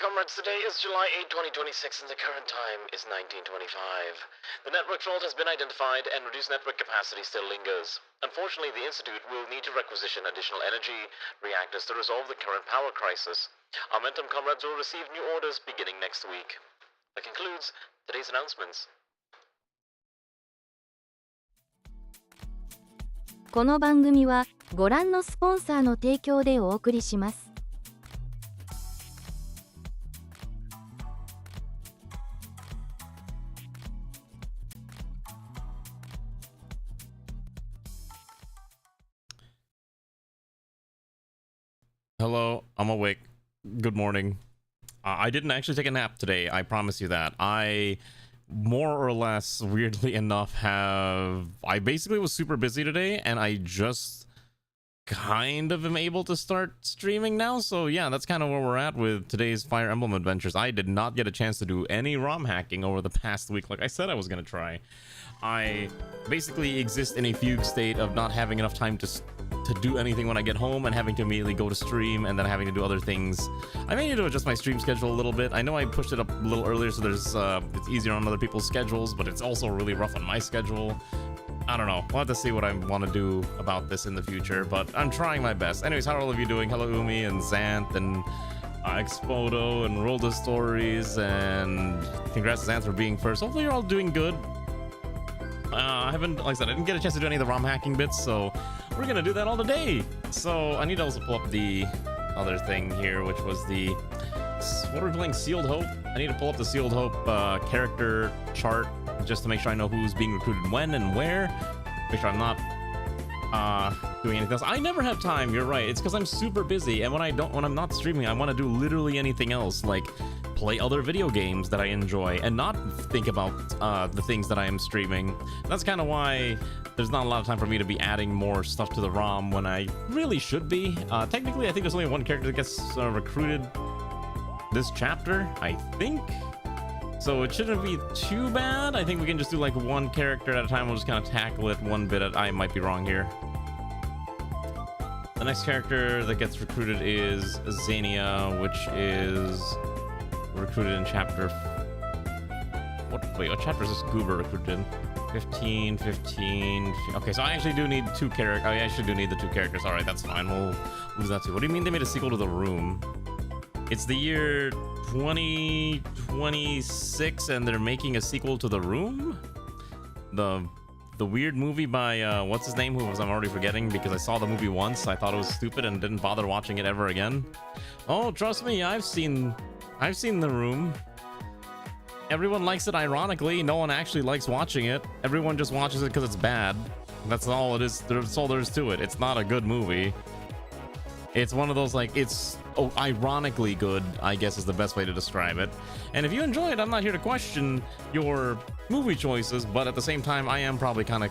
comrades, today is July 8, 2026, and the current time is 1925. The network fault has been identified, and reduced network capacity still lingers. Unfortunately, the Institute will need to requisition additional energy reactors to resolve the current power crisis. Our Momentum comrades will receive new orders beginning next week. That concludes today's announcements. この番組はご覧のスポンサーの提供でお送りします。Hello, I'm awake. Good morning. I didn't actually take a nap today, I promise you that. I more or less, weirdly enough, I basically was super busy today, and I just kind of am able to start streaming now. So yeah, that's kind of where we're at with today's Fire Emblem adventures. I did not get a chance to do any ROM hacking over the past week like I said I was going to try. I basically exist in a fugue state of not having enough time to do anything when I get home, and having to immediately go to stream, and then having to do other things. I may need to adjust my stream schedule a little bit. I know I pushed it up a little earlier, so there's it's easier on other people's schedules, but it's also really rough on my schedule. I don't know. We'll have to see what I want to do about this in the future, but I'm trying my best. Anyways, how are all of you doing? Hello, Umi and Xanth and Expoto and World of Stories, and congrats to Xanth for being first. Hopefully you're all doing good. I haven't, like I said, I didn't get a chance to do any of the ROM hacking bits, so we're gonna do that all today. So I need to also pull up the other thing here, which was the, what are we playing, Sealed Hope? I need to pull up the Sealed Hope character chart just to make sure I know who's being recruited when and where. Make sure I'm not doing anything else. I never have time, you're right. It's because I'm super busy, and when I'm not streaming, I want to do literally anything else, like play other video games that I enjoy and not think about the things that I am streaming. That's kind of why there's not a lot of time for me to be adding more stuff to the ROM when I really should be. Technically, I think there's only one character that gets recruited this chapter, I think. So it shouldn't be too bad. I think we can just do like one character at a time. We'll just kind of tackle it one bit at, I might be wrong here. The next character that gets recruited is Xenia, which is recruited in chapter... Wait, what chapter is this Goober recruited in? 15. Okay, so I actually do need two characters. I actually do need the two characters. All right, that's fine. We'll lose that too. What do you mean they made a sequel to The Room? It's the year 2026 and they're making a sequel to The Room? The weird movie by what's his name, I'm already forgetting because I saw the movie once. I thought it was stupid and didn't bother watching it ever again. Oh, trust me, I've seen The Room. Everyone likes it ironically. No one actually likes watching it. Everyone just watches it because it's bad. That's all it is. That's all there is to it. It's not a good movie. It's one of those, like, it's ironically good, I guess is the best way to describe it. And if you enjoy it, I'm not here to question your movie choices, but at the same time, I am probably kind of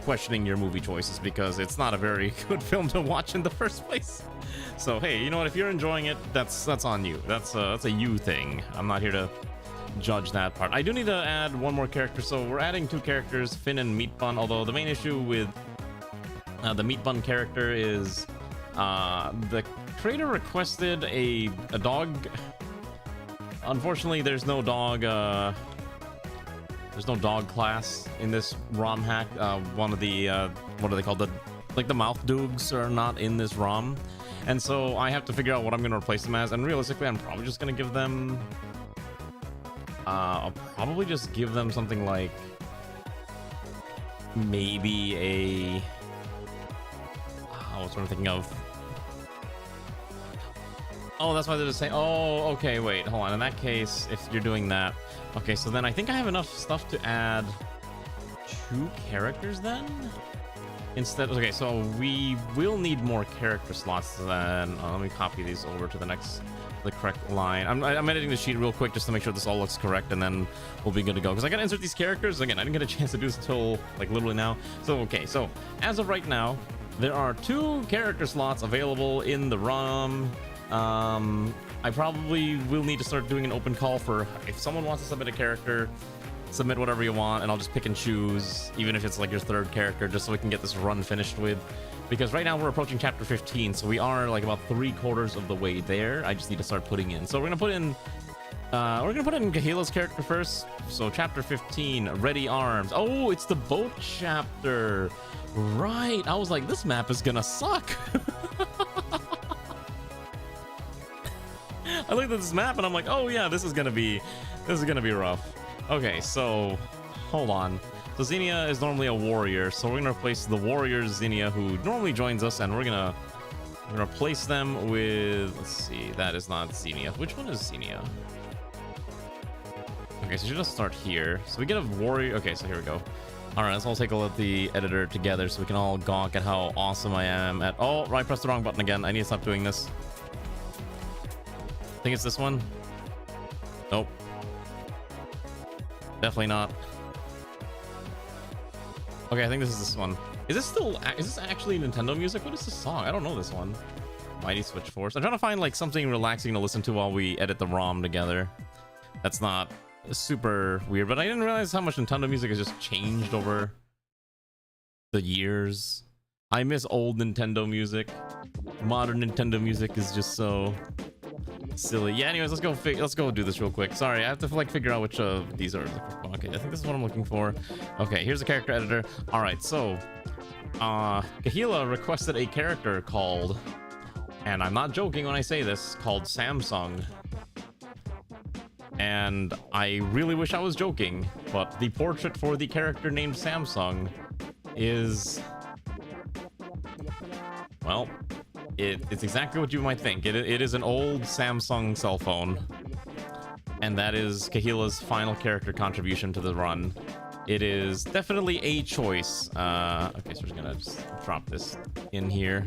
questioning your movie choices because it's not a very good film to watch in the first place. So hey, you know what? If you're enjoying it, that's on you. That's a you thing. I'm not here to judge that part. I do need to add one more character, so we're adding two characters, Finn and Meat Bun. Although the main issue with the Meat Bun character is the creator requested a dog. Unfortunately, there's no dog class in this ROM hack. One of the what are they called, the mouth doogs are not in this ROM, and so I have to figure out what I'm going to replace them as. And realistically, I'm probably just going to give them I'll probably just give them something like maybe a what's what I'm thinking of. Oh, that's why they're just saying, oh, okay, wait, hold on. In that case, if you're doing that, okay, so then I think I have enough stuff to add two characters then? Instead, okay, so we will need more character slots then. Let me copy these over to the correct line. I'm editing the sheet real quick just to make sure this all looks correct, and then we'll be good to go. Because I gotta insert these characters. Again, I didn't get a chance to do this until, like, literally now. So, okay, so as of right now, there are two character slots available in the ROM. I probably will need to start doing an open call for if someone wants to submit a character submit whatever you want, and I'll just pick and choose, even if it's like your third character, just so we can get this run finished with. Because right now we're approaching chapter 15, so we are like about 3/4 of the way there. I just need to start putting in. So we're gonna put in Kahila's character first. So chapter 15, Ready Arms. Oh, it's the boat chapter. Right. I was like, this map is gonna suck. I looked at this map and I'm like, oh yeah, this is gonna be rough. Okay, so hold on. So Xenia is normally a warrior, so we're gonna replace the warrior Xenia who normally joins us, and we're gonna replace them with, let's see, that is not Xenia. Which one is Xenia? Okay, so she just start here. So we get a warrior. Okay, so here we go. All right, let's all take a look at the editor together so we can all gawk at how awesome I am at. Oh, I pressed the wrong button again. I need to stop doing this. I think it's this one. Nope. Definitely not. Okay, I think this is this one. Is this actually Nintendo music? What is this song? I don't know this one. Mighty Switch Force. I'm trying to find like something relaxing to listen to while we edit the ROM together. That's not super weird, but I didn't realize how much Nintendo music has just changed over the years. I miss old Nintendo music. Modern Nintendo music is just so silly. Yeah, anyways, let's go do this real quick. Sorry, I have to like figure out which of these are. Okay, I think this is what I'm looking for. Okay, here's the character editor. All right, so Kahila requested a character called, and I'm not joking when I say this, called Samsung. And I really wish I was joking, but the portrait for the character named Samsung is, well, it's exactly what you might think. It is an old Samsung cell phone, and that is Kahila's final character contribution to the run. It is definitely a choice. Okay, so we're just gonna drop this in here.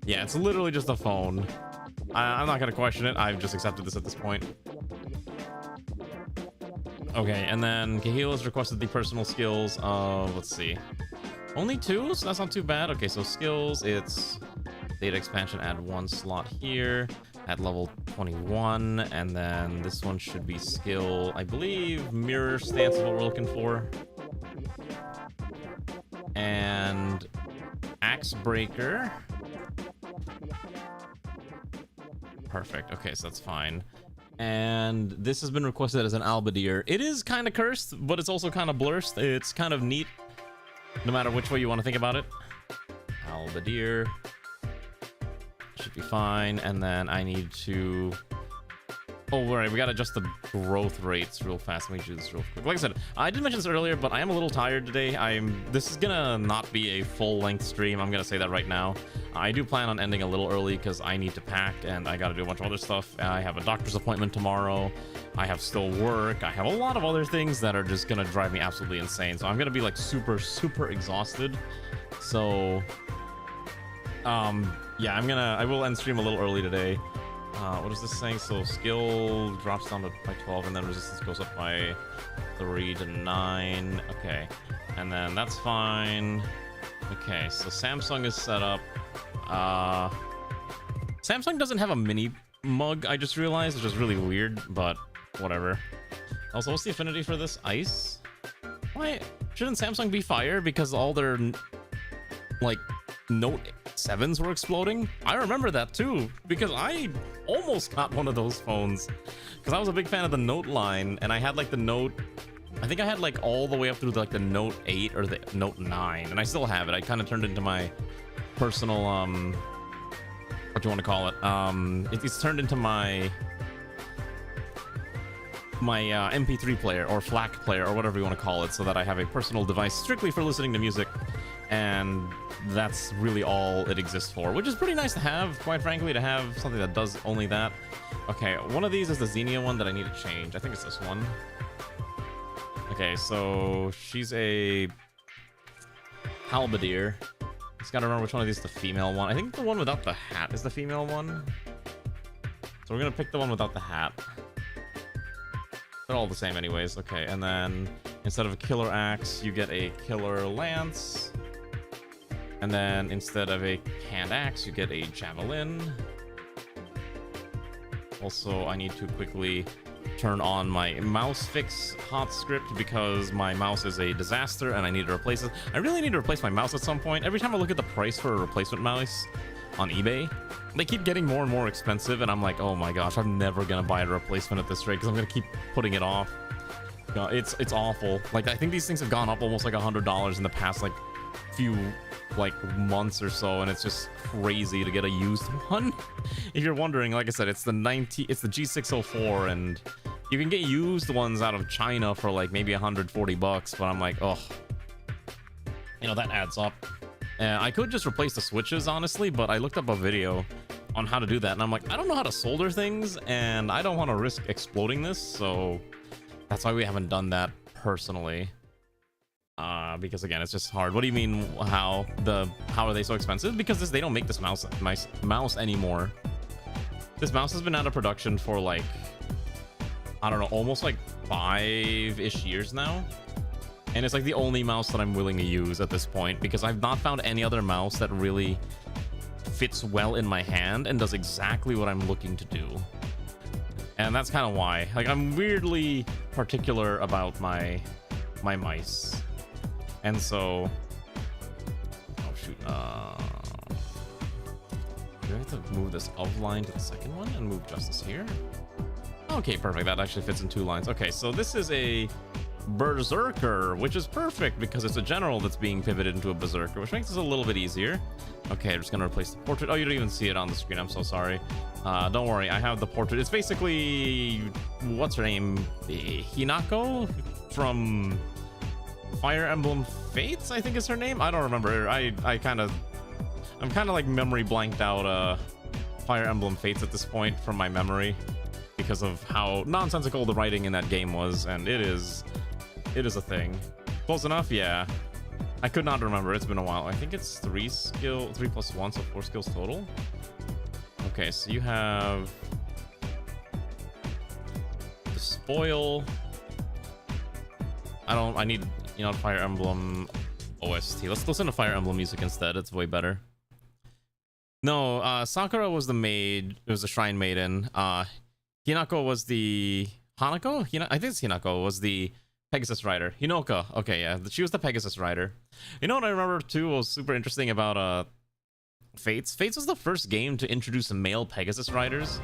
Yeah, it's literally just a phone. I'm not gonna question it. I've just accepted this at this point. Okay, and then Kahila's requested the personal skills of, let's see, only 2, so that's not too bad. Okay, so skills, it's data expansion, add 1 slot here, at level 21, and then this one should be skill, I believe, mirror stance is what we're looking for. And axe breaker. Perfect, okay, so that's fine. And this has been requested as an Albadier. It is kind of cursed, but it's also kind of blurst. It's kind of neat, no matter which way you want to think about it. Albadier should be fine. And then I need to... Oh, all right, we gotta adjust the growth rates real fast. Let me do this real quick. Like I said, I did mention this earlier, but I am a little tired today. This is gonna not be a full-length stream. I'm gonna say that right now. I do plan on ending a little early because I need to pack and I gotta do a bunch of other stuff. I have a doctor's appointment tomorrow. I have still work. I have a lot of other things that are just gonna drive me absolutely insane. So I'm gonna be like super, super exhausted. So, yeah, I will end stream a little early today. What is this saying? So skill drops down by 12 and then resistance goes up by 3 to 9. Okay, and then that's fine. Okay, so Samsung is set up. Samsung doesn't have a mini mug, I just realized, which is really weird, but whatever. Also, what's the affinity for this? Ice? Why shouldn't Samsung be fire? Because all their like Note 7s were exploding. I remember that too, because I almost got one of those phones because I was a big fan of the Note line, and I had like the Note, I think I had like all the way up through like the Note 8 or the Note 9, and I still have it. I kind of turned it into my personal what do you want to call it? It's turned into my MP3 player or FLAC player or whatever you want to call it, so that I have a personal device strictly for listening to music, and that's really all it exists for, which is pretty nice to have, quite frankly, to have something that does only that. Okay, one of these is the Xenia one that I need to change. I think it's this one. Okay, so she's a halberdier. Just gotta remember which one of these is the female one. I think the one without the hat is the female one. So we're gonna pick the one without the hat. They're all the same anyways. Okay, and then instead of a killer axe, you get a killer lance. And then instead of a hand axe, you get a javelin. Also, I need to quickly turn on my mouse fix hot script because my mouse is a disaster and I need to replace it. I really need to replace my mouse at some point. Every time I look at the price for a replacement mouse on eBay, they keep getting more and more expensive, and I'm like, oh my gosh, I'm never gonna buy a replacement at this rate because I'm gonna keep putting it off. It's awful. Like, I think these things have gone up almost like $100 in the past like few months or so, and it's just crazy to get a used one. If you're wondering, like I said, it's the G604, and you can get used ones out of China for like maybe $140, but I'm like, oh, you know, that adds up. I could just replace the switches, honestly, but I looked up a video on how to do that, and I'm like, I don't know how to solder things, and I don't want to risk exploding this, so that's why we haven't done that personally. Because again, it's just hard. What do you mean, how are they so expensive? Because they don't make this mouse anymore. This mouse has been out of production for like, I don't know, almost like 5-ish years now. And it's like the only mouse that I'm willing to use at this point, because I've not found any other mouse that really fits well in my hand and does exactly what I'm looking to do. And that's kind of why. Like, I'm weirdly particular about my mice. And so, oh shoot, do I have to move this up line to the second one and move justice here? Okay, perfect. That actually fits in 2 lines. Okay, so this is a berserker, which is perfect because it's a general that's being pivoted into a berserker, which makes this a little bit easier. Okay, I'm just gonna replace the portrait. Oh, you don't even see it on the screen. I'm so sorry. Don't worry, I have the portrait. It's basically, what's her name? Hinako from Fire Emblem Fates, I think is her name. I don't remember. I'm kind of like memory blanked out Fire Emblem Fates at this point from my memory because of how nonsensical the writing in that game was, and it is a thing. Close enough, yeah. I could not remember. It's been a while. I think it's 3 plus 1, so 4 skills total. Okay, so you have the spoil. I need, you know, Fire Emblem OST. Let's listen to Fire Emblem music instead. It's way better. No, Sakura was the maid. It was the shrine maiden. Hinako was the Hanako? I think it's Hinako was the Pegasus rider. Hinoka. Okay, yeah. She was the Pegasus rider. You know what I remember too was super interesting about Fates? Fates was the first game to introduce male Pegasus riders.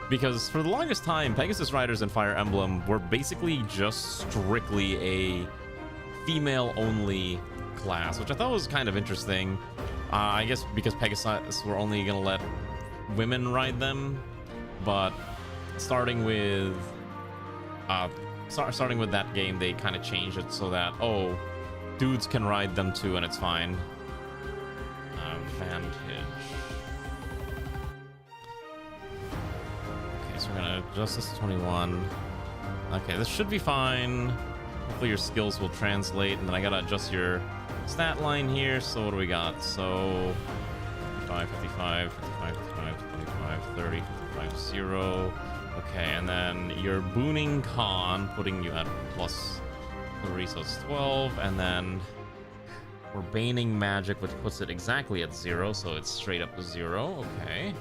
Because for the longest time, Pegasus riders in Fire Emblem were basically just strictly a female-only class, which I thought was kind of interesting. I guess because Pegasus were only gonna let women ride them, but starting with that game, they kind of changed it so that, oh, dudes can ride them too, and it's fine. Vantage. Okay, so we're gonna adjust this to 21. Okay, this should be fine. Hopefully your skills will translate, and then I gotta adjust your stat line here. So what do we got? So 55, 55, 55, 55, 25, 30, 55, 0. Okay, and then your booning con, putting you at +3, so it's 12, and then Urbanic magic, which puts it exactly at 0, so it's straight up to 0. Okay.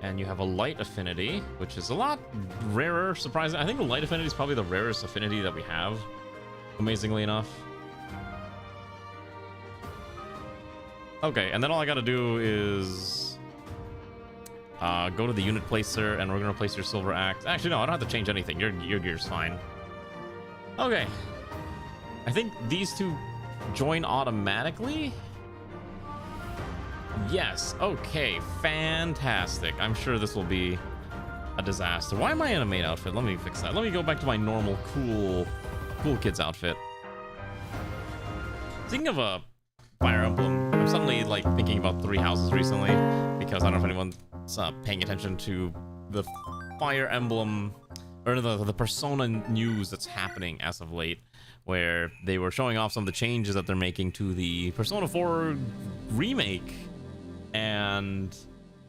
And you have a light affinity, which is a lot rarer, surprising. I think the light affinity is probably the rarest affinity that we have, amazingly enough. Okay, and then all I gotta do is go to the unit placer, and we're gonna place your silver axe. Actually, no, I don't have to change anything. Your gear's fine. Okay. I think these two join automatically. Yes. Okay. Fantastic. I'm sure this will be a disaster. Why am I in a maid outfit? Let me fix that. Let me go back to my normal cool kids outfit. Speaking of a Fire Emblem, I'm suddenly like thinking about 3 houses recently because I don't know if anyone's paying attention to the Fire Emblem or the Persona news that's happening as of late, where they were showing off some of the changes that they're making to the Persona 4 remake, and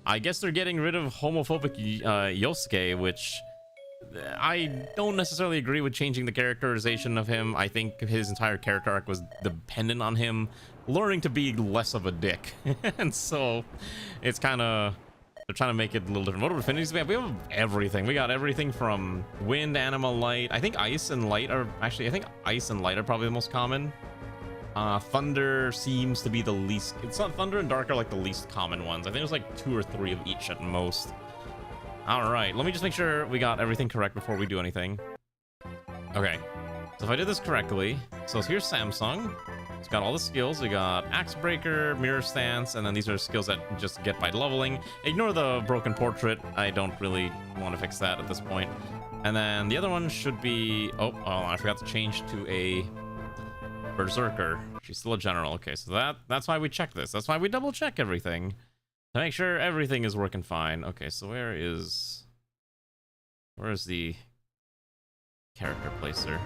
I guess they're getting rid of homophobic Yosuke, which I don't necessarily agree with changing the characterization of him. I think his entire character arc was dependent on him learning to be less of a dick. And so it's kind of They're trying to make it a little different. What affinities we have? We have everything. We got everything from wind, animal, light. I think ice and light are actually, I think ice and light are probably the most common. Thunder seems to be the least. It's not, thunder and dark are like the least common ones. I think there's like 2 or 3 of each at most. All right, let me just make sure we got everything correct before we do anything. Okay, so if I did this correctly, so here's Samsung. It's got all the skills. We got Axe Breaker, Mirror Stance, and then these are skills that just get by leveling. Ignore the Broken Portrait. I don't really want to fix that at this point. And then the other one should be... Oh, I forgot to change to a Berserker. She's still a general. Okay, so that's why we check this. That's why we double check everything to make sure everything is working fine. Okay, so where is the character placer?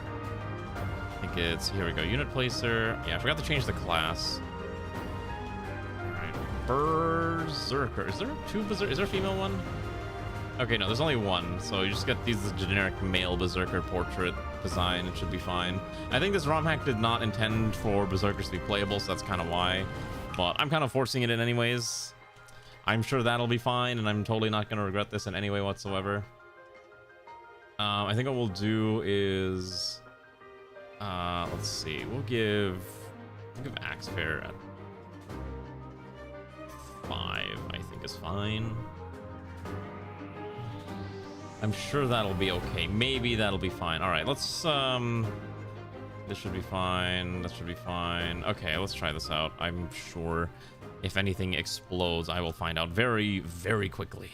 I think it's, here we go, unit placer. Yeah, I forgot to change the class. Alright, Berserker. Is there 2 Berserker? Is there a female one? Okay, no, there's only one. So you just get these generic male Berserker portrait design. It should be fine. I think this ROM hack did not intend for Berserkers to be playable, so that's kind of why. But I'm kind of forcing it in anyways. I'm sure that'll be fine, and I'm totally not going to regret this in any way whatsoever. I think what we'll do is... let's see. We'll give Axe Fair at 5, I think is fine. I'm sure that'll be okay. Maybe that'll be fine. All right, let's, this should be fine. This should be fine. Okay, let's try this out. I'm sure if anything explodes, I will find out very, very quickly.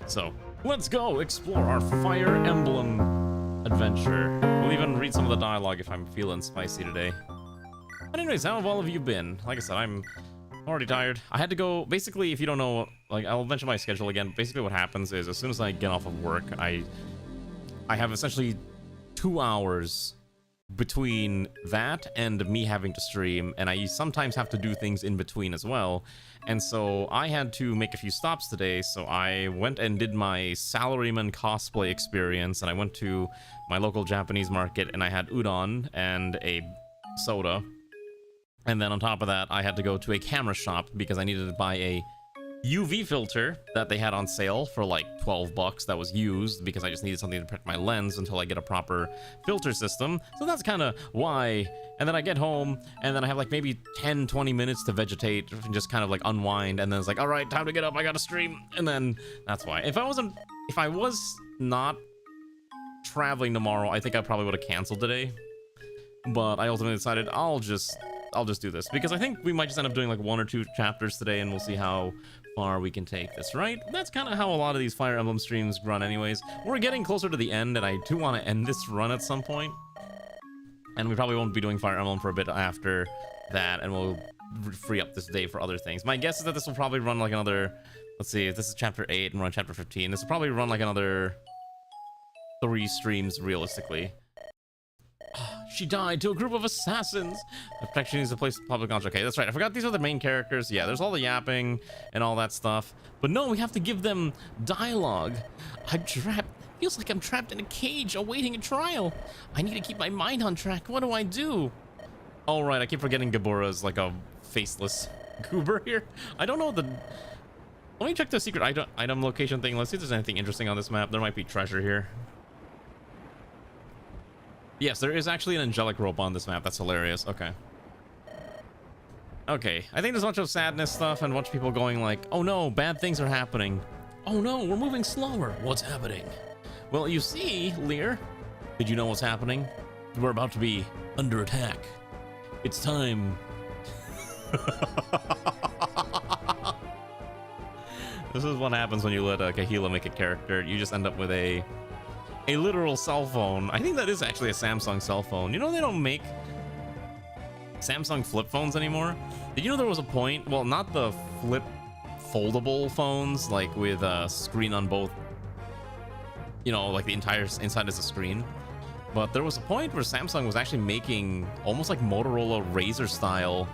So, let's go explore our Fire Emblem adventure. We'll even read some of the dialogue if I'm feeling spicy today. But anyways, how have all of you been? Like I said, I'm already tired. I had to go, basically, if you don't know, like, I'll mention my schedule again. Basically what happens is as soon as I get off of work, I have essentially 2 hours between that and me having to stream, and I sometimes have to do things in between as well. And so I had to make a few stops today, so I went and did my salaryman cosplay experience, and I went to my local Japanese market, and I had udon and a soda. And then on top of that, I had to go to a camera shop because I needed to buy a UV filter that they had on sale for like $12 that was used because I just needed something to protect my lens until I get a proper filter system. So that's kind of why. And then I get home and then I have like maybe 10-20 minutes to vegetate and just kind of like unwind, and then it's like, all right, time to get up, I gotta stream. And then that's why. If I was not traveling tomorrow, I think I probably would have canceled today. But I ultimately decided I'll just do this because I think we might just end up doing like 1 or 2 chapters today, and we'll see how far we can take this, right? That's kind of how a lot of these Fire Emblem streams run anyways. We're getting closer to the end, and I do want to end this run at some point. And we probably won't be doing Fire Emblem for a bit after that, and we'll free up this day for other things. My guess is that this will probably run like another, let's see, if this is chapter 8 and we're on chapter 15, this will probably run like another 3 streams realistically. She died to a group of assassins. The protection is a place of public knowledge. Okay, that's right. I forgot these are the main characters. Yeah, there's all the yapping and all that stuff. But no, we have to give them dialogue. I'm trapped. Feels like I'm trapped in a cage awaiting a trial. I need to keep my mind on track. What do I do? All right, I keep forgetting Gabura's like a faceless goober here. I don't know the... Let me check the secret item location thing. Let's see if there's anything interesting on this map. There might be treasure here. Yes, there is actually an angelic rope on this map. That's hilarious. Okay. Okay, I think there's a bunch of sadness stuff and a bunch of people going like, oh no, bad things are happening. Oh no, we're moving slower. What's happening? Well, you see, Lear, did you know what's happening? We're about to be under attack. It's time. This is what happens when you let Kahila make a character. You just end up with a literal cell phone. I think that is actually a Samsung cell phone. You know they don't make Samsung flip phones anymore? Did you know there was a point, well, not the flip foldable phones, like with a screen on both, you know, like the entire inside is a screen, but there was a point where Samsung was actually making almost like Motorola Razr style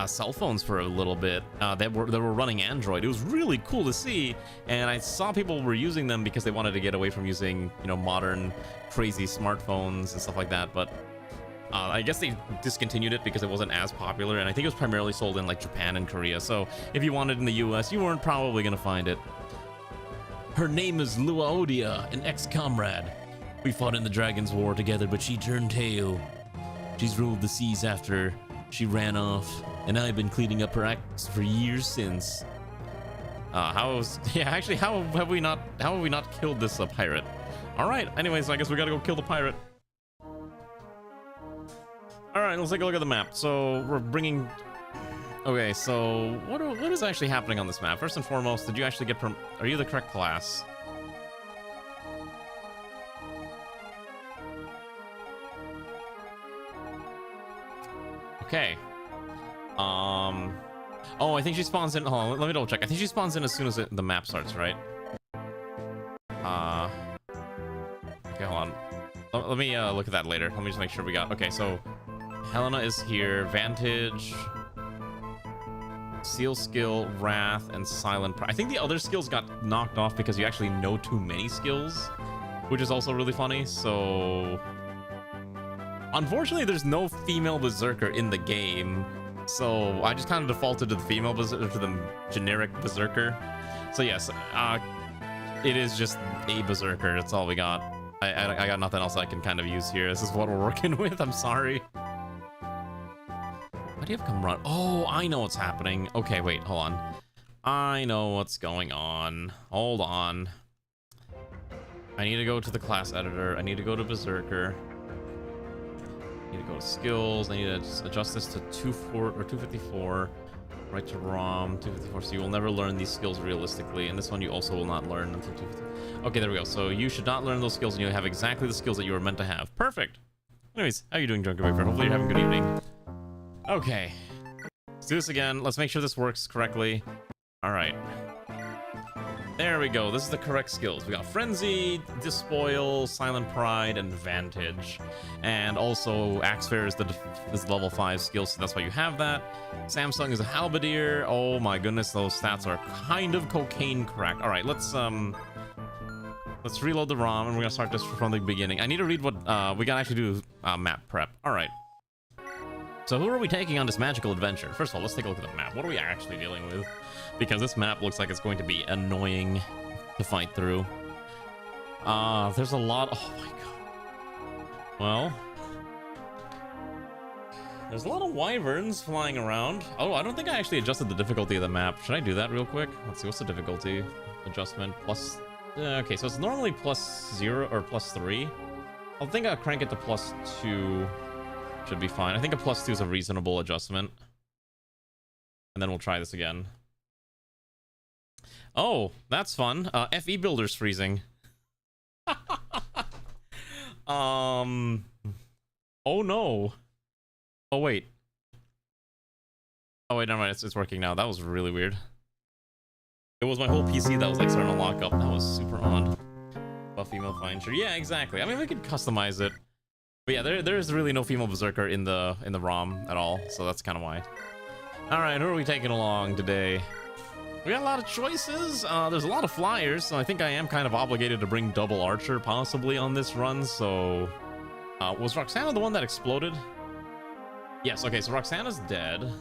cell phones for a little bit that were running Android. It was really cool to see, and I saw people were using them because they wanted to get away from using, you know, modern crazy smartphones and stuff like that. But I guess they discontinued it because it wasn't as popular, and I think it was primarily sold in like Japan and Korea. So if you wanted it in the US, you weren't probably gonna find it. Her name is Luaodia, an ex-comrade. We fought in the Dragon's War together, but she turned tail. She's ruled the seas after she ran off, and I've been cleaning up her acts for years since. How have we not killed this pirate? All right. Anyways, I guess we gotta go kill the pirate. All right, let's take a look at the map. So we're bringing. Okay, so what is actually happening on this map? First and foremost, did you actually get are you the correct class? Okay. Oh, I think she spawns in. Hold on, let me double check. I think she spawns in as soon as the map starts, right? Okay, hold on. Let me look at that later. Let me just make sure we got. Okay, so Helena is here. Vantage, Seal Skill, Wrath, and Silent Pride. I think the other skills got knocked off because you actually know too many skills, which is also really funny. So unfortunately, there's no female berserker in the game. So I just kind of defaulted to the female berserker, to the generic berserker. So yes, it is just a berserker. That's all we got. I got nothing else I can kind of use here. This is what we're working with. I'm sorry. Why do you have come run? Oh, I know what's happening. Okay, wait, hold on. I know what's going on. Hold on. I need to go to the class editor. I need to go to berserker. I need to go to skills. I need to just adjust this to 254. Right to ROM 254. So you will never learn these skills realistically, and this one you also will not learn until 250. Okay, there we go. So you should not learn those skills, and you have exactly the skills that you were meant to have. Perfect. Anyways, how are you doing, Drunken Wafer? Hopefully you're having a good evening. Okay, let's do this again. Let's make sure this works correctly. All right. There we go. This is the correct skills. We got Frenzy, Despoil, Silent Pride, and Vantage. And also, Axe Fair is the level 5 skill, so that's why you have that. Samsung is a Halberdier. Oh my goodness, those stats are kind of cocaine cracked. All right, let's reload the ROM, and we're gonna start this from the beginning. I need to read what we gotta actually do map prep. All right. So who are we taking on this magical adventure? First of all, let's take a look at the map. What are we actually dealing with? Because this map looks like it's going to be annoying to fight through. There's a lot. Oh my god. Well, there's a lot of wyverns flying around. Oh, I don't think I actually adjusted the difficulty of the map. Should I do that real quick? Let's see, what's the difficulty adjustment? Plus. Okay, so it's normally +0 or +3. I think I'll crank it to +2. Should be fine. I think a +2 is a reasonable adjustment. And then we'll try this again. Oh, that's fun. FE builder's freezing. Oh no. Oh wait. Oh wait, never mind. It's working now. That was really weird. It was my whole PC that was like starting to lock up. That was super odd. Buff female finder. Yeah, exactly. I mean, we could customize it. But yeah, there's really no female berserker in the ROM at all, so that's kind of why. All right, who are we taking along today? We got a lot of choices. There's a lot of flyers, so I think I am kind of obligated to bring double archer possibly on this run. So, was Roxana the one that exploded? Yes. Okay, so Roxana's dead.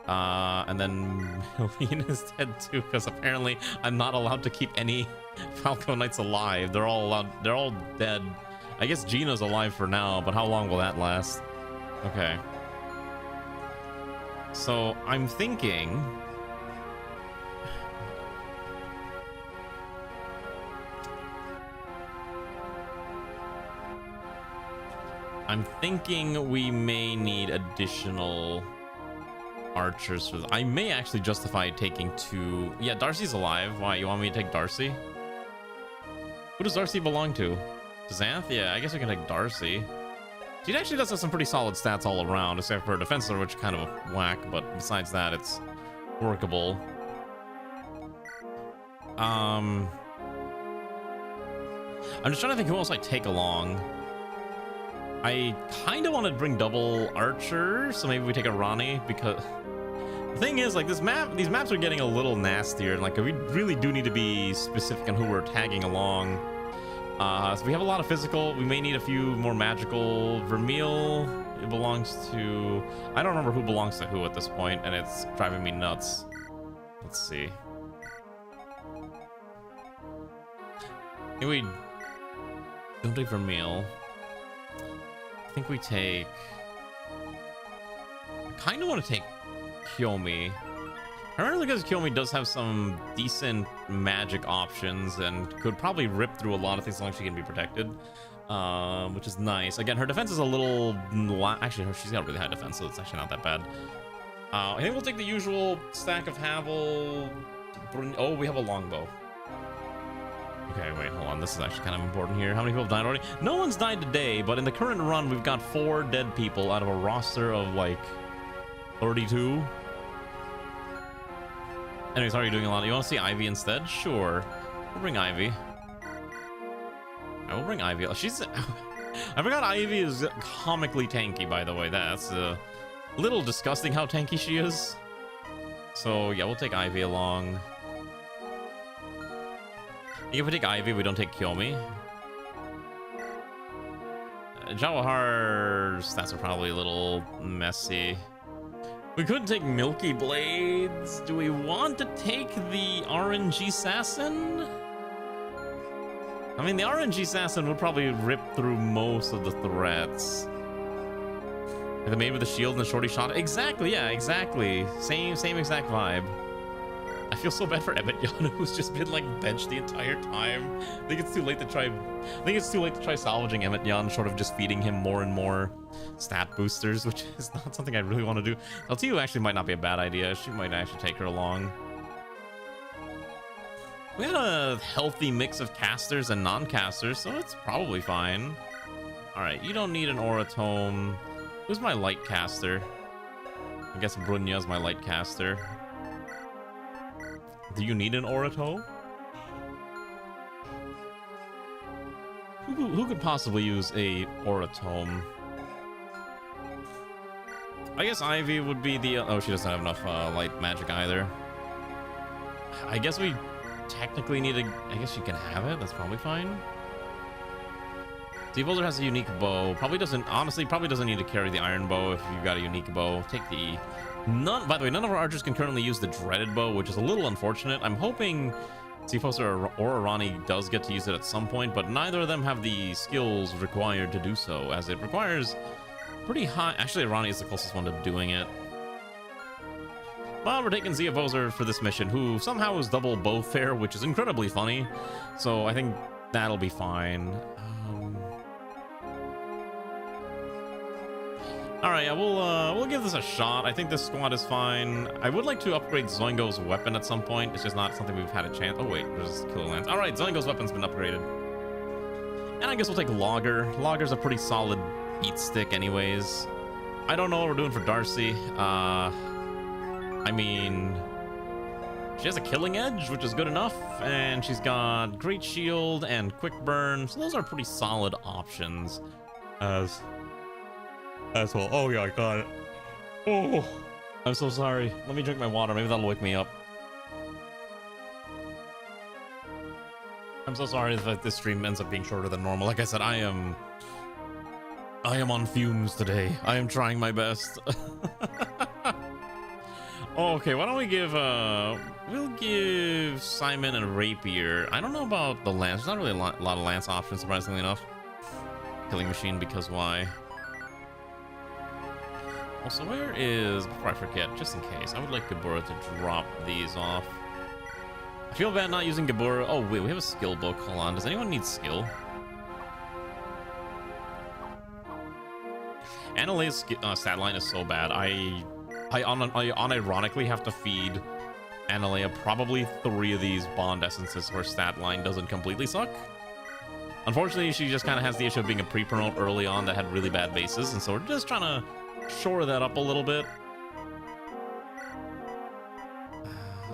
And then Helene is dead too, because apparently I'm not allowed to keep any Falco Knights alive. They're all dead. I guess Gina's alive for now, but how long will that last? Okay. So I'm thinking... we may need additional archers for I may actually justify taking 2. Yeah, Darcy's alive. Why, you want me to take Darcy? Who does Darcy belong to? Xanth? Yeah, I guess we can take Darcy. She actually does have some pretty solid stats all around, except for her defense, which kind of a whack, but besides that, it's workable. I'm just trying to think who else I take along. I kind of want to bring double archer, so maybe we take a Ronnie, because the thing is, like, these maps are getting a little nastier, and like we really do need to be specific on who we're tagging along. So we have a lot of physical. We may need a few more magical. Vermeil, it belongs to... I don't remember who belongs to who at this point, and it's driving me nuts. Let's see. I think we don't take Vermeil. I think we take... I kind of want to take Kiyomi. Primarily because Kiyomi does have some decent magic options and could probably rip through a lot of things as long as she can be protected, which is nice. Again, her defense is a little... Actually, she's got really high defense, so it's actually not that bad. I think we'll take the usual stack of Havel. Oh, we have a longbow. Okay, wait, hold on. This is actually kind of important here. How many people have died already? No one's died today, but in the current run, we've got 4 dead people out of a roster of, like, 32. Anyways, how are you doing a lot? You want to see Ivy instead? Sure. We'll bring Ivy. I will bring Ivy. She's... I forgot Ivy is comically tanky, by the way. That's a little disgusting how tanky she is. So, yeah, we'll take Ivy along. If we take Ivy, we don't take Kiyomi. Jawahar's stats are probably a little messy. We could take Milky Blades. Do we want to take the RNG Assassin? I mean, the RNG Assassin would probably rip through most of the threats. Is it made with the shield and the shorty shot? Exactly, yeah, exactly. Same exact vibe. I feel so bad for Emmett Yon, who's just been like benched the entire time. I think it's too late to try salvaging Emmett Yon, sort of just feeding him more and more stat boosters, which is not something I really want to do. LTU actually might not be a bad idea. She might actually take her along. We got a healthy mix of casters and non-casters, so it's probably fine. Alright, you don't need an Oratome. Who's my light caster? I guess Brunya's my light caster. Do you need an Orato? Who could possibly use a Oratome? I guess Ivy would be the... oh, she doesn't have enough light magic either. I guess we technically need a... I guess she can have it. That's probably fine. Devolder has a unique bow. Probably doesn't... honestly, probably doesn't need to carry the iron bow if you've got a unique bow. Take the... by the way, none of our archers can currently use the dreaded bow, which is a little unfortunate. I'm hoping Tifos or Arani does get to use it at some point, but neither of them have the skills required to do so, as it requires pretty high... actually, Arani is the closest one to doing it. Well, we're taking Zia Bozer for this mission, who somehow is double bow fair, which is incredibly funny. So I think that'll be fine. All right, yeah, we'll give this a shot. I think this squad is fine. I would like to upgrade Zoingo's weapon at some point. It's just not something we've had a chance. Oh wait, there's Killer Lance. All right, Zoingo's weapon's been upgraded. And I guess we'll take Logger. Logger's a pretty solid beat stick anyways. I don't know what we're doing for Darcy. I mean, she has a killing edge, which is good enough, and she's got great shield and quick burn, so those are pretty solid options. As well. Oh yeah, I got it. Oh, I'm so sorry. Let me drink my water. Maybe that'll wake me up. I'm so sorry that this stream ends up being shorter than normal. Like I said, I am on fumes today. I am trying my best. Okay, why don't we give we'll give Simon and Rapier. I don't know about the Lance. There's not really a lot of Lance options, surprisingly enough. Killing Machine, because why? Also, where is, before I forget, just in case, I would like Gabura to drop these off. I feel bad not using Gabura. Oh wait, we have a skill book. Hold on, does anyone need skill? Analay's stat line is so bad. I unironically have to feed Analea probably 3 of these bond essences where stat line doesn't completely suck. Unfortunately, she just kind of has the issue of being a pre-promote early on that had really bad bases, and so we're just trying to shore that up a little bit.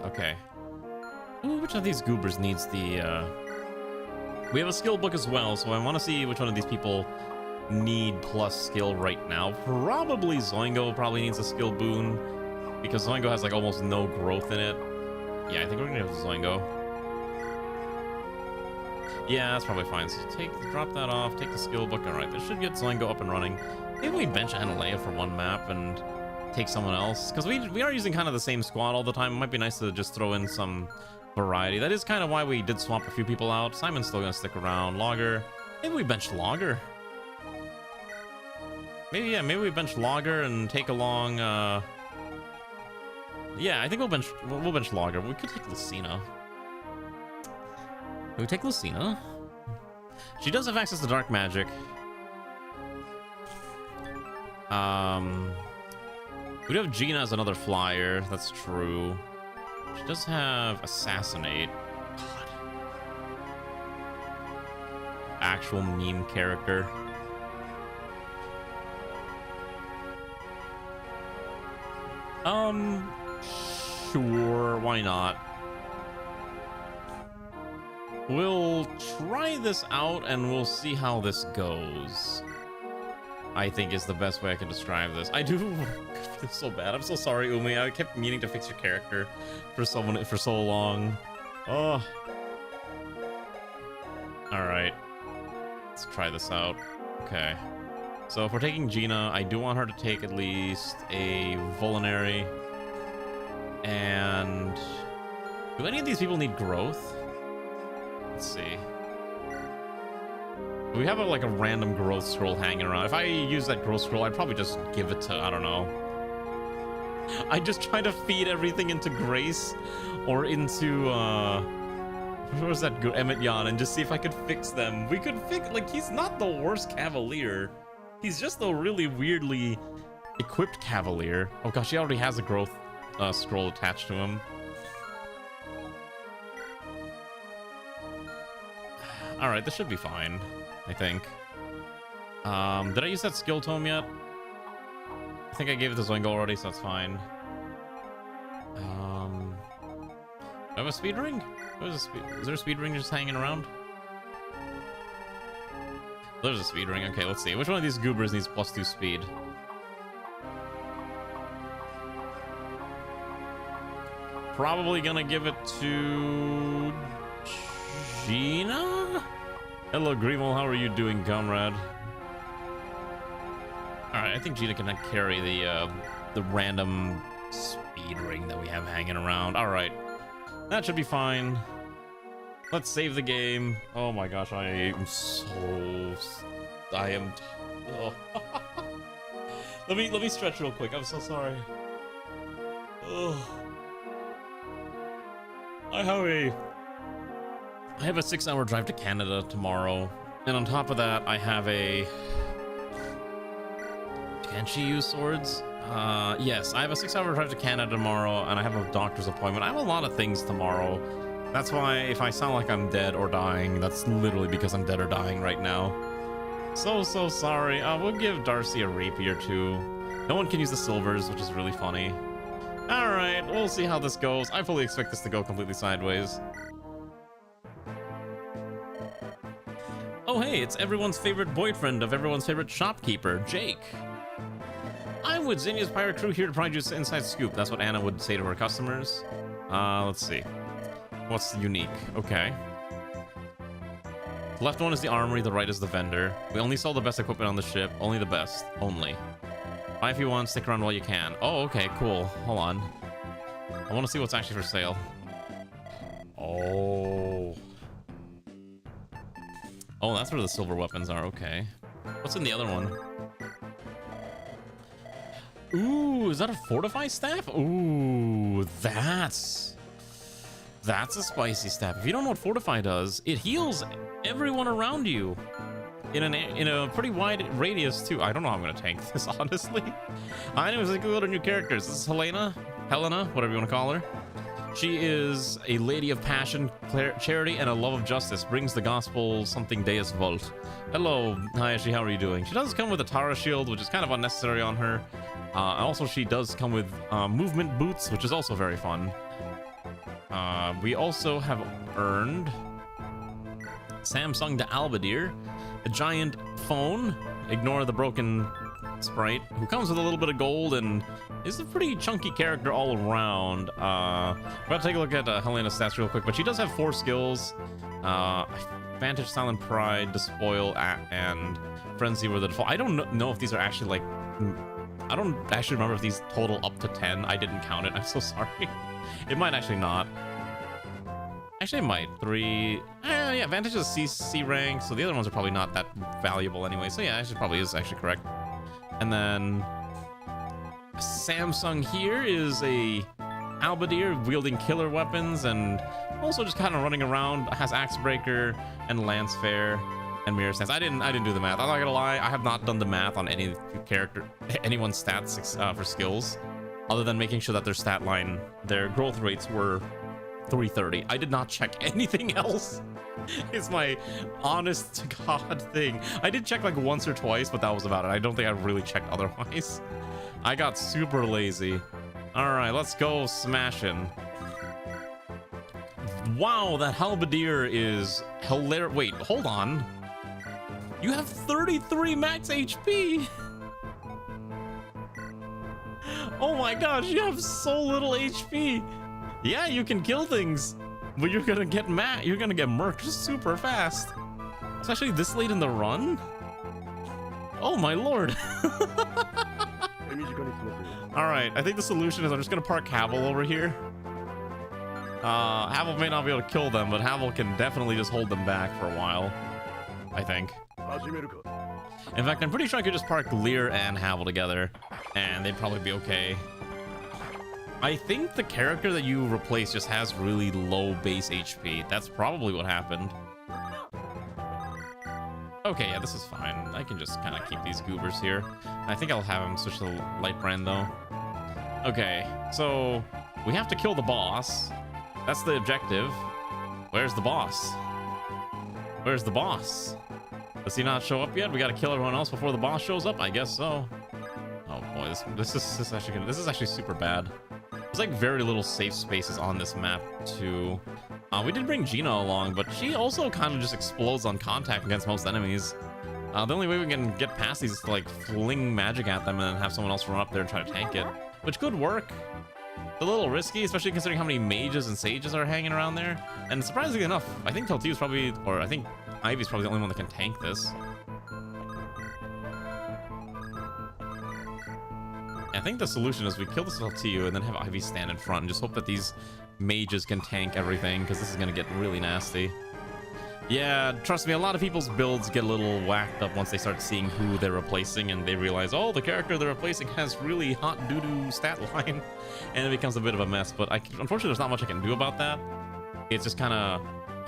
Okay. Ooh, which of these goobers needs the... We have a skill book as well, so I want to see which one of these people need plus skill right now. Probably Zoingo probably needs a skill boon, because Zoingo has like almost no growth in it. Yeah, I think we're gonna have Zoingo. Yeah, that's probably fine. So drop that off, take the skill book. All right, this should get Zoingo up and running. Maybe we bench Analea for one map and take someone else, because we are using kind of the same squad all the time. It might be nice to just throw in some variety. That is kind of why we did swap a few people out. Simon's still gonna stick around. Logger, maybe we bench Logger. Maybe we bench Logger and take along. Yeah, I think we'll bench Logger. We could take Lucina. Can we take Lucina? She does have access to dark magic. We do have Gina as another flyer. That's true. She does have Assassinate. God. Actual meme character. Sure, why not? We'll try this out and we'll see how this goes. I think is the best way I can describe this. I do feel so bad. I'm so sorry, Umi. I kept meaning to fix your character for so long. Oh. Alright. Let's try this out. Okay. So if we're taking Gina, I do want her to take at least a Vulnerary. And do any of these people need growth? Let's see. We have like a random growth scroll hanging around. If I use that growth scroll, I'd probably just give it to, I don't know. I just try to feed everything into Grace or into where was that good Emmett Yan and just see if I could fix them. We could fix, like, he's not the worst Cavalier. He's just a really weirdly equipped Cavalier. Oh gosh, he already has a growth scroll attached to him. All right, this should be fine, I think. Did I use that skill tome yet? I think I gave it to Zoingo already, so that's fine. Do I have a speed ring? Is there a speed ring just hanging around? There's a speed ring. Okay, let's see. Which one of these goobers needs +2 speed? Probably gonna give it to Gina? Hello, Grimo. How are you doing, comrade? Alright, I think Gina can carry the random speed ring that we have hanging around. Alright. That should be fine. Let's save the game. Oh my gosh, I am oh. let me stretch real quick. I'm so sorry. Ugh. I have a 6-hour drive to Canada tomorrow, and on top of that, I have a... Can she use swords? Yes, I have a 6-hour drive to Canada tomorrow, and I have a doctor's appointment. I have a lot of things tomorrow. That's why if I sound like I'm dead or dying, that's literally because I'm dead or dying right now. So sorry. We'll give Darcy a rapier too. No one can use the silvers, which is really funny. Alright, we'll see how this goes. I fully expect this to go completely sideways. Oh hey, it's everyone's favorite boyfriend of everyone's favorite shopkeeper, Jake. I'm with Zinnia's Pirate Crew here to provide you an inside scoop. That's what Anna would say to her customers. Let's see. What's unique? Okay. The left one is the armory, the right is the vendor. We only sell the best equipment on the ship. Only the best. Only. Buy if you want, stick around while you can. Oh, okay, cool. Hold on. I want to see what's actually for sale. Oh. Oh, that's where the silver weapons are. Okay. What's in the other one? Ooh, is that a fortify staff? Ooh, that's a spicy staff. If you don't know what fortify does, it heals everyone around you in a pretty wide radius too. I don't know how I'm gonna tank this, honestly. Anyways, let's go to new characters. This is Helena, whatever you want to call her. She is a lady of passion, charity, and a love of justice. Brings the gospel something Deus Vult. Hello, Hayashi, how are you doing? She does come with a Tara shield, which is kind of unnecessary on her. Also, she does come with movement boots, which is also very fun. We also have earned Samsung the Albadere, a giant phone. Ignore the broken sprite, who comes with a little bit of gold and is a pretty chunky character all around. We're gonna take a look at Helena's stats real quick, but she does have 4 skills. I Vantage, Silent Pride, Despoil, and Frenzy were the default. I don't know if these are actually like... I don't actually remember if these total up to 10. I didn't count it. I'm so sorry. It might actually not. Actually, it might. 3... yeah, Vantage is C rank, so the other ones are probably not that valuable anyway. So yeah, actually probably is actually correct. And then... Samsung here is a halberdier wielding killer weapons and also just kind of running around. Has Axe Breaker and Lance Fair and Mirror Stance. I didn't do the math. I'm not gonna lie. I have not done the math on anyone's stats for skills, other than making sure that their stat line, their growth rates were 330. I did not check anything else. It's my honest to God thing. I did check like once or twice, but that was about it. I don't think I really checked otherwise. I got super lazy. All right, let's go smashing. Wow, that halberdier is hilarious. Wait, hold on. You have 33 max HP. Oh my gosh, you have so little HP. Yeah, you can kill things, but you're gonna get you're gonna get murked super fast. Especially this late in the run. Oh my lord. All right, I think the solution is I'm just gonna park Havel over here. Havel may not be able to kill them, but Havel can definitely just hold them back for a while, I think. In fact, I'm pretty sure I could just park Lear and Havel together, and they'd probably be okay. I think the character that you replace just has really low base HP. That's probably what happened. Okay, yeah, this is fine. I can just kind of keep these goobers here. I think I'll have him switch to light brand though. Okay, so we have to kill the boss. That's the objective. Where's the boss? Where's the boss? Does he not show up yet? We gotta kill everyone else before the boss shows up? I guess so. Oh boy, this is actually super bad. There's like very little safe spaces on this map too. We did bring Gina along, but she also kind of just explodes on contact against most enemies. The only way we can get past these is to like fling magic at them and then have someone else run up there and try to tank it, which could work. It's a little risky, especially considering how many mages and sages are hanging around there. And surprisingly enough, I think Teltiu's probably, or I think Ivy's probably the only one that can tank this. I think the solution is we kill this Teltiu and then have Ivy stand in front and just hope that these mages can tank everything, because this is going to get really nasty. Yeah, trust me, a lot of people's builds get a little whacked up once they start seeing who they're replacing and they realize, oh, the character they're replacing has really hot doo-doo stat line, and it becomes a bit of a mess. But unfortunately, there's not much I can do about that. It's just kind of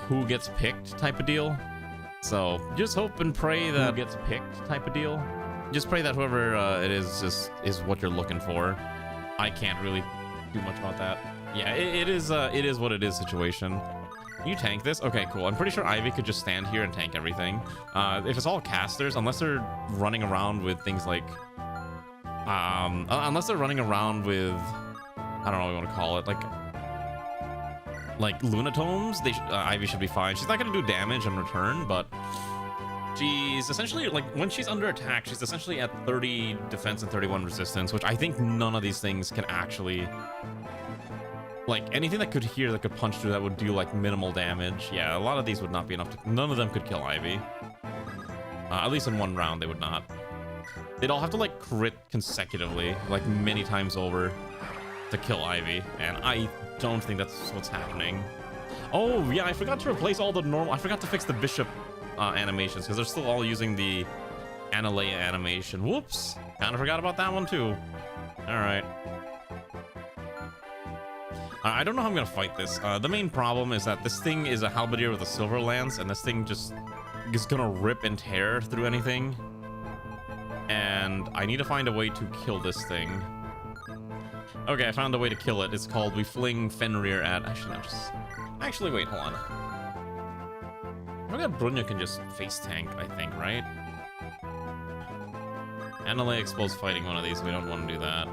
who gets picked type of deal. So just hope and pray that who gets picked type of deal. Just pray that whoever it is what you're looking for. I can't really do much about that. Yeah, it is what it is situation. Can you tank this? Okay, cool. I'm pretty sure Ivy could just stand here and tank everything. If it's all casters, unless they're running around with things like... unless they're running around with... I don't know what you want to call it. Like Lunatomes, Ivy should be fine. She's not going to do damage in return, but... She's essentially, like, when she's under attack, she's essentially at 30 defense and 31 resistance, which I think none of these things can actually... Like, anything that could punch through that would do, like, minimal damage. Yeah, a lot of these would not be enough to... None of them could kill Ivy. At least in one round, they would not. They'd all have to, like, crit consecutively, like, many times over to kill Ivy. And I don't think that's what's happening. Oh, yeah, I forgot to replace all the normal... I forgot to fix the bishop animations, because they're still all using the Analea animation. Whoops! Kind of forgot about that one, too. Alright. I don't know how I'm gonna fight this. The main problem is that this thing is a halberdier with a silver lance, and this thing just is gonna rip and tear through anything. And I need to find a way to kill this thing. Okay, I found a way to kill it. It's called We Fling Fenrir at... Actually, wait, hold on. I forgot Brunya can just face tank, I think, right? Analea exposed fighting one of these. We don't want to do that.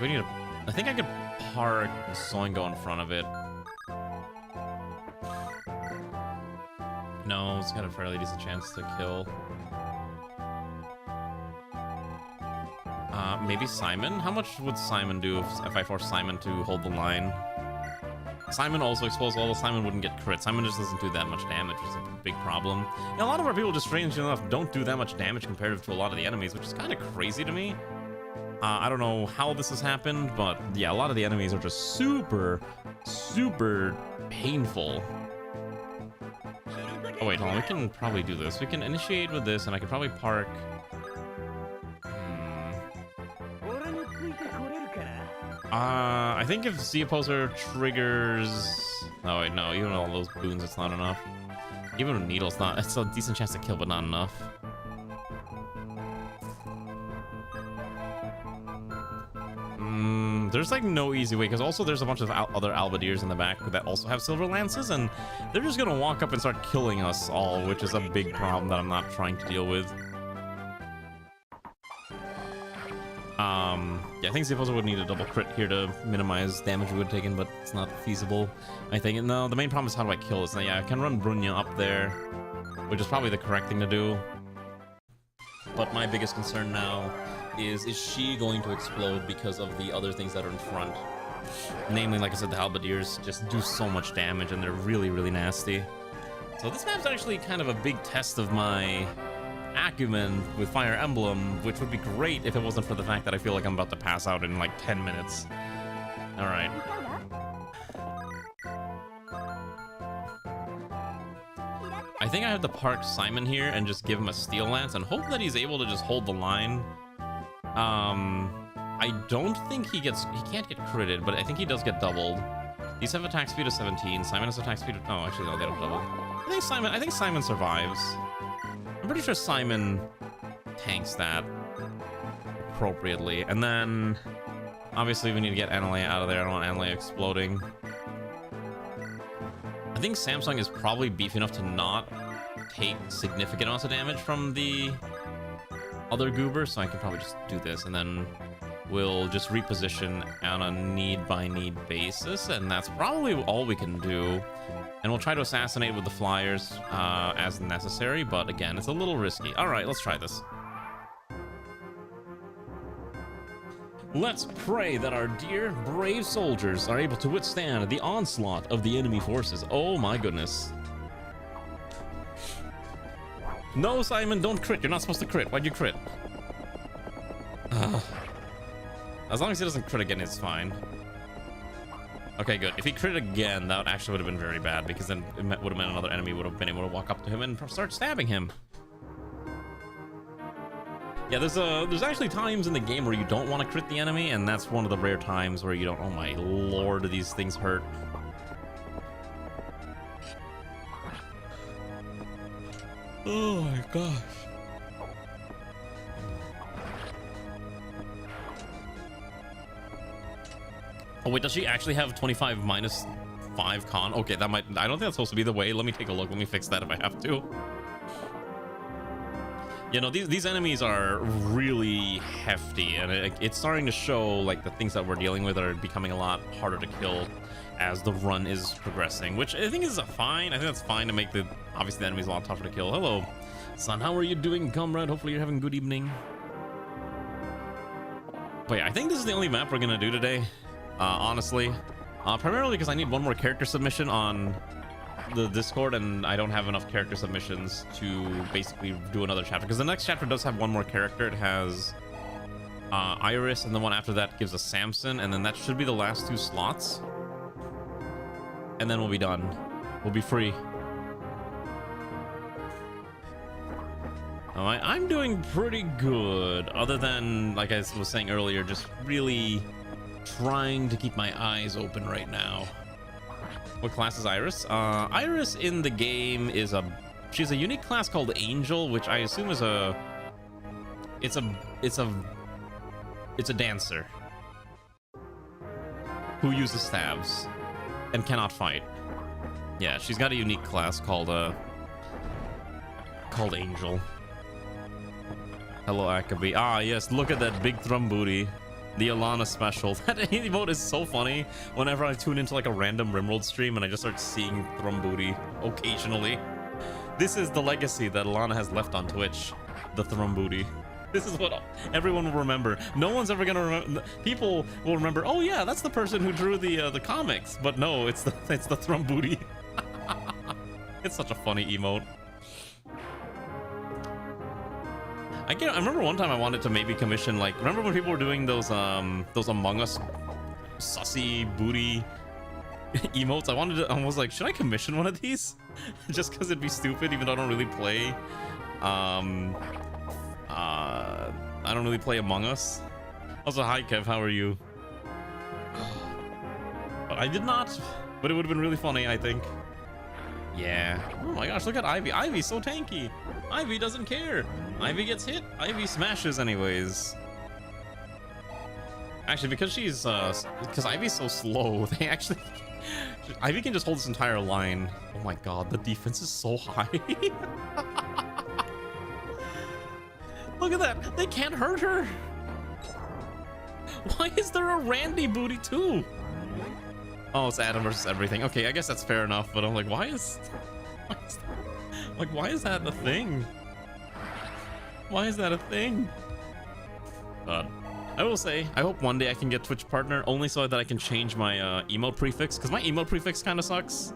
We need to... I think I could park Soingo in front of it. No, it's got a fairly decent chance to kill. Maybe Simon? How much would Simon do if I force Simon to hold the line? Simon also exposed, although Simon wouldn't get crit. Simon just doesn't do that much damage, which is a big problem. A lot of our people, just strangely enough, don't do that much damage compared to a lot of the enemies, which is kind of crazy to me. I don't know how this has happened, but yeah, a lot of the enemies are just super painful. Oh wait, hold on, we can probably do this. We can initiate with this, and I can probably park... I think if Z Opposer triggers... Oh wait, no, even all those boons, it's not enough. Even with Needle's not... It's a decent chance to kill, but not enough. There's like no easy way, because also there's a bunch of other Albadeers in the back that also have silver lances, and they're just gonna walk up and start killing us all, which is a big problem that I'm not trying to deal with. Yeah, I think Zippozo would need a double crit here to minimize damage we would have taken, but it's not feasible, I think. No, the main problem is how do I kill this? Now, yeah, I can run Brunya up there, which is probably the correct thing to do. But my biggest concern now is she going to explode because of the other things that are in front? Namely, like I said, the Halberdiers just do so much damage, and they're really nasty. So this map's actually kind of a big test of my acumen with Fire Emblem, which would be great if it wasn't for the fact that I feel like I'm about to pass out in like 10 minutes. Alright. I think I have to park Simon here and just give him a Steel Lance and hope that he's able to just hold the line. I don't think he can't get critted, but I think he does get doubled. These have attack speed of 17. Simon has attack speed of, oh, actually, no, they don't double. I think Simon survives. I'm pretty sure Simon tanks that appropriately. And then, obviously, we need to get Annalia out of there. I don't want Annalia exploding. I think Samsung is probably beefy enough to not take significant amounts of damage from the other goober, so I can probably just do this, and then we'll just reposition on a need-by-need basis, and that's probably all we can do. And we'll try to assassinate with the flyers as necessary, but again, it's a little risky. All right, let's try this. Let's pray that our dear, brave soldiers are able to withstand the onslaught of the enemy forces. Oh my goodness. No, Simon, don't crit. You're not supposed to crit. Why'd you crit? As long as he doesn't crit again, it's fine. Okay, good. If he crit again, that actually would have been very bad, because then it would have meant another enemy would have been able to walk up to him and start stabbing him. Yeah, there's actually times in the game where you don't want to crit the enemy, and that's one of the rare times where you don't. Oh my lord, these things hurt. Oh my gosh. Oh wait, does she actually have 25 minus 5 con? Okay, that might, I don't think that's supposed to be the way. Let me take a look. Let me fix that if I have to. You know, these enemies are really hefty, and it's starting to show, like, the things that we're dealing with are becoming a lot harder to kill as the run is progressing, which I think is fine. I think that's fine to make obviously the enemies a lot tougher to kill. Hello, son, how are you doing, comrade? Hopefully you're having a good evening. But yeah, I think this is the only map we're gonna do today, honestly. Primarily because I need one more character submission on the Discord, and I don't have enough character submissions to basically do another chapter, because the next chapter does have one more character. It has Iris, and the one after that gives us Samson, and then that should be the last 2 slots, and then we'll be done. We'll be free. I'm doing pretty good, other than, like I was saying earlier, just really trying to keep my eyes open right now. What class is Iris? Iris in the game is she's a unique class called Angel, which I assume is it's a dancer who uses staves and cannot fight. Yeah, she's got a unique class called Angel. Hello, Akabi. Ah, yes, look at that big thrum booty. The Alana special. That emote is so funny whenever I tune into like a random Rimworld stream and I just start seeing thrum booty occasionally. This is the legacy that Alana has left on Twitch. The thrum booty. This is what everyone will remember. No one's ever gonna remember. People will remember, oh yeah, that's the person who drew the comics. But no, it's the thrum booty. It's such a funny emote. I remember one time I wanted to maybe commission, like, remember when people were doing those Among Us sussy booty emotes? I was like, should I commission one of these? Just because it'd be stupid, even though I don't really play I don't really play Among Us. Also, hi Kev, how are you? But I did not, but it would have been really funny, I think. Yeah. Oh my gosh, look at Ivy. Ivy's so tanky. Ivy doesn't care. Ivy gets hit. Ivy smashes anyways. Actually, because because Ivy's so slow, they actually... Ivy can just hold this entire line. Oh my god, the defense is so high. Look at that. They can't hurt her. Why is there a Randy booty too? Oh, it's Adam versus everything. Okay, I guess that's fair enough, but I'm like, why is that a thing? Why is that a thing? But I will say, I hope one day I can get Twitch partner, only so that I can change my emote prefix, because my emote prefix kind of sucks.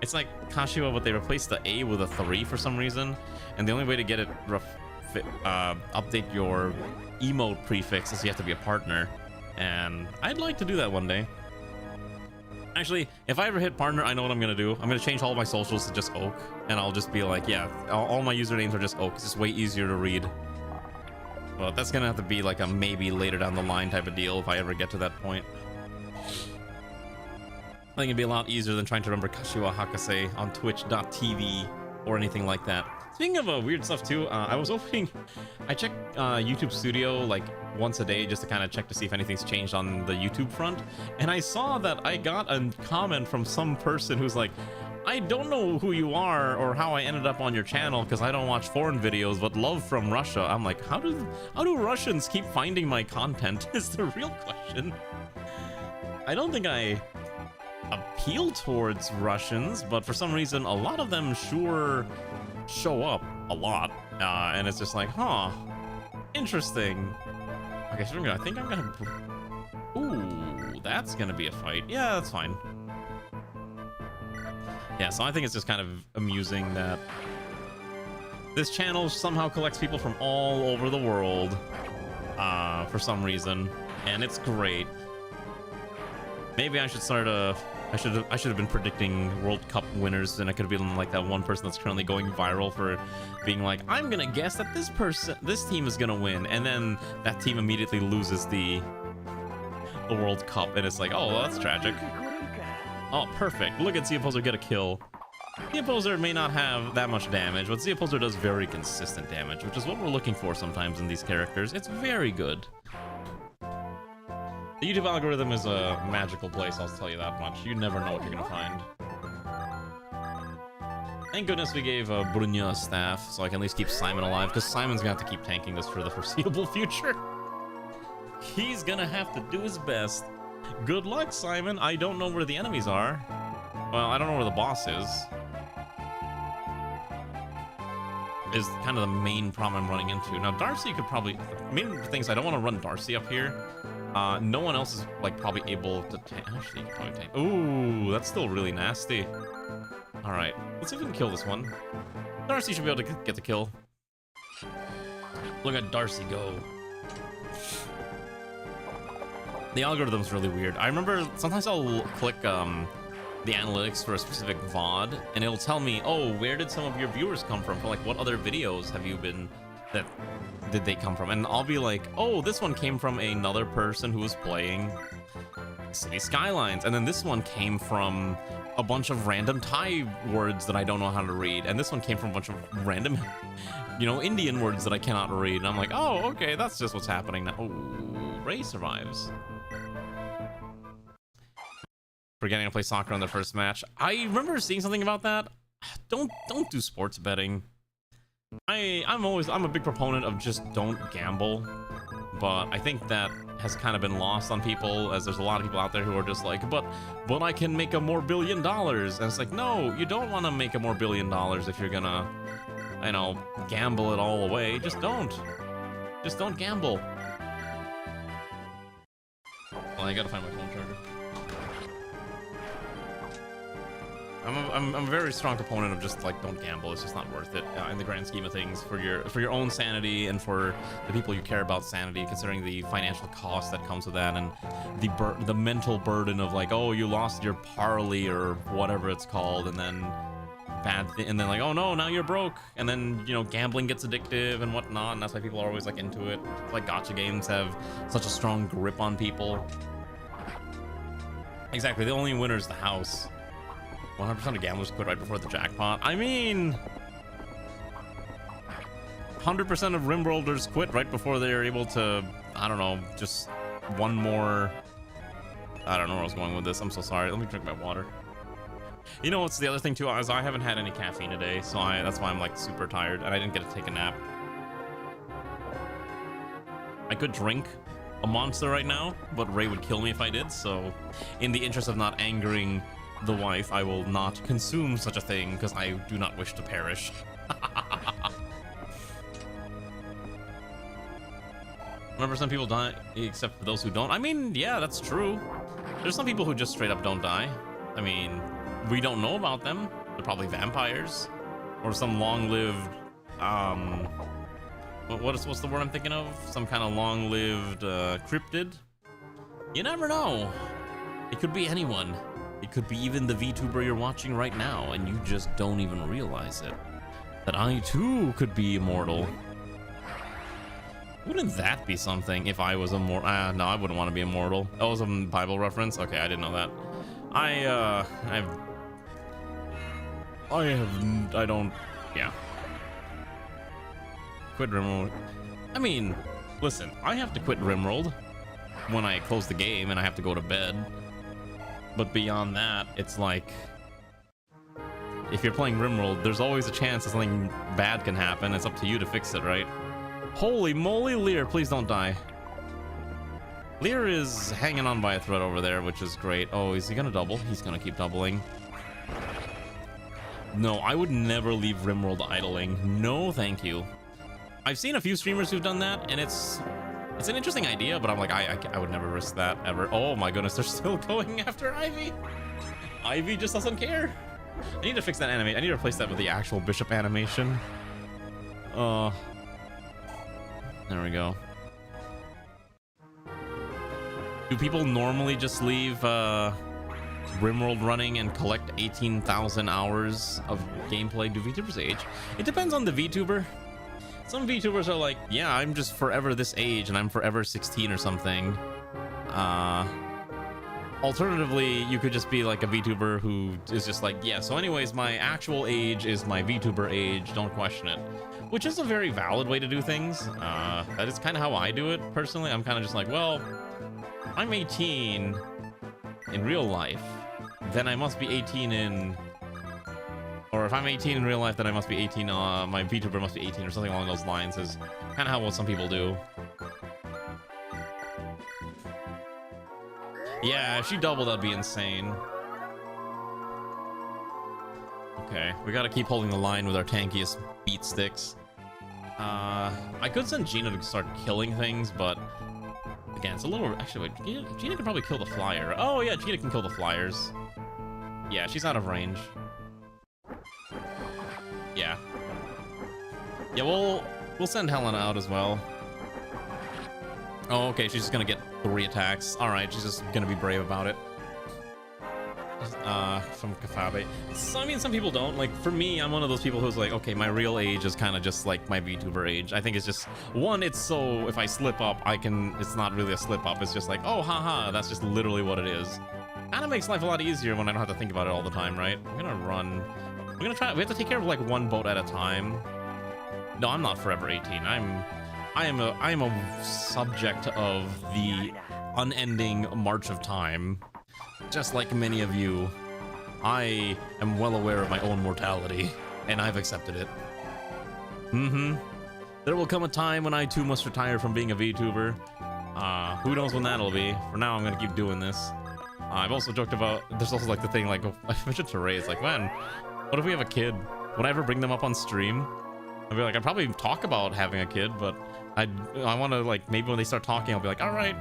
It's like Kashiwa, but they replaced the A with a 3 for some reason, and the only way to get it update your emote prefix is you have to be a partner, and I'd like to do that one day. Actually, if I ever hit partner, I know what I'm gonna do. I'm gonna change all my socials to just Oak, and I'll just be like, yeah, all my usernames are just Oak. It's just way easier to read. But that's gonna have to be like a maybe later down the line type of deal if I ever get to that point. I think it'd be a lot easier than trying to remember Kashiwa Hakase on twitch.tv or anything like that. Speaking of weird stuff too, I check YouTube Studio like once a day just to kind of check to see if anything's changed on the YouTube front, and I saw that I got a comment from some person who's like, I don't know who you are or how I ended up on your channel because I don't watch foreign videos, but love from Russia. I'm like, how do Russians keep finding my content is the real question. I don't think I appeal towards Russians, but for some reason a lot of them sure show up a lot, and it's just like, huh, interesting. Okay, so I think I'm gonna... Ooh, that's gonna be a fight. Yeah, that's fine. Yeah, so I think it's just kind of amusing that this channel somehow collects people from all over the world for some reason, and it's great. Maybe I should start I should have been predicting World Cup winners, and I could have been like that one person that's currently going viral for being like, I'm gonna guess that this team is gonna win, and then that team immediately loses the World Cup, and it's like, oh, well, that's tragic. Oh, perfect. Look at Z Opposer get a kill. Z Opposer may not have that much damage, but Z Opposer does very consistent damage, which is what we're looking for sometimes in these characters. It's very good. The YouTube algorithm is a magical place, I'll tell you that much. You never know what you're gonna find. Thank goodness we gave Brunya a staff, so I can at least keep Simon alive, because Simon's gonna have to keep tanking this for the foreseeable future. He's gonna have to do his best. Good luck, Simon. I don't know where the enemies are. Well, I don't know where the boss is kind of the main problem I'm running into. Now, Darcy could probably... Main things, I don't want to run Darcy up here. No one else is, like, probably able to tank. Actually, you could probably tank. Ooh, that's still really nasty. Alright, let's see if we can kill this one. Darcy should be able to get the kill. Look at Darcy go. The algorithm's really weird. I remember sometimes I'll click the analytics for a specific VOD, and it'll tell me, oh, where did some of your viewers come from? Like, what other videos have you been... did they come from? And I'll be like, oh, this one came from another person who was playing City Skylines, and then this one came from a bunch of random Thai words that I don't know how to read, and this one came from a bunch of random, you know, Indian words that I cannot read, and I'm like, oh, okay, that's just what's happening now. Oh, Ray survives. Forgetting to play soccer on the first match. I remember seeing something about that. Don't do sports betting. I'm a big proponent of just don't gamble, but I think that has kind of been lost on people, as there's a lot of people out there who are just like, but I can make a more $1 billion, and it's like, no, you don't want to make a more $1 billion if you're gonna, you know, gamble it all away. Just don't Just don't gamble. Well, I gotta find my phone charger. I'm a very strong proponent of just like don't gamble. It's just not worth it in the grand scheme of things for your own sanity and for the people you care about sanity, considering the financial cost that comes with that and the mental burden of like, oh, you lost your parlay or whatever it's called, and then and then like, oh no, now you're broke, and then you know gambling gets addictive and whatnot, and that's why people are always like into it. It's like gacha games have such a strong grip on people. Exactly, the only winner is the house. 100% of gamblers quit right before the jackpot. I mean, 100% of rimworlders quit right before they're able to, I don't know, just one more. I don't know where I was going with this. I'm so sorry. Let me drink my water. You know what's the other thing too is I haven't had any caffeine today, so that's why I'm like super tired and I didn't get to take a nap. I could drink a monster right now, but Ray would kill me if I did, so in the interest of not angering the wife, I will not consume such a thing because I do not wish to perish. 100% people die except for those who don't. I mean, yeah, that's true. There's some people who just straight up don't die. I mean, we don't know about them. They're probably vampires or some long-lived what's the word I'm thinking of? Some kind of long-lived cryptid. You never know. It could be anyone. It could be even the VTuber you're watching right now, and you just don't even realize it. That I too could be immortal. Wouldn't that be something if I was immortal? No, I wouldn't want to be immortal. That was a Bible reference? Okay, I didn't know that. Yeah. Quit Rimworld. I mean, listen, I have to quit Rimworld when I close the game and I have to go to bed. But beyond that, it's like, if you're playing Rimworld, there's always a chance that something bad can happen. It's up to you to fix it, right? Holy moly, Lear, please don't die. Lear is hanging on by a thread over there, which is great. Oh, is he gonna double? He's gonna keep doubling. No, I would never leave Rimworld idling. No, thank you. I've seen a few streamers who've done that, and it's an interesting idea, but I'm like, I would never risk that ever. Oh my goodness, they're still going after Ivy. Ivy just doesn't care. I need to fix that animation. I need to replace that with the actual bishop animation. There we go. Do people normally just leave Rimworld running and collect 18,000 hours of gameplay? Do VTubers age? It depends on the VTuber. Some VTubers are like, yeah, I'm just forever this age and I'm forever 16 or something. Alternatively, you could just be like a VTuber who is just like, yeah, so anyways, my actual age is my VTuber age, don't question it. Which is a very valid way to do things. That is kind of how I do it, personally. I'm kind of just like, well, I'm 18 in real life, then I must be 18 in... Or if I'm 18 in real life, then I must be 18, my VTuber must be 18 or something along those lines is kind of how some people do. Yeah, if she doubled, that'd be insane. Okay, we gotta keep holding the line with our tankiest beat sticks. I could send Gina to start killing things, but again, it's a little... Actually, wait, Gina could probably kill the flyer. Oh yeah, Gina can kill the flyers. Yeah, she's out of range. Yeah. Yeah, we'll send Helena out as well. Oh, okay, she's just gonna get 3 attacks. Alright, she's just gonna be brave about it. From Kafabe. So, I mean, some people don't. Like, for me, I'm one of those people who's like, okay, my real age is kind of just like my VTuber age. I think it's just, one, it's so, if I slip up, it's not really a slip up. It's just like, oh, haha, that's just literally what it is. Kind of makes life a lot easier when I don't have to think about it all the time, right? I'm gonna run... We're gonna try. We have to take care of like one boat at a time. No, I'm not forever 18. I am a subject of the unending march of time, just like many of you. I am well aware of my own mortality, and I've accepted it. There will come a time when I too must retire from being a VTuber. Who knows when that'll be? For now, I'm gonna keep doing this. I've also joked about. There's also like the thing like I mentioned to Ray. It's like, man, what if we have a kid? Would I ever bring them up on stream? I'd be like, I'd probably talk about having a kid, but I want to, like, maybe when they start talking, I'll be like, all right,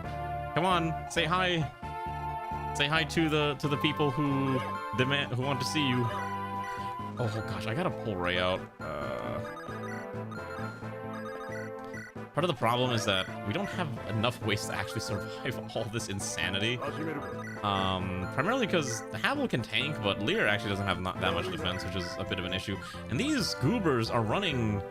come on, say hi. Say hi to the people who want to see you. Oh gosh, I gotta pull Ray out. Part of the problem is that we don't have enough ways to actually survive all this insanity. Primarily because the Havel can tank, but Lear actually doesn't have not that much defense, which is a bit of an issue. And these goobers are running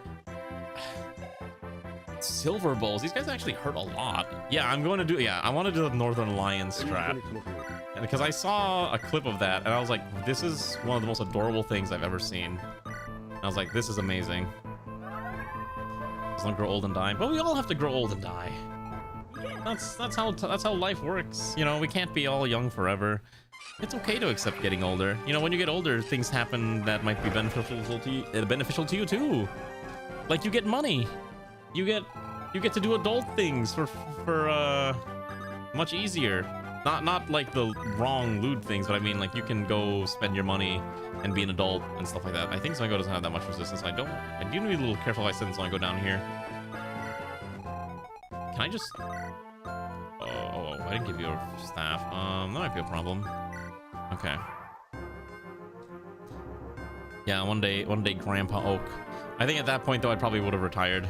silver bowls. These guys actually hurt a lot. Yeah, I want to do the Northern Alliance strat. Because I saw a clip of that, and I was like, this is one of the most adorable things I've ever seen. And I was like, this is amazing. Just don't grow old and die. But we all have to grow old and die. That's how life works. You know, we can't be all young forever. It's okay to accept getting older. You know, when you get older, things happen that might be beneficial to you too. Like you get money. You get to do adult things for much easier. Not like the wrong lewd things, but I mean like you can go spend your money and be an adult and stuff like that. I think Zango doesn't have that much resistance. I do need to be a little careful if I send Zango down here. Can I just... Oh, I didn't give you a staff. That might be a problem. Okay. Yeah, one day Grandpa Oak. I think at that point though I probably would have retired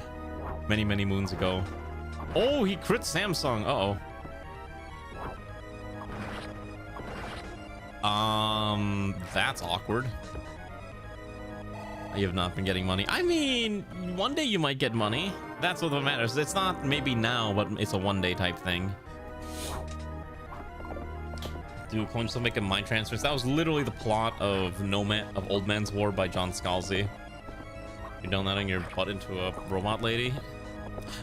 many moons ago. Oh, he crit Samsung. Uh-oh. That's awkward. You have not been getting money. I mean, one day you might get money. That's what matters. It's not maybe now, but it's a one-day type thing. Do coins still make a mind transfers? That was literally the plot of Old Man's War by John Scalzi. You're downloading your butt into a robot lady.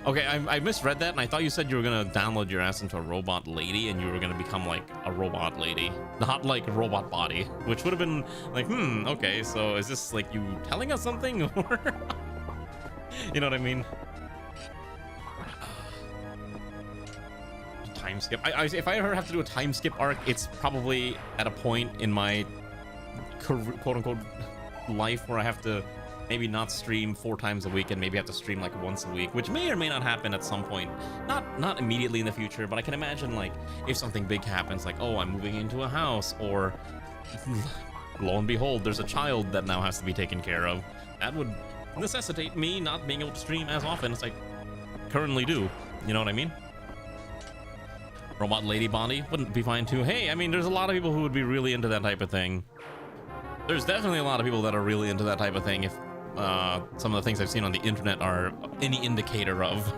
Okay, I misread that, and I thought you said you were gonna download your ass into a robot lady, and you were gonna become like a robot lady, not like a robot body, which would have been like, okay, so is this like you telling us something, or you know what I mean? Time skip. If I ever have to do a time skip arc, it's probably at a point in my quote unquote life where I have to maybe not stream 4 times a week and maybe have to stream like once a week, which may or may not happen at some point. Not immediately in the future, but I can imagine like if something big happens, like, oh, I'm moving into a house, or lo and behold, there's a child that now has to be taken care of. That would necessitate me not being able to stream as often as I currently do. You know what I mean? Robot lady body wouldn't be fine too. Hey, I mean, there's a lot of people who would be really into that type of thing. There's definitely a lot of people that are really into that type of thing if some of the things I've seen on the internet are any indicator of.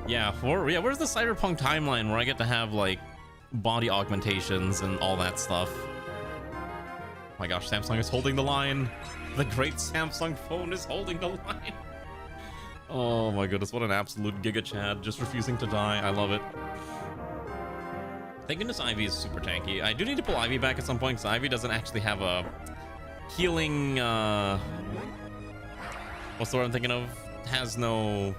Yeah, where's the cyberpunk timeline where I get to have like body augmentations and all that stuff? Oh my gosh, Samsung is holding the line. The great Samsung phone is holding the line. Oh my goodness, what an absolute giga chad, just refusing to die. I love it. Thank goodness Ivy is super tanky. I do need to pull Ivy back at some point because Ivy doesn't actually have a healing, what's the word I'm thinking of? Has no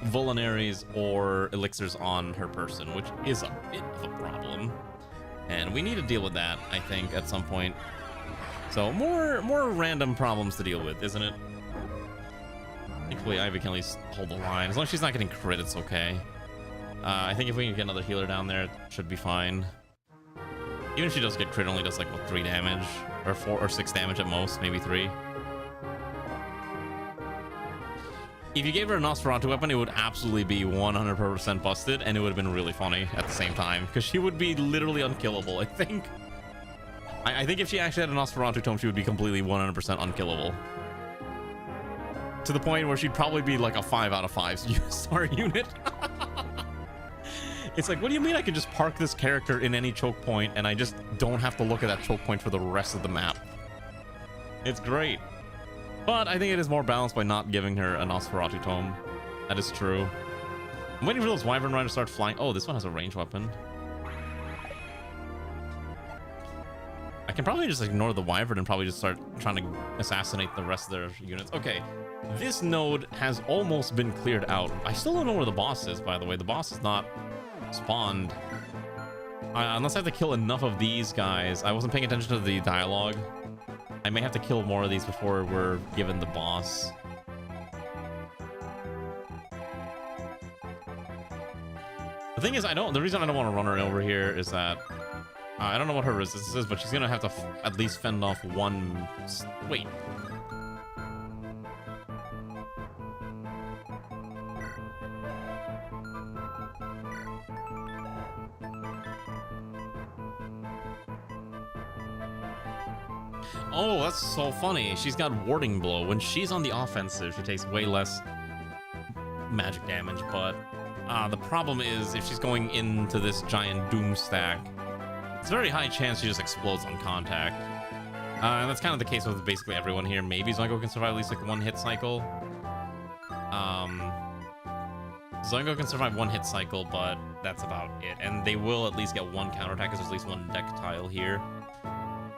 vulneraries or elixirs on her person, which is a bit of a problem. And we need to deal with that, I think, at some point. So more random problems to deal with, isn't it? Thankfully, Ivy can at least hold the line. As long as she's not getting crit, it's okay. I think if we can get another healer down there, it should be fine. Even if she does get crit, only does like, what, 3 damage? Or 4 or 6 damage at most, maybe 3. If you gave her a Nosferatu weapon, it would absolutely be 100% busted, and it would have been really funny at the same time, because she would be literally unkillable, I think. I think if she actually had a Nosferatu tome, she would be completely 100% unkillable. To the point where she'd probably be like a 5 out of 5 star unit. It's like, what do you mean I can just park this character in any choke point and I just don't have to look at that choke point for the rest of the map? It's great. But I think it is more balanced by not giving her a Nosferatu tome. That is true. I'm waiting for those Wyvern Riders to start flying. Oh, this one has a ranged weapon. I can probably just ignore the Wyvern and probably just start trying to assassinate the rest of their units. Okay, this node has almost been cleared out. I still don't know where the boss is, by the way. The boss is not spawned. Unless I have to kill enough of these guys. I wasn't paying attention to the dialogue. I may have to kill more of these before we're given the boss. The thing is, the reason I don't want to run her over here is that I don't know what her resistance is, but she's gonna have to at least fend off one. Wait. Oh, that's so funny. She's got warding blow. When she's on the offensive, she takes way less magic damage, but the problem is if she's going into this giant doom stack, it's a very high chance she just explodes on contact. And that's kind of the case with basically everyone here. Maybe Zongo can survive at least like one hit cycle. Zongo can survive one hit cycle, but that's about it. And they will at least get one counterattack because there's at least one deck tile here.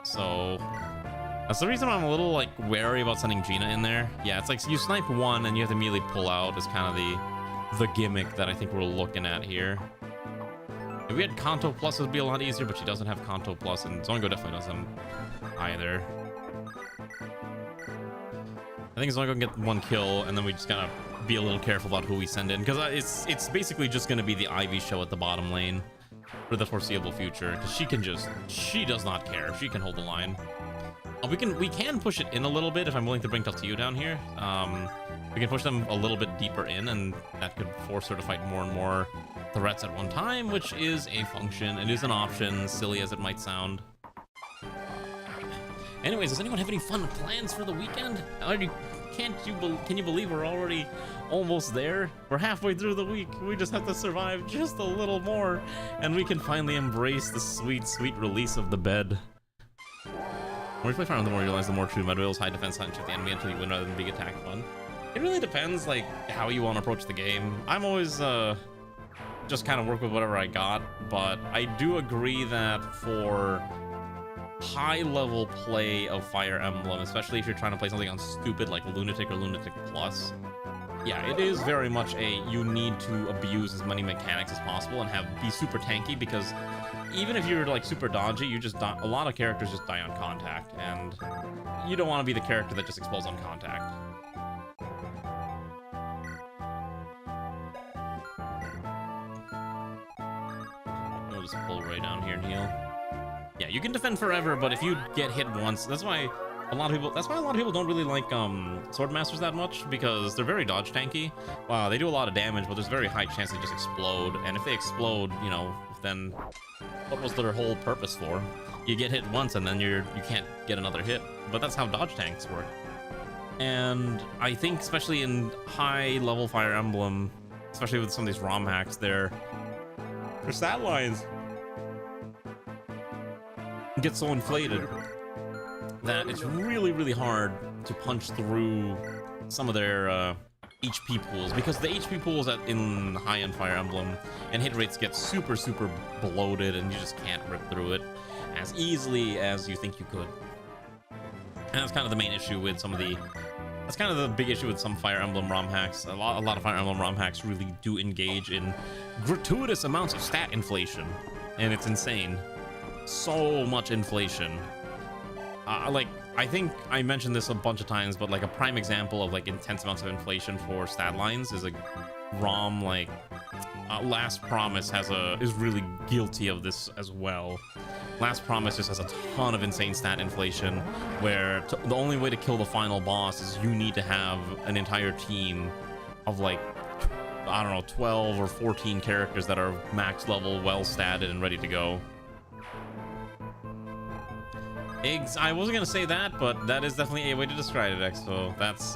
So that's the reason I'm a little like wary about sending Gina in there. Yeah, it's like you snipe one and you have to immediately pull out is kind of the gimmick that I think we're looking at here. If we had Kanto Plus, it would be a lot easier, but she doesn't have Kanto Plus, and Zongo definitely doesn't either. I think Zongo can get one kill, and then we just gotta be a little careful about who we send in, because it's basically just gonna be the Ivy show at the bottom lane for the foreseeable future, because she does not care. She can hold the line. We can push it in a little bit if I'm willing to bring Taltiu down here. We can push them a little bit deeper in, and that could force her to fight more and more threats at one time, which is a function. It is an option, silly as it might sound. Anyways, does anyone have any fun plans for the weekend? Can you believe we're already almost there? We're halfway through the week. We just have to survive just a little more, and we can finally embrace the sweet, sweet release of the bed. The more you play Fire Emblem, the more you realize the more true meta is high defense, high check the enemy until you win rather than big attack one. It really depends, like, how you want to approach the game. I'm always, just kind of work with whatever I got, but I do agree that for high-level play of Fire Emblem, especially if you're trying to play something on stupid like Lunatic or Lunatic Plus, yeah, it is very much you need to abuse as many mechanics as possible and be super tanky, because even if you're like super dodgy, you just a lot of characters just die on contact, and you don't want to be the character that just explodes on contact. I'll just pull right down here and heal. Yeah, you can defend forever, but if you get hit once, that's why a lot of people don't really like sword masters that much, because they're very dodge tanky. Wow, they do a lot of damage, but there's a very high chance they just explode. And if they explode, you know, then what was their whole purpose for? You get hit once and then you can't get another hit. But that's how dodge tanks work. And I think especially in high level Fire Emblem, especially with some of these ROM hacks, their stat lines get so inflated that it's really, really hard to punch through some of their HP pools, because the HP pools in high-end Fire Emblem and hit rates get super, super bloated, and you just can't rip through it as easily as you think you could. And that's kind of the main issue with that's kind of the big issue with some Fire Emblem ROM hacks. A lot of Fire Emblem ROM hacks really do engage in gratuitous amounts of stat inflation, and it's insane. So much inflation. Like, I think I mentioned this a bunch of times, but like a prime example of like intense amounts of inflation for stat lines is a ROM like Last Promise is really guilty of this as well. Last Promise just has a ton of insane stat inflation, where the only way to kill the final boss is you need to have an entire team of like, I don't know, 12 or 14 characters that are max level, well statted, and ready to go. I wasn't gonna say that, but that is definitely a way to describe it, Expo. That's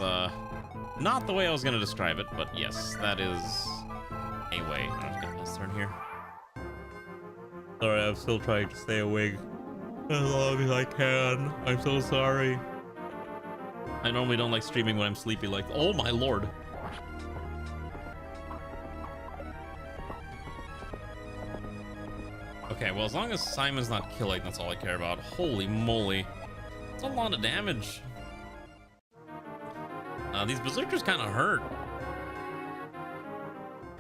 not the way I was gonna describe it, but yes, that is a way. I'm just gonna pass turn here. Sorry, I'm still trying to stay awake as long as I can. I'm so sorry. I normally don't like streaming when I'm sleepy like, oh my lord. Okay, well, as long as Simon's not killing, that's all I care about. Holy moly. That's a lot of damage. These berserkers kind of hurt.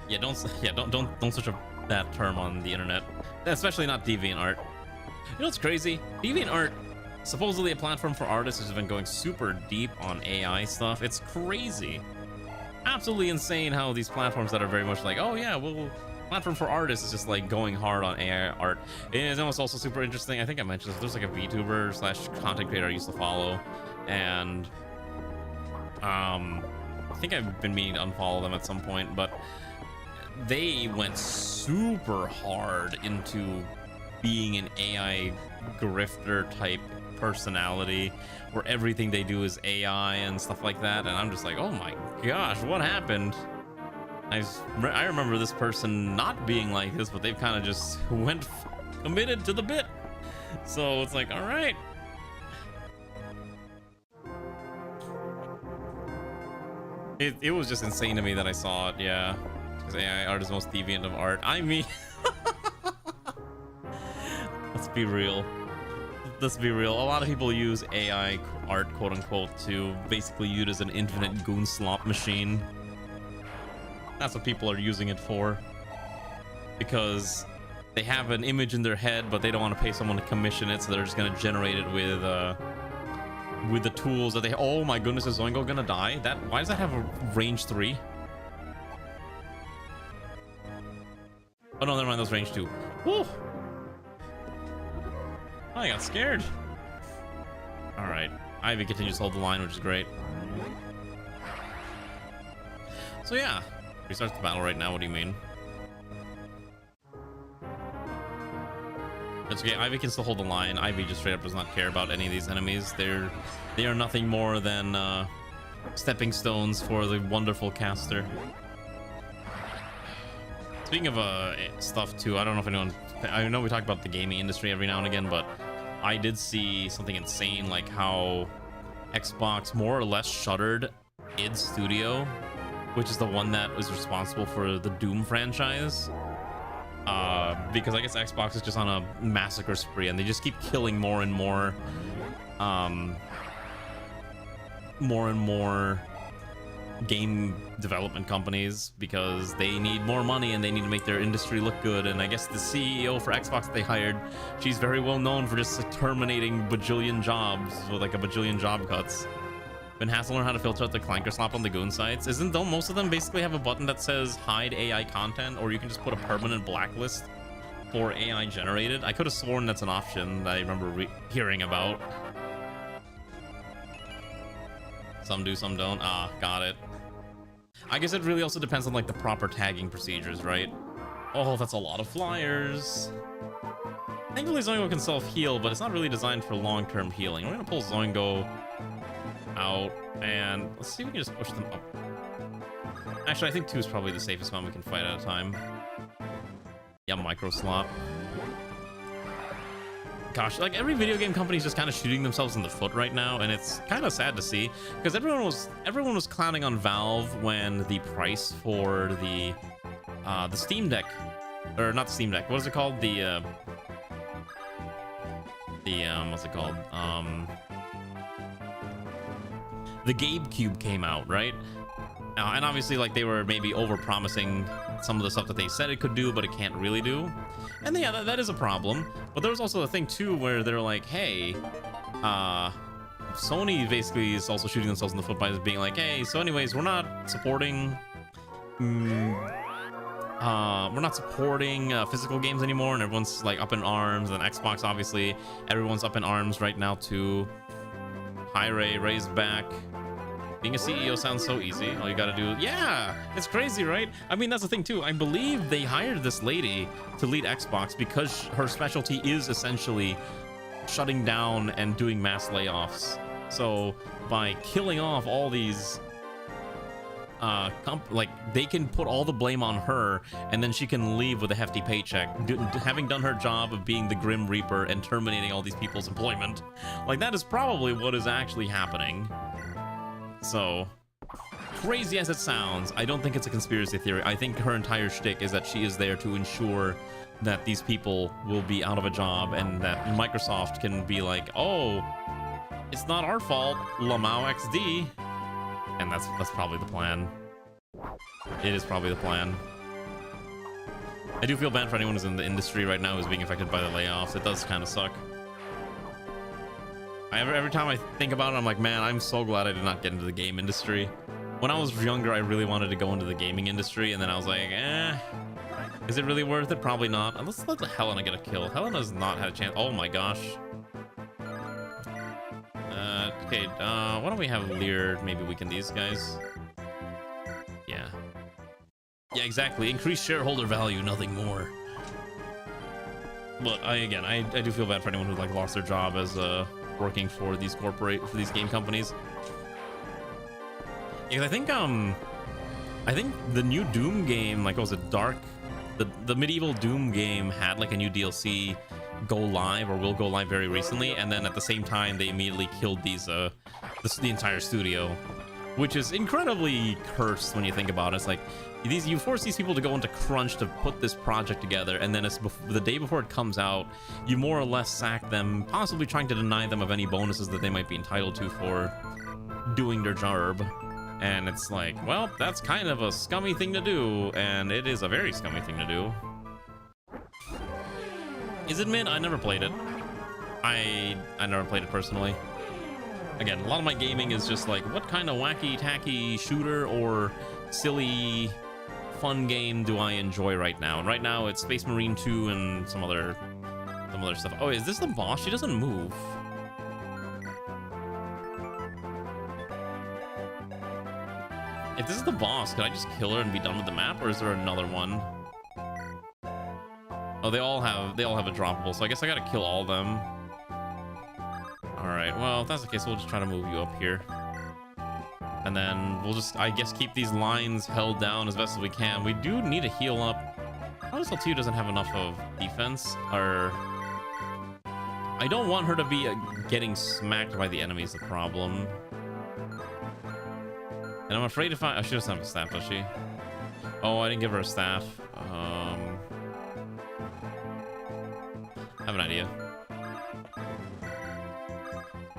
Yeah, don't switch up that term on the internet. Especially not DeviantArt. You know what's crazy? DeviantArt, supposedly a platform for artists, has been going super deep on AI stuff. It's crazy. Absolutely insane how these platforms that are very much like, oh yeah, we'll platform for artists is just like going hard on AI art. And it's also super interesting. I think I mentioned this. There's like a VTuber slash content creator I used to follow, and I think I've been meaning to unfollow them at some point, but they went super hard into being an AI grifter type personality where everything they do is AI and stuff like that, and I'm just like, oh my gosh, what happened? I remember this person not being like this, but they've kind of just went committed to the bit. So it's like, all right. It was just insane to me that I saw it, yeah. Because AI art is the most deviant of art. I mean, let's be real. Let's be real. A lot of people use AI art, quote unquote, to basically use it as an infinite goon slop machine. That's what people are using it for. Because they have an image in their head, but they don't want to pay someone to commission it, so they're just going to generate it with the tools that they... Oh my goodness, is Zoingo gonna die? Why does that have a range 3? Oh no, never mind, that was range 2. Woo! I got scared. Alright, Ivy continues to hold the line, which is great. So yeah, restarts the battle right now, what do you mean? It's okay, Ivy can still hold the line. Ivy just straight up does not care about any of these enemies. They are nothing more than stepping stones for the wonderful caster. Speaking of stuff too, I don't know if anyone... I know we talk about the gaming industry every now and again, but I did see something insane, like how Xbox more or less shuttered id Studio, which is the one that was responsible for the Doom franchise. Because I guess Xbox is just on a massacre spree, and they just keep killing more and more game development companies because they need more money and they need to make their industry look good. And I guess the CEO for Xbox that they hired, she's very well known for just like, terminating bajillion jobs with like a bajillion job cuts. Been has to learn how to filter out the clanker slop on the goon sites. Don't most of them basically have a button that says hide AI content, or you can just put a permanent blacklist for AI generated? I could have sworn that's an option that I remember hearing about. Some do, some don't. Ah, got it. I guess it really also depends on like the proper tagging procedures, right? Oh, that's a lot of flyers. Thankfully, Zoingo can self-heal, but it's not really designed for long-term healing. We're gonna pull Zoingo out, and let's see if we can just push them up. Actually, I think 2 is probably the safest one we can fight at a time. Yeah, micro slop. Gosh, like every video game company is just kind of shooting themselves in the foot right now, and it's kind of sad to see because everyone was clowning on Valve when the price for the Steam Deck, or not the Steam Deck, what is it called? What's it called? The GameCube came out, right? And obviously, like, they were maybe over-promising some of the stuff that they said it could do, but it can't really do. And yeah, that is a problem. But there was also a thing, too, where they're like, hey, Sony basically is also shooting themselves in the foot by being like, hey, so anyways, we're not supporting... physical games anymore, and everyone's, like, up in arms. And Xbox, obviously, everyone's up in arms right now, too. Ray's back. Being a CEO sounds so easy. All you gotta do... Yeah! It's crazy, right? I mean, that's the thing, too. I believe they hired this lady to lead Xbox because her specialty is essentially shutting down and doing mass layoffs. So, by killing off all these... they can put all the blame on her, and then she can leave with a hefty paycheck, having done her job of being the Grim Reaper and terminating all these people's employment. Like, that is probably what is actually happening. So, crazy as it sounds, I don't think it's a conspiracy theory. I think her entire shtick is that she is there to ensure that these people will be out of a job, and that Microsoft can be like, oh, it's not our fault, Lamau XD. And that's probably the plan. It is probably the plan. I do feel bad for anyone who's in the industry right now who's being affected by the layoffs. It does kind of suck. Every time I think about it, I'm like, man, I'm so glad I did not get into the game industry. When I was younger, I really wanted to go into the gaming industry, and then I was like, Is it really worth it? Probably not. Let's let Helena get a kill. Helena's not had a chance. Oh my gosh. Okay, why don't we have Lear maybe weaken these guys? Yeah. Yeah, exactly. Increase shareholder value, nothing more. But I do feel bad for anyone who like lost their job as working for these game companies. Yeah, I think the new Doom game, like, what was it, the medieval Doom game had like a new DLC go live or will go live very recently, and then at the same time they immediately killed the entire studio, which is incredibly cursed when you think about it. It's like you force these people to go into crunch to put this project together, and then the day before it comes out, you more or less sack them, possibly trying to deny them of any bonuses that they might be entitled to for doing their job. And it's like, well, that's kind of a scummy thing to do, and it is a very scummy thing to do. Is it mid? I never played it. I never played it personally. Again, a lot of my gaming is just like, what kind of wacky tacky shooter or silly fun game do I enjoy right now? And right now it's Space Marine 2 and some other stuff. Oh, is this the boss? She doesn't move. If this is the boss, could I just kill her and be done with the map, or is there another one? Oh, they all have a droppable, so I guess I gotta kill all of them. Alright, well, if that's the case, we'll just try to move you up here. And then we'll just, I guess, keep these lines held down as best as we can. We do need to heal up. Notice L2 doesn't have enough of defense, or... I don't want her to be getting smacked by the enemy is the problem. And I'm afraid if she doesn't have a staff, does she? Oh, I didn't give her a staff. I have an idea.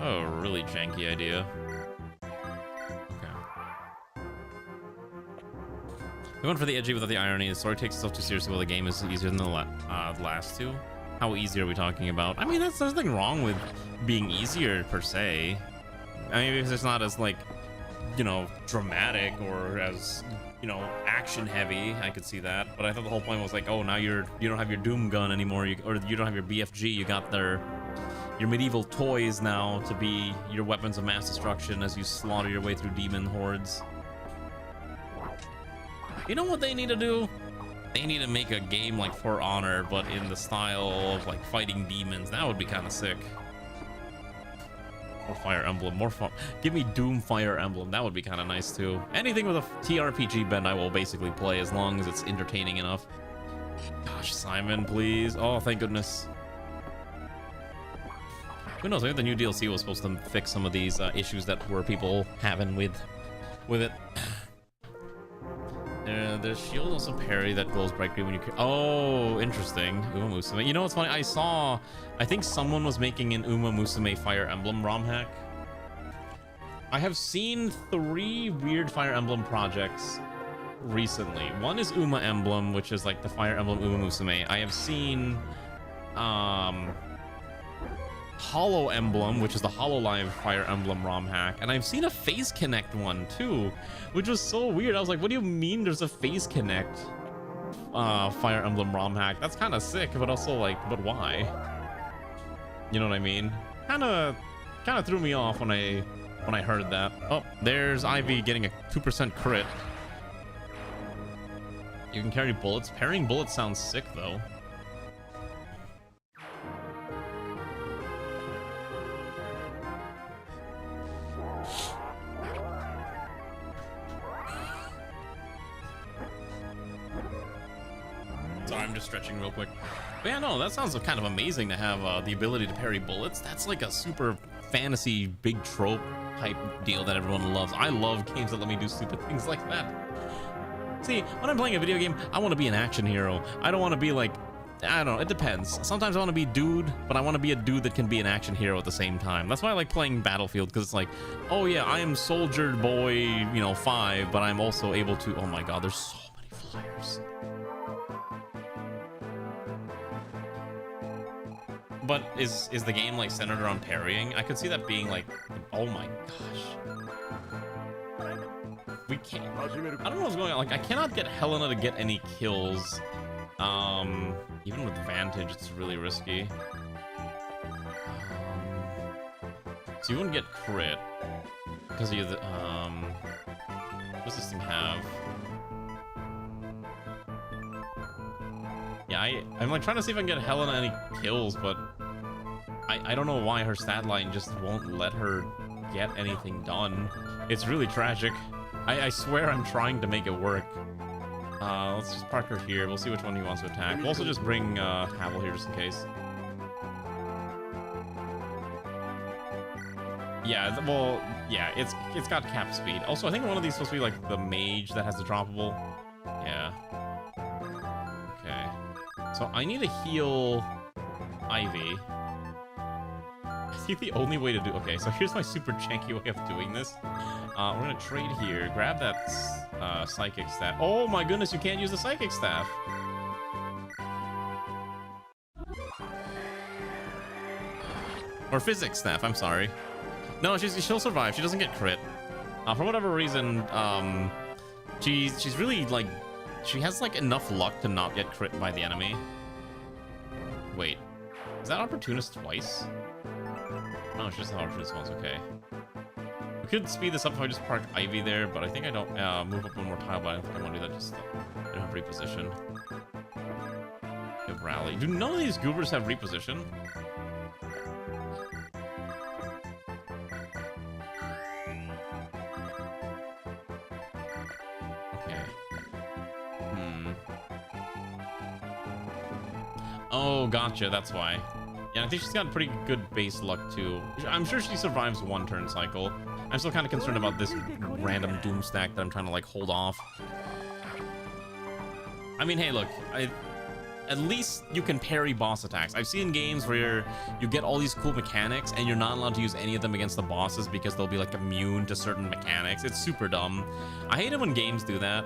Oh, really janky idea. Okay. We went for the edgy without the irony. The story takes itself too seriously while the game is easier than the last two. How easy are we talking about? I mean, there's nothing wrong with being easier per se. I mean, because it's not as like, you know, dramatic or as, you know, action heavy. I could see that, but I thought the whole point was like, oh, now you don't have your Doom gun anymore, or you don't have your BFG. You got your medieval toys now to be your weapons of mass destruction as you slaughter your way through demon hordes. You know what they need to do? They need to make a game like For Honor, but in the style of like fighting demons. That would be kind of sick. Or Fire Emblem, more fun. Give me Doom Fire Emblem. That would be kind of nice too. Anything with a TRPG bend I will basically play as long as it's entertaining enough. Gosh, Simon, please. Oh, thank goodness. Who knows? Maybe the new DLC was supposed to fix some of these issues that were people having with it. The shield also parry that glows bright green when you... Oh, interesting. Uma Musume. You know what's funny? I think someone was making an Uma Musume Fire Emblem ROM hack. I have seen 3 weird Fire Emblem projects recently. One is Uma Emblem, which is like the Fire Emblem Uma Musume. I have seen Hollow Emblem, which is the HoloLive Fire Emblem ROM hack, and I've seen a Face Connect one too, which was so weird. I was like, what do you mean there's a Face Connect Fire Emblem ROM hack? That's kind of sick, but also like, but why? You know what I mean? Kind of threw me off when I heard that. Oh, there's Ivy getting a 2% crit. You can carry bullets. Parrying bullets sounds sick though. Sorry, I'm just stretching real quick. But yeah, no, that sounds kind of amazing to have the ability to parry bullets. That's like a super fantasy big trope type deal that everyone loves. I love games that let me do stupid things like that. See, when I'm playing a video game, I want to be an action hero. I don't want to be like, I don't know, it depends. Sometimes I want to be dude, but I want to be a dude that can be an action hero at the same time. That's why I like playing Battlefield, because it's like, oh yeah, I am Soldier Boy, you know, 5, but I'm also able to, oh my god, there's so many flyers. But is the game like centered around parrying? I could see that being like, oh my gosh. We can't, I don't know what's going on. Like, I cannot get Helena to get any kills Even with Vantage, it's really risky. So you wouldn't get crit because you what does this thing have? Yeah, I'm like trying to see if I can get Helena any kills, but I don't know why her stat line just won't let her get anything done. It's really tragic. I swear I'm trying to make it work. Let's just park her here. We'll see which one he wants to attack. We'll also just bring Havel here just in case. Yeah, well, yeah, it's got cap speed. Also, I think one of these is supposed to be like the mage that has the droppable. Yeah. Okay. So I need to heal Ivy. I think the only way to do... Okay, so here's my super janky way of doing this. We're gonna trade here. Grab that psychic staff. Oh my goodness, you can't use the psychic staff. Or physics staff, I'm sorry. No, she'll survive. She doesn't get crit. For whatever reason, she's really like... She has like enough luck to not get crit by the enemy. Wait. Is that opportunist twice? No, it's just the opportunist once. Okay. We could speed this up if I just park Ivy there, but I think I don't move up one more tile, but I don't think I want to do that. Just I don't have reposition. Have rally. Do none of these goobers have reposition? Oh, gotcha, that's why. Yeah, I think she's got pretty good base luck, too. I'm sure she survives one turn cycle. I'm still kind of concerned about this random doom stack that I'm trying to, like, hold off. I mean, hey, look, at least you can parry boss attacks. I've seen games where you get all these cool mechanics and you're not allowed to use any of them against the bosses because they'll be, like, immune to certain mechanics. It's super dumb. I hate it when games do that.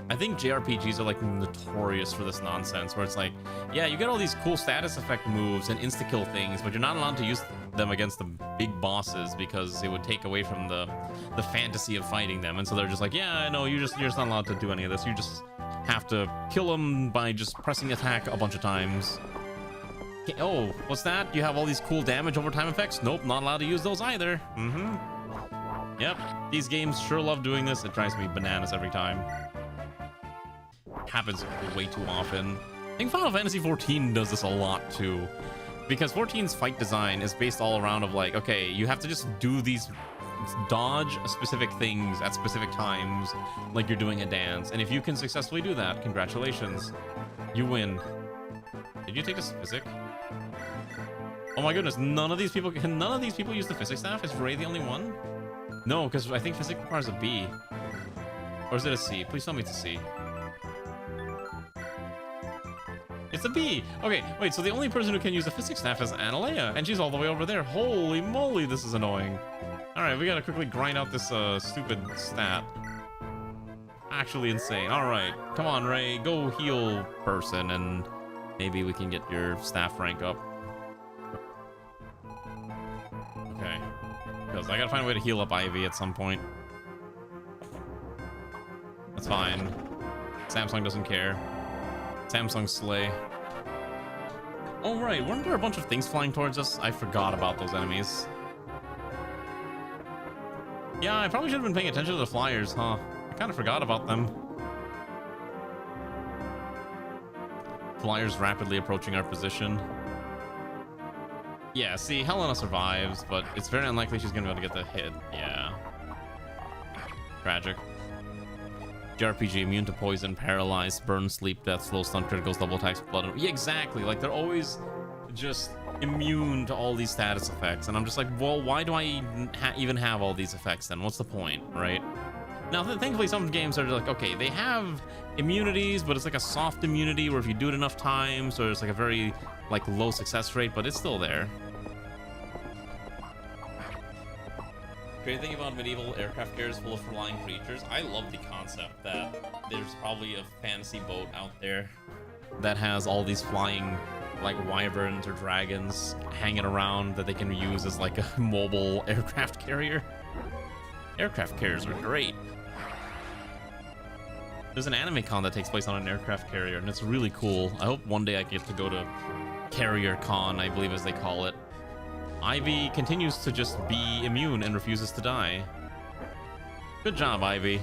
I think JRPGs are like notorious for this nonsense where it's like, yeah, you get all these cool status effect moves and insta-kill things, but you're not allowed to use them against the big bosses because it would take away from the fantasy of fighting them. And so they're just like, yeah, I know, you're just not allowed to do any of this. You just have to kill them by just pressing attack a bunch of times. Okay, oh, what's that? You have all these cool damage over time effects? Nope, not allowed to use those either. Yep, these games sure love doing this. It drives me bananas every time. Happens way too often. I think Final Fantasy XIV does this a lot too, because 14's fight design is based all around of like, okay, you have to just do these dodge specific things at specific times like you're doing a dance, and if you can successfully do that, congratulations, you win. Did you take this physic? Oh my goodness, none of these people use the physics staff? Is Ray the only one? No, because I think physics requires a B. Or is it a C? Please tell me it's a C. It's a B! Okay, wait, so the only person who can use the physics staff is Analea, and she's all the way over there. Holy moly, this is annoying. Alright, we gotta quickly grind out this stupid stat. Actually insane. Alright, come on, Ray, go heal person, and maybe we can get your staff rank up. Okay, because I gotta find a way to heal up Ivy at some point. That's fine. Samsung doesn't care. Samsung slay. Oh right, weren't there a bunch of things flying towards us? I forgot about those enemies. Yeah, I probably should have been paying attention to the flyers, huh? I kind of forgot about them. Flyers rapidly approaching our position. Yeah, see, Helena survives, but it's very unlikely she's gonna be able to get the hit. Yeah. Tragic. JRPG, immune to poison, paralyzed, burn, sleep, death, slow, stun, criticals, double attacks, blood. Yeah, exactly. Like, they're always just immune to all these status effects. And I'm just like, well, why do I even have all these effects then? What's the point, right? Now, thankfully, some games are like, okay, they have immunities, but it's like a soft immunity where if you do it enough times, or it's like a very, like, low success rate, but it's still there. Great thing about medieval aircraft carriers full of flying creatures, I love the concept that there's probably a fantasy boat out there that has all these flying, like, wyverns or dragons hanging around that they can use as like a mobile aircraft carrier. Aircraft carriers are great. There's an anime con that takes place on an aircraft carrier, and it's really cool. I hope one day I get to go to Carrier Con, I believe as they call it. Ivy continues to just be immune and refuses to die. Good job, Ivy.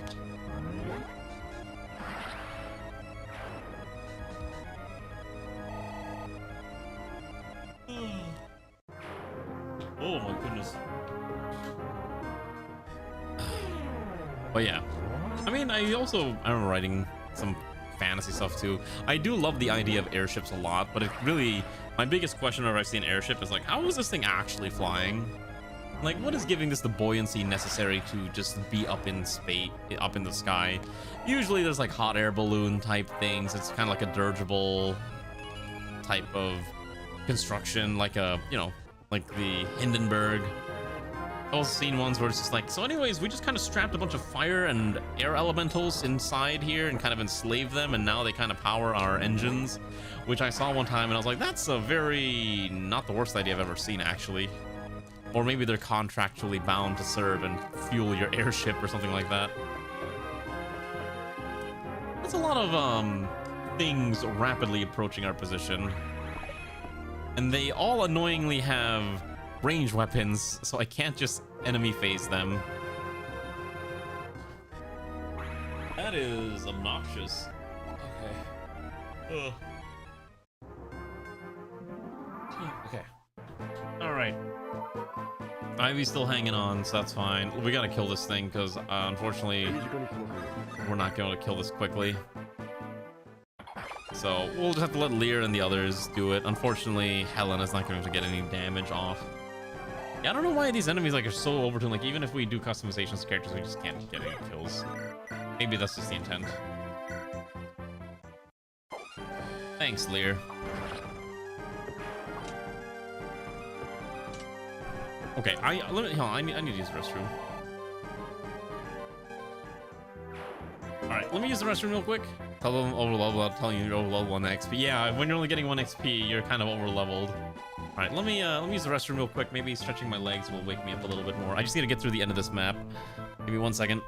Oh my goodness. But yeah, I mean, I remember writing some fantasy stuff too. I do love the idea of airships a lot, but it really, my biggest question whenever I see an airship is like, how is this thing actually flying? Like, what is giving this the buoyancy necessary to just be up in space, up in the sky? Usually there's like hot air balloon type things. It's kind of like a dirigible type of construction, like a, you know, like the Hindenburg. I've also seen ones where it's just like, so anyways, we just kind of strapped a bunch of fire and air elementals inside here and kind of enslaved them, and now they kind of power our engines, which I saw one time and I was like, that's a very, not the worst idea I've ever seen, actually. Or maybe they're contractually bound to serve and fuel your airship or something like that. That's a lot of things rapidly approaching our position, and they all annoyingly have range weapons, so I can't just enemy phase them. That is obnoxious. Okay. Okay. Alright. Ivy's still hanging on, so that's fine. We gotta kill this thing, because unfortunately we're not going to kill this quickly. So we'll just have to let Lear and the others do it. Unfortunately, Helen is not going to get any damage off. Yeah, I don't know why these enemies like are so overtuned. Like, even if we do customizations to characters, we just can't get any kills. Maybe that's just the intent. Thanks, Lear. Okay, hold on, I need to use the restroom. All right, let me use the restroom real quick. Tell them over level. I'm telling you, you're over level 1 XP. Yeah, when you're only getting 1 XP, you're kind of over leveled. All right, let me use the restroom real quick. Maybe stretching my legs will wake me up a little bit more. I just need to get through the end of this map. Give me 1 second.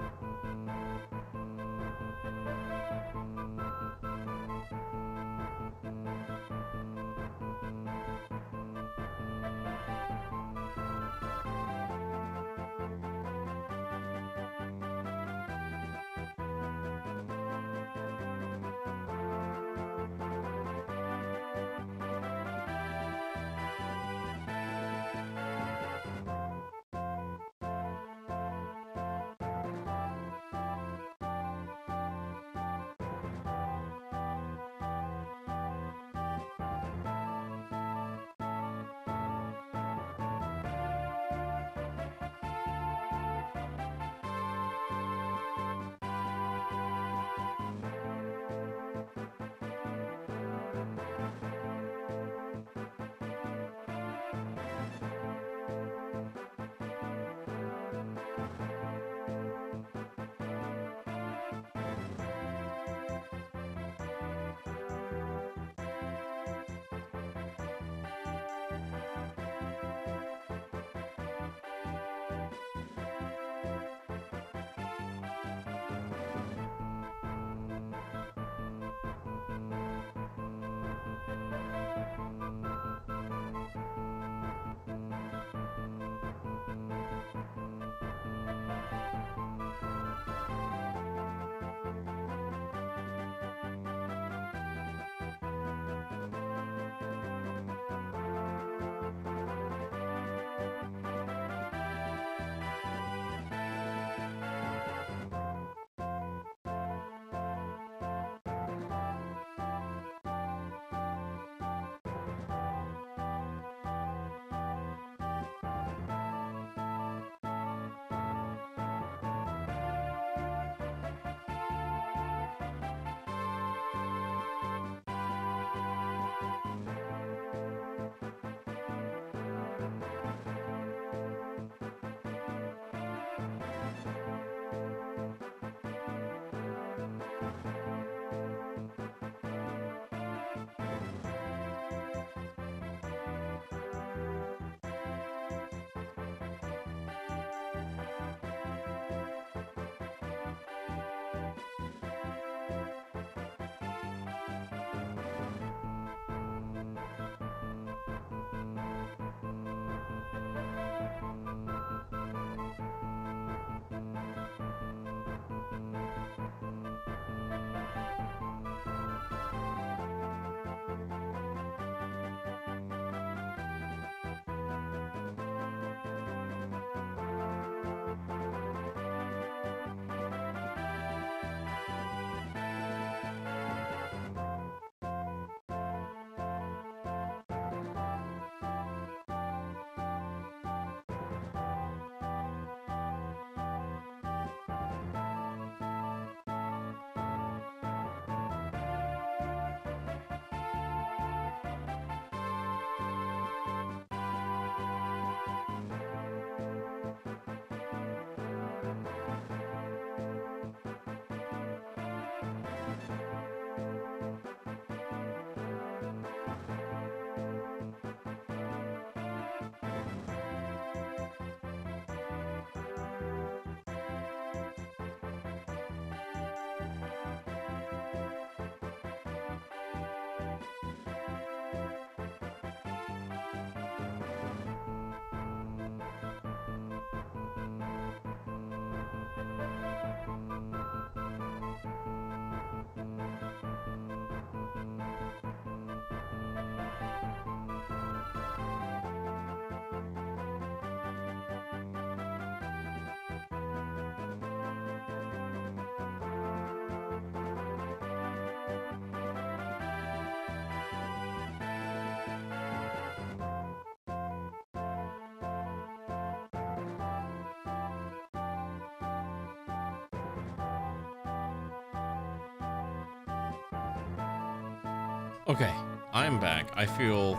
Okay, I'm back. I feel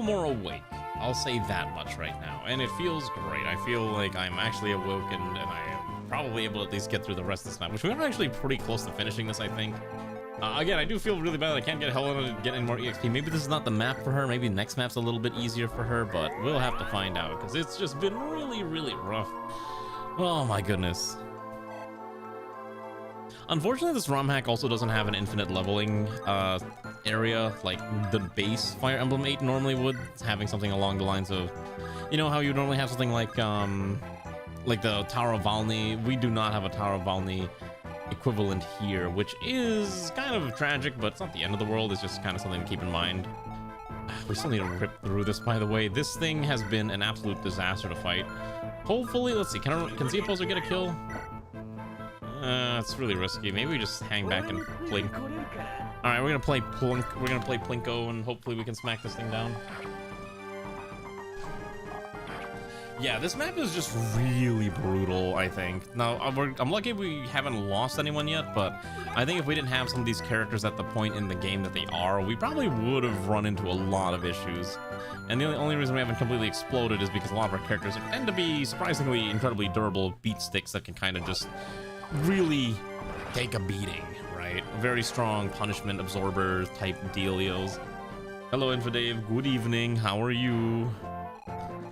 more awake. I'll say that much right now, and it feels great. I feel like I'm actually awoken, and I am probably able to at least get through the rest of this map, which we're actually pretty close to finishing this, I think. Again, I do feel really bad that I can't get Helena to get any more EXP. Maybe this is not the map for her. Maybe the next map's a little bit easier for her, but we'll have to find out, because it's just been really, really rough. Oh my goodness. Unfortunately, this ROM hack also doesn't have an infinite leveling area like the base Fire Emblem 8 normally would, having something along the lines of, you know how you normally have something like the Tower of Valny. We do not have a Tower of Valny equivalent here, which is kind of tragic, but it's not the end of the world. It's just kind of something to keep in mind. We still need to rip through this, by the way. This thing has been an absolute disaster to fight. Hopefully, let's see, can Z Opposer get a kill? It's really risky. Maybe we just hang back and plink. Alright, we're gonna play plunk. We're gonna play plinko, and hopefully we can smack this thing down. Yeah, this map is just really brutal, I think. Now, I'm lucky we haven't lost anyone yet, but I think if we didn't have some of these characters at the point in the game that they are, we probably would have run into a lot of issues. And the only reason we haven't completely exploded is because a lot of our characters tend to be surprisingly incredibly durable beat sticks that can kind of just really take a beating, right? Very strong punishment absorber type dealios. Hello, Infidave. Good evening. How are you?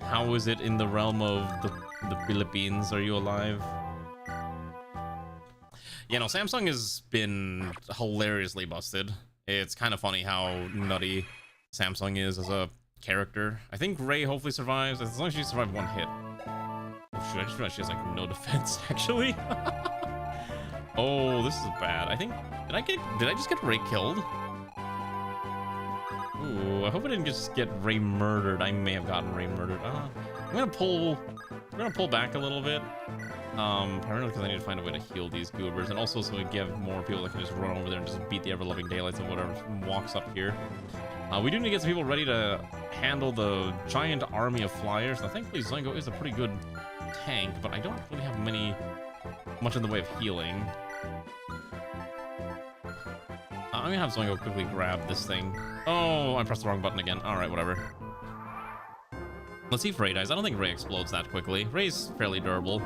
How is it in the realm of the Philippines? Are you alive? Yeah, no, Samsung has been hilariously busted. It's kind of funny how nutty Samsung is as a character. I think Ray hopefully survives, as long as she survived one hit. Oh shoot, I just realized she has like no defense, actually. Oh, this is bad. I think, did I just get Ray killed? Ooh, I hope I didn't just get Ray murdered. I may have gotten Ray murdered. We're gonna pull back a little bit. Primarily because I need to find a way to heal these goobers, and also so we give more people that can just run over there and just beat the ever-loving daylights of whatever walks up here. We do need to get some people ready to handle the giant army of flyers. Now, thankfully, Zoingo is a pretty good tank, but I don't really have much in the way of healing. I'm gonna have Zoingo quickly grab this thing. Oh, I pressed the wrong button again. Alright, whatever. Let's see if Ray dies. I don't think Ray explodes that quickly. Ray's fairly durable.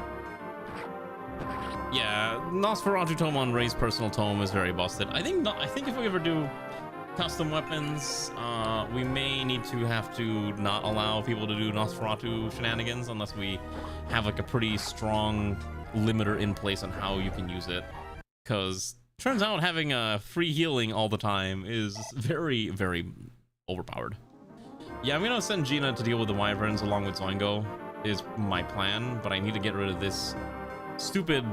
Yeah, Nosferatu Tome on Ray's personal tome is very busted. I think if we ever do custom weapons, we may need to have to not allow people to do Nosferatu shenanigans unless we have like a pretty strong limiter in place on how you can use it. Because turns out having free healing all the time is very, very overpowered. Yeah, I'm gonna send Gina to deal with the wyverns along with Zoingo is my plan, but I need to get rid of this stupid,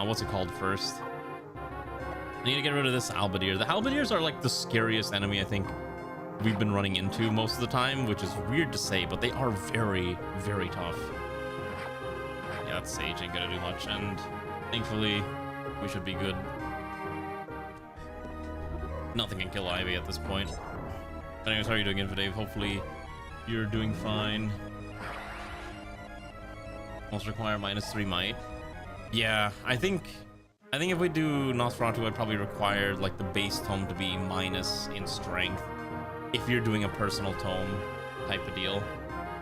what's it called first? I need to get rid of this Halberdier. The Halberdiers are like the scariest enemy I think we've been running into most of the time, which is weird to say, but they are very, very tough. Yeah, that Sage ain't gonna do much, and thankfully we should be good. Nothing can kill Ivy at this point. Anyways, how are you doing, Infidave? Hopefully you're doing fine. Most require -3 might. Yeah, I think if we do Nosferatu, I'd probably require like the base tome to be minus in strength if you're doing a personal tome type of deal.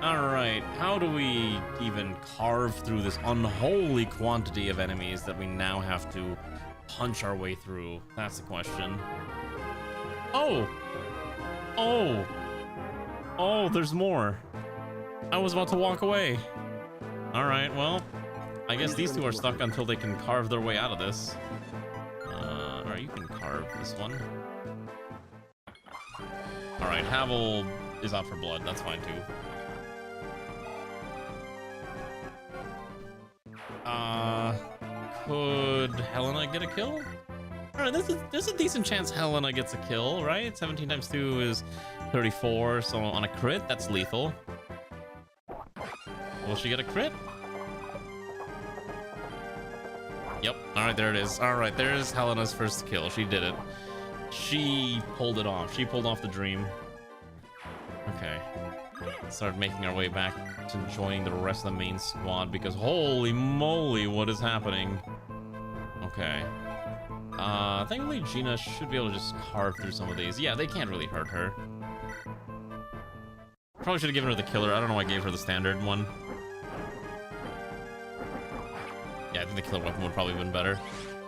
Alright, how do we even carve through this unholy quantity of enemies that we now have to punch our way through? That's the question. Oh, there's more. I was about to walk away. Alright, well, I guess these two are stuck until they can carve their way out of this. Alright, you can carve this one. Alright, Havel is out for blood. That's fine, too. Could Helena get a kill? Alright, there's a decent chance Helena gets a kill, right? 17 times 2 is 34, so on a crit, that's lethal. Will she get a crit? Yep, alright, there it is. Alright, there's Helena's first kill. She did it. She pulled it off. She pulled off the dream. Okay. Start making our way back to joining the rest of the main squad, because holy moly, what is happening? Okay. Thankfully Gina should be able to just carve through some of these. Yeah, they can't really hurt her. Probably should have given her the killer. I don't know why I gave her the standard one. Yeah, I think the killer weapon would probably have been better.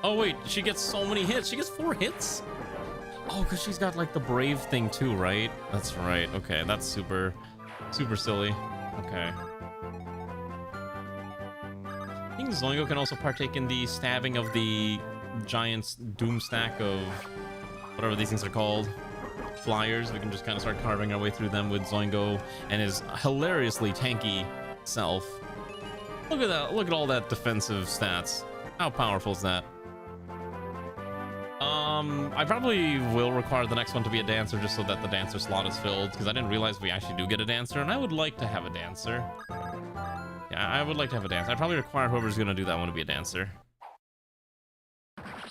Oh wait, she gets so many hits. She gets 4 hits? Oh, because she's got like the brave thing too, right? That's right. Okay, that's super silly. Okay. I think Zoingo can also partake in the stabbing of the giant's doom stack of whatever these things are called. Flyers. We can just kind of start carving our way through them with Zoingo and his hilariously tanky self. Look at that. Look at all that defensive stats. How powerful is that? I probably will require the next one to be a dancer just so that the dancer slot is filled, because I didn't realize we actually do get a dancer, and I would like to have a dancer. Yeah, I would like to have a dancer. I'd probably require whoever's going to do that one to be a dancer.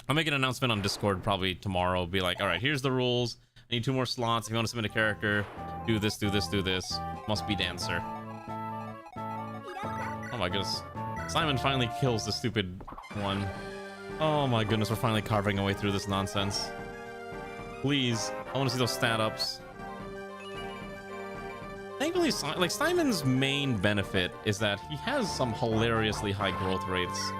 I'll make an announcement on Discord probably tomorrow. Be like, all right, here's the rules. I need 2 more slots. If you want to submit a character, do this, do this, do this. Must be dancer. Oh my goodness. Simon finally kills the stupid one. Oh my goodness, we're finally carving our way through this nonsense. Please, I want to see those stat ups. Thankfully, like, Simon's main benefit is that he has some hilariously high growth rates.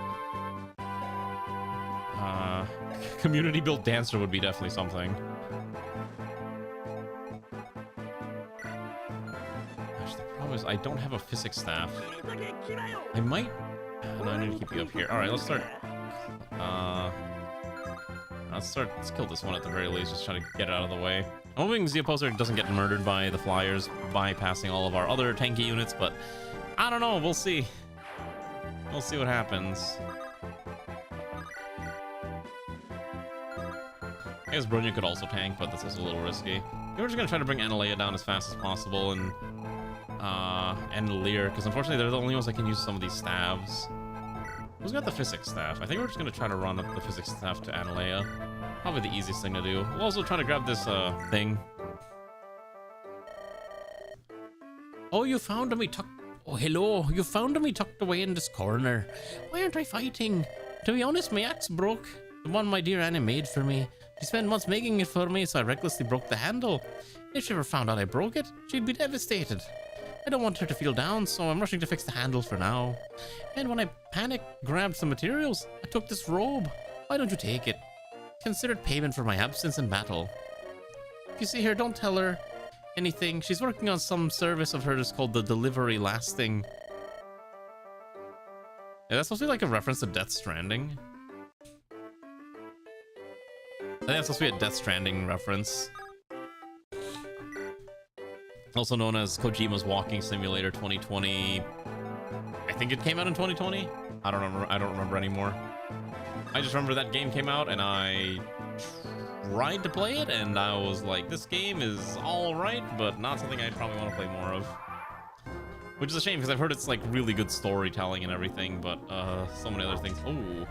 Community built dancer would be definitely something. Gosh, the problem is I don't have a physics staff. I might. No, I need to keep you up here. All right, let's start. Let's kill this one at the very least. Just try to get it out of the way. I'm hoping Zeoposer doesn't get murdered by the flyers, bypassing all of our other tanky units, but I don't know. We'll see. We'll see what happens. I guess Bronya could also tank, but this is a little risky. We're just gonna try to bring Analea down as fast as possible, and Lear, because unfortunately they're the only ones that can use some of these stabs. Who's got the physics staff? I think we're just gonna try to run up the physics staff to Analea. Probably the easiest thing to do. We'll also try to grab this thing. Oh, you found me tucked. Oh, hello. You found me tucked away in this corner. Why aren't I fighting? To be honest, my axe broke. The one my dear Annie made for me. She spent months making it for me, so I recklessly broke the handle. If she ever found out I broke it, she'd be devastated. I don't want her to feel down, so I'm rushing to fix the handle for now. And when I panicked, grabbed some materials, I took this robe. Why don't you take it? Considered payment for my absence in battle. If you see her, don't tell her anything. She's working on some service of hers called the Delivery Lasting. Yeah, that's supposed to be like a reference to Death Stranding. I think that's supposed to be a Death Stranding reference. Also known as Kojima's Walking Simulator 2020. I think it came out in 2020. I don't remember anymore. I just remember that game came out and I tried to play it and I was like, this game is all right, but not something I'd probably want to play more of. Which is a shame because I've heard it's like really good storytelling and everything, but so many other things. Oh,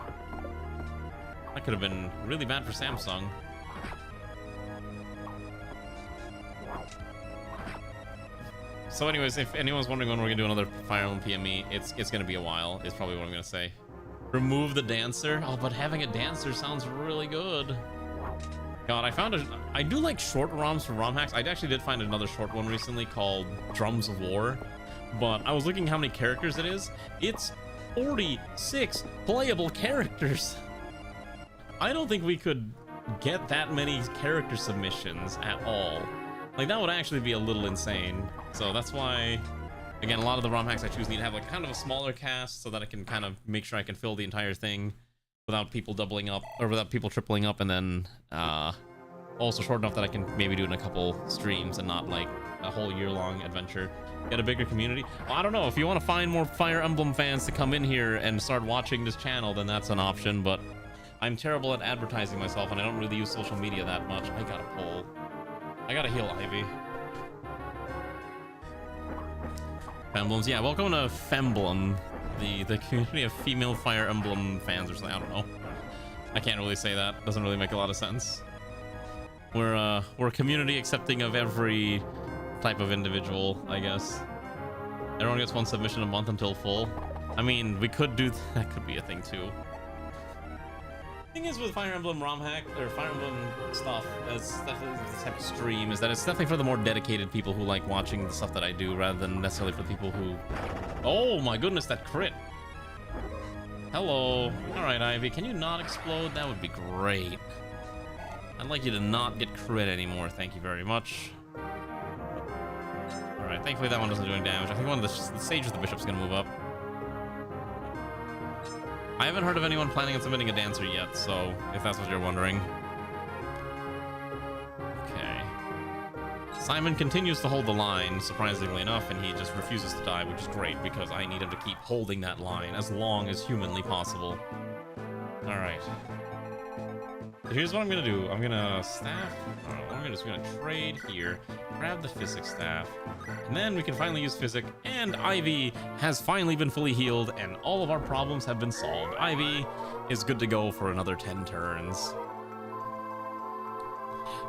that could have been really bad for Samsung. So anyways, if anyone's wondering when we're gonna do another Fire Emblem PME, it's gonna be a while, is probably what I'm gonna say. Remove the dancer? Oh, but having a dancer sounds really good. God, I do like short ROMs for ROM hacks. I actually did find another short one recently called Drums of War, but I was looking how many characters it is. It's 46 playable characters. I don't think we could get that many character submissions at all. Like, that would actually be a little insane. So that's why, again, a lot of the ROM hacks I choose need to have like kind of a smaller cast so that I can kind of make sure I can fill the entire thing without people doubling up or without people tripling up, and then also short enough that I can maybe do it in a couple streams and not like a whole year-long adventure. Get a bigger community. Well, I don't know, if you want to find more Fire Emblem fans to come in here and start watching this channel, then that's an option, but I'm terrible at advertising myself and I don't really use social media that much. I gotta pull. I gotta heal Ivy. Femblems, yeah, welcome to Femblem, the community of female Fire Emblem fans or something. I don't know. I can't really say that. Doesn't really make a lot of sense. We're a community accepting of every type of individual, I guess. Everyone gets one submission a month until full. I mean, we could do that. Could be a thing too. Thing is with Fire Emblem ROM hack or Fire Emblem stuff, as definitely this type of stream, is that it's definitely for the more dedicated people who like watching the stuff that I do, rather than necessarily for people who. Oh my goodness, that crit! Hello. All right, Ivy, can you not explode? That would be great. I'd like you to not get crit anymore. Thank you very much. All right, thankfully that one doesn't do any damage. I think one of the sage with the bishop's gonna move up. I haven't heard of anyone planning on submitting a dancer yet, so if that's what you're wondering. Okay. Simon continues to hold the line, surprisingly enough, and he just refuses to die, which is great because I need him to keep holding that line as long as humanly possible. All right. So here's what I'm gonna do. I'm gonna staff. I'm gonna trade here, grab the physics staff, and then we can finally use physic. And Ivy has finally been fully healed, and all of our problems have been solved. Ivy is good to go for another 10 turns.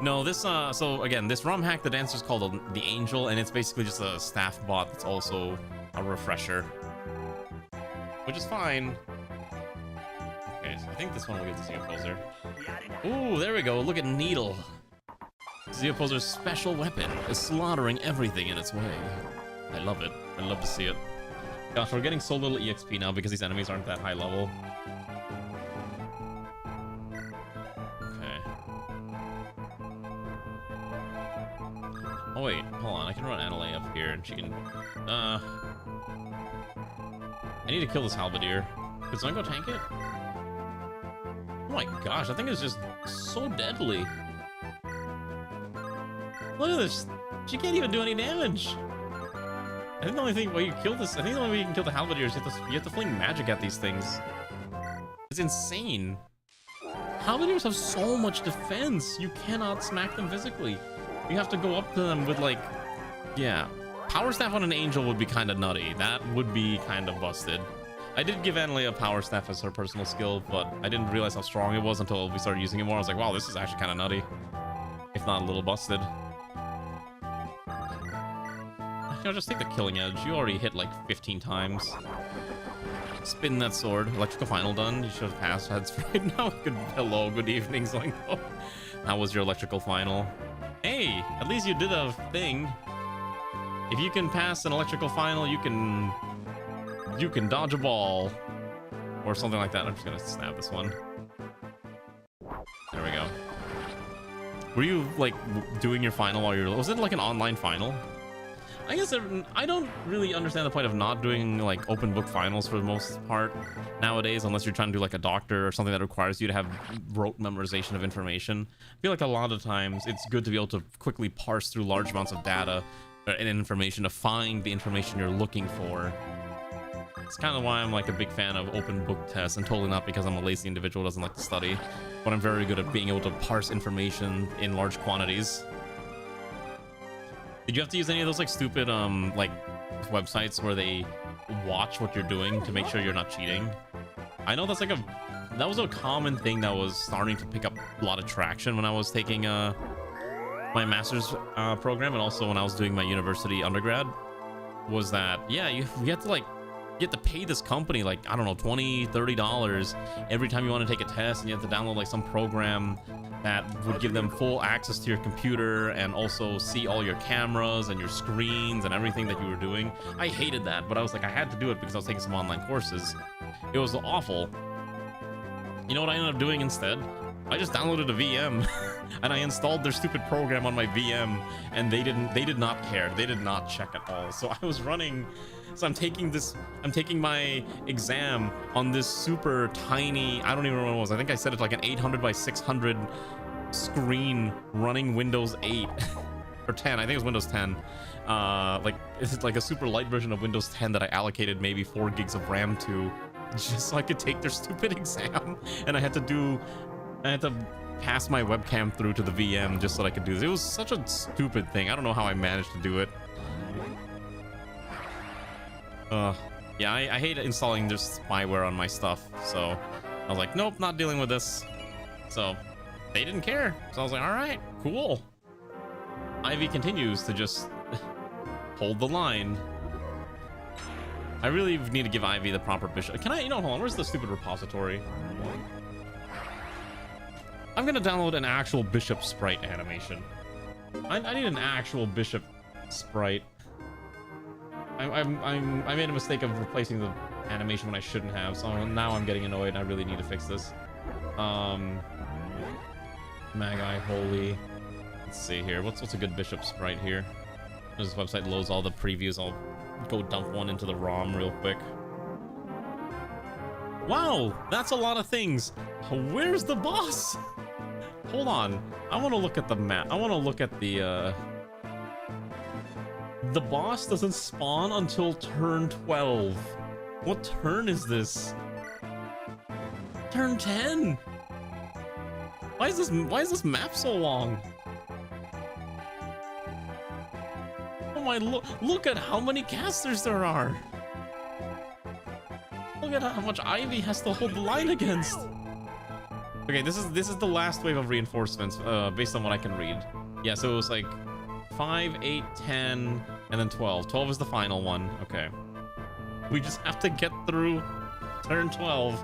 No, this so again, this ROM hack, the dancer is called the Angel, and it's basically just a staff bot that's also a refresher, which is fine. Okay, so I think this one will get the Opposer. Ooh, there we go. Look at Needle. The Opposer's special weapon is slaughtering everything in its way. I love it. I love to see it. Gosh, we're getting so little EXP now because these enemies aren't that high level. Okay. Oh wait, hold on. I can run Annalee up here and she can... I need to kill this Halberdier. Could someone go tank it? Oh my gosh, that thing is just so deadly. Look at this. She can't even do any damage. I think the only way you kill this, I think the only way you can kill the Halberdier is you have to fling magic at these things. It's insane. Halberdiers have so much defense. You cannot smack them physically. You have to go up to them with like, yeah. Power Staff on an Angel would be kind of nutty. That would be kind of busted. I did give Annalee a Power Staff as her personal skill, but I didn't realize how strong it was until we started using it more. I was like, wow, this is actually kind of nutty. If not a little busted. You know, just take the Killing Edge. You already hit like 15 times. Spin that sword. Electrical Final done. You should have passed heads right now. Good, hello, good evening, Zoingo. That was your Electrical Final. Hey, at least you did a thing. If you can pass an Electrical Final, you can dodge a ball. Or something like that. I'm just gonna snap this one. There we go. Were you like doing your final while you're... Was it like an online final? I guess I don't really understand the point of not doing like open book finals for the most part nowadays, unless you're trying to do like a doctor or something that requires you to have rote memorization of information. I feel like a lot of times it's good to be able to quickly parse through large amounts of data and information to find the information you're looking for. It's kind of why I'm like a big fan of open book tests, and totally not because I'm a lazy individual who doesn't like to study, but I'm very good at being able to parse information in large quantities. Did you have to use any of those like stupid like websites where they watch what you're doing to make sure you're not cheating? I know that was a common thing that was starting to pick up a lot of traction when I was taking my master's program, and also when I was doing my university undergrad. Was that, yeah, you have to like, you have to pay this company like, I don't know, $20-$30 every time you want to take a test, and you have to download like some program that would give them full access to your computer and also see all your cameras and your screens and everything that you were doing. I hated that, but I was like, I had to do it because I was taking some online courses. It was awful. You know what I ended up doing instead? I just downloaded a VM and I installed their stupid program on my VM, and they did not care. They did not check at all. So I was running, so I'm taking my exam on this super tiny, I don't even remember what it was. I think I set it like an 800 by 600 screen running Windows 8 or 10. I think it was Windows 10. Like it's like a super light version of Windows 10 that I allocated maybe 4 gigs of RAM to, just so I could take their stupid exam. And I had to pass my webcam through to the VM just so that I could do this. It was such a stupid thing. I don't know how I managed to do it. Yeah, I hate installing their spyware on my stuff, so I was like, nope, not dealing with this. So they didn't care, so I was like, all right, cool. Ivy continues to just hold the line. I really need to give Ivy the proper bishop. Can I, hold on, where's the stupid repository? I'm gonna download an actual bishop sprite animation. I need an actual bishop sprite. I made a mistake of replacing the animation when I shouldn't have, so now I'm getting annoyed and I really need to fix this. Magi, holy. Let's see here. What's a good bishop sprite here? This website loads all the previews. I'll go dump one into the ROM real quick. Wow, that's a lot of things. Where's the boss? Hold on. I want to look at the map. I want to look at the boss doesn't spawn until turn 12. What turn is this? Turn 10. Why is this map so long? Oh my, look at how many casters there are. Look at how much Ivy has to hold the line against. Okay, this is the last wave of reinforcements, based on what I can read. Yeah, so it was like 5, 8, 10, and then 12. 12 is the final one. Okay. We just have to get through turn 12,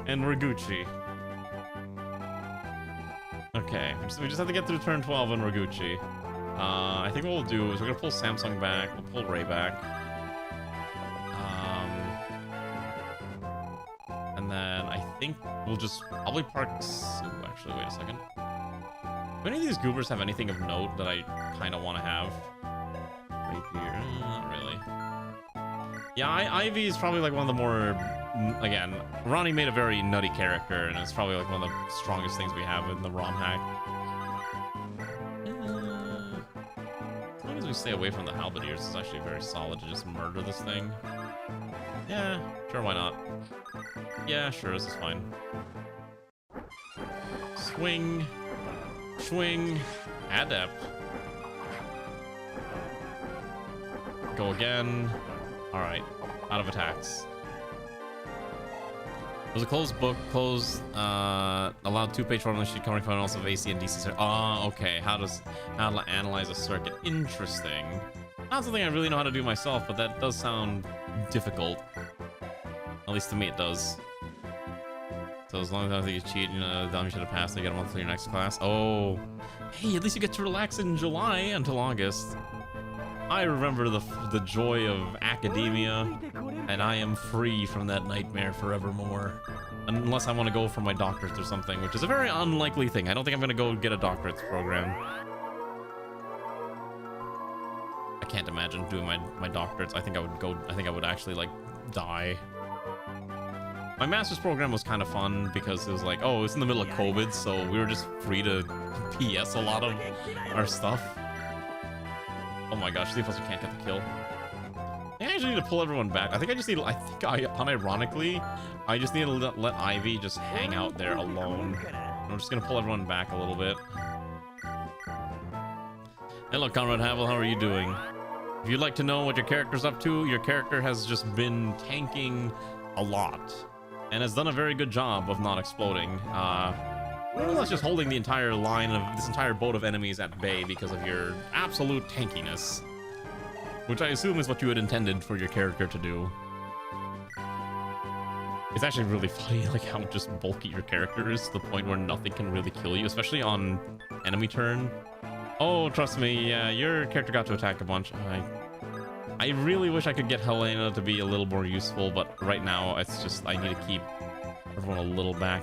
and we're Gucci. Okay, we just have to get through turn 12 and we're Gucci. I think what we'll do is we're gonna pull Samsung back, we'll pull Ray back. And then I think we'll just probably park... Ooh, actually, wait a second. Do any of these goobers have anything of note that I kind of want to have? Rapier, not really. Yeah, Ivy is probably like one of the more... Again, Ronnie made a very nutty character, and it's probably like one of the strongest things we have in the ROM hack. As long as we stay away from the halberdiers, it's actually very solid to just murder this thing. Yeah, sure, why not? Yeah, sure, this is fine. Swing. Swing. Adept. Go again. Alright, out of attacks. It was a closed book, closed, allowed 2-page formula sheet covering fundamentals of AC and DC circuit. Oh, okay. How to analyze a circuit. Interesting. Not something I really know how to do myself, but that does sound difficult. At least to me it does. So as long as I don't think you cheat, you know, you should have passed and get a month to your next class. Oh. Hey, at least you get to relax in July until August. I remember the joy of academia, and I am free from that nightmare forevermore. Unless I want to go for my doctorate or something, which is a very unlikely thing. I don't think I'm going to go get a doctorate program. I can't imagine doing my doctorates. I think I would actually, like, die. My master's program was kind of fun because it was like, oh, it's in the middle of COVID, so we were just free to PS a lot of our stuff. Oh my gosh, see if we can't get the kill. I think I just need to pull everyone back. I think unironically, I just need to let Ivy just hang out there alone. I'm just gonna pull everyone back a little bit. Hello, Conrad Havel, how are you doing? If you'd like to know what your character's up to, your character has just been tanking a lot and has done a very good job of not exploding. More or less just holding the entire line of this entire boat of enemies at bay because of your absolute tankiness. Which I assume is what you had intended for your character to do. It's actually really funny, like how just bulky your character is to the point where nothing can really kill you, especially on enemy turn. Oh, trust me, yeah, your character got to attack a bunch. I really wish I could get Helena to be a little more useful, but right now it's just I need to keep everyone a little back.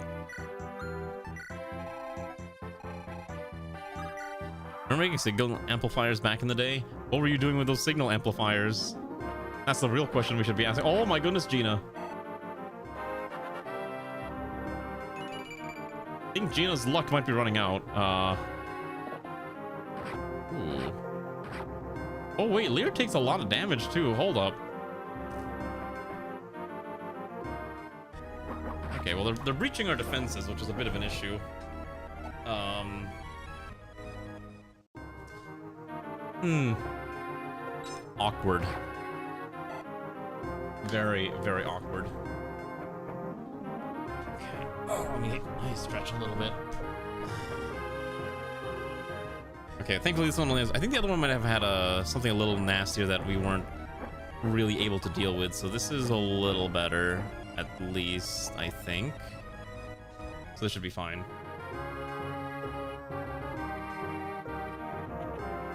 Remember making signal amplifiers back in the day? What were you doing with those signal amplifiers? That's the real question we should be asking. Oh my goodness, Gina. I think Gina's luck might be running out. Ooh. Oh wait, Lear takes a lot of damage too. Hold up. Okay, well they're breaching our defenses, which is a bit of an issue. Awkward. Very, very awkward. Okay. Oh, let me stretch a little bit. Okay, thankfully this one only has... I think the other one might have had something a little nastier that we weren't really able to deal with, so this is a little better, at least, I think. So this should be fine.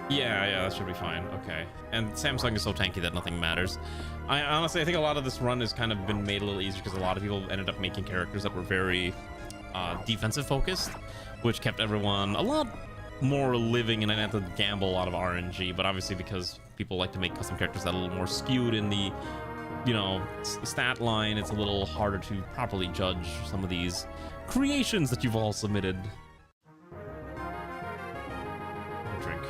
Yeah, that should be fine. Okay. And Samsung is so tanky that nothing matters. I honestly, I think a lot of this run has kind of been made a little easier because a lot of people ended up making characters that were very defensive focused, which kept everyone a lot more living, and I didn't have to gamble a lot of RNG. But obviously, because people like to make custom characters that are a little more skewed in the, you know, stat line, it's a little harder to properly judge some of these creations that you've all submitted. Drink.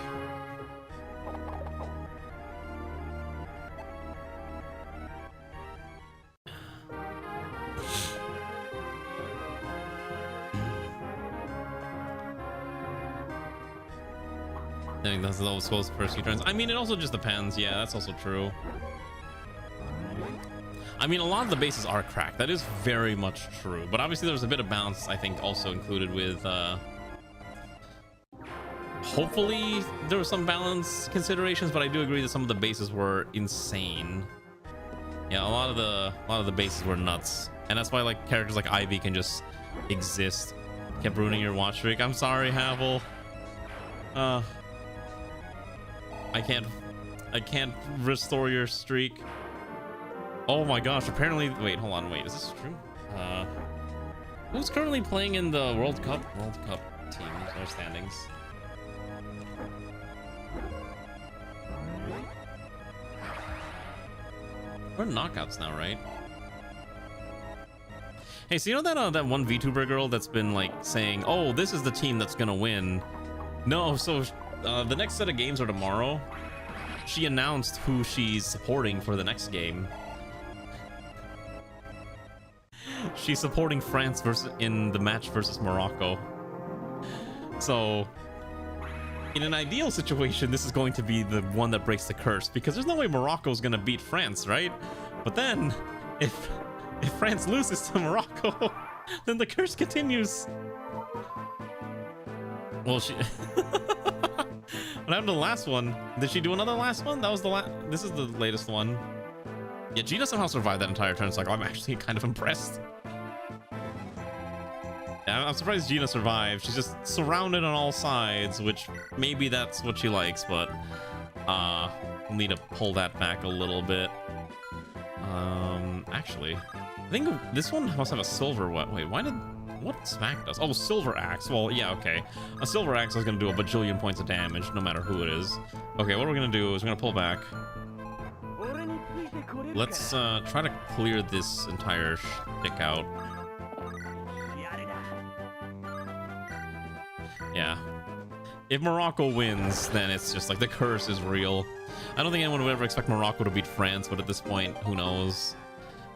I think that's always supposed to first few turns. I mean, it also just depends. Yeah, that's also true. I mean, a lot of the bases are cracked. That is very much true. But obviously, there's a bit of balance, I think, also included with... hopefully, there were some balance considerations, but I do agree that some of the bases were insane. Yeah, a lot of the bases were nuts. And that's why, like, characters like Ivy can just exist. Kept ruining your watch streak. I'm sorry, Havel. I can't restore your streak. Oh my gosh, apparently, wait, hold on, wait, is this true? Who's currently playing in the World Cup teams or standings? We're in knockouts now, right? Hey, so you know that that one VTuber girl that's been like saying, oh, this is the team that's gonna win? No, so the next set of games are tomorrow. She announced who she's supporting for the next game. She's supporting France in the match versus Morocco. So, in an ideal situation, this is going to be the one that breaks the curse, because there's no way Morocco's gonna beat France, right? But then, if France loses to Morocco, then the curse continues. Well, she... What happened to the last one? Did she do another last one? That was the last... This is the latest one. Yeah, Gina somehow survived that entire turn cycle. I'm actually kind of impressed. Yeah, I'm surprised Gina survived. She's just surrounded on all sides, which maybe that's what she likes, but we'll need to pull that back a little bit. Actually, I think this one must have a silver wait, why did... What smack does? Oh, silver axe. Well, yeah, okay. A silver axe is going to do a bajillion points of damage, no matter who it is. Okay, what we're going to do is we're going to pull back. Let's try to clear this entire shtick out. Yeah. If Morocco wins, then it's just like the curse is real. I don't think anyone would ever expect Morocco to beat France, but at this point, who knows?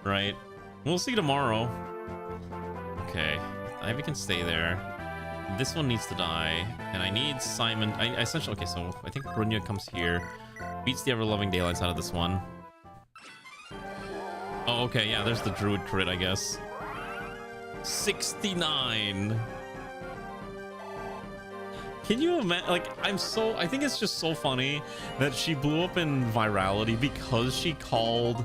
Right? We'll see tomorrow. Okay. Ivy can stay there. This one needs to die, and I need Simon. I essentially, okay, so I think Brunya comes here, beats the ever-loving daylights out of this one. Oh, okay, yeah, there's the druid crit, I guess. 69. Can you imagine? Like, I think it's just so funny that she blew up in virality because she called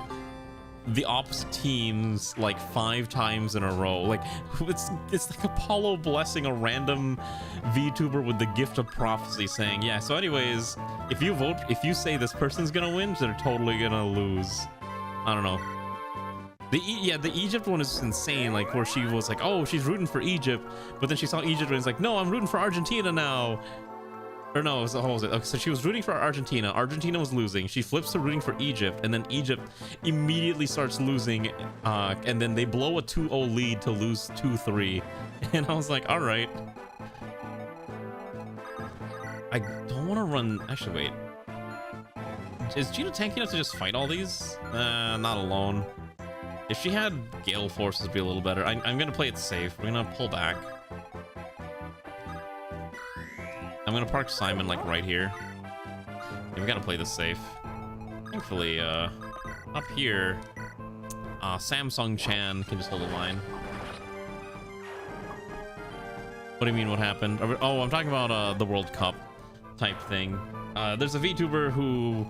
the opposite teams like 5 times in a row. Like, it's like Apollo blessing a random VTuber with the gift of prophecy, saying, yeah, so anyways, if you say this person's gonna win, they're totally gonna lose. I don't know. The Egypt one is insane, like where she was like, oh, she's rooting for Egypt, but then she saw Egypt and it's like, no, I'm rooting for Argentina now. Or no, so what was it? Okay, so she was rooting for Argentina. Argentina was losing. She flips to rooting for Egypt, and then Egypt immediately starts losing, and then they blow a 2-0 lead to lose 2-3. And I was like, all right. I don't want to run... Actually, wait. Is Gina tanky enough to just fight all these? Not alone. If she had Gale Force, it'd be a little better. I'm going to play it safe. We're going to pull back. I'm gonna park Simon like right here. Yeah, we gotta play this safe. Thankfully, up here, Samsung Chan can just hold the line. What do you mean, what happened? Oh, I'm talking about the World Cup type thing. There's a VTuber who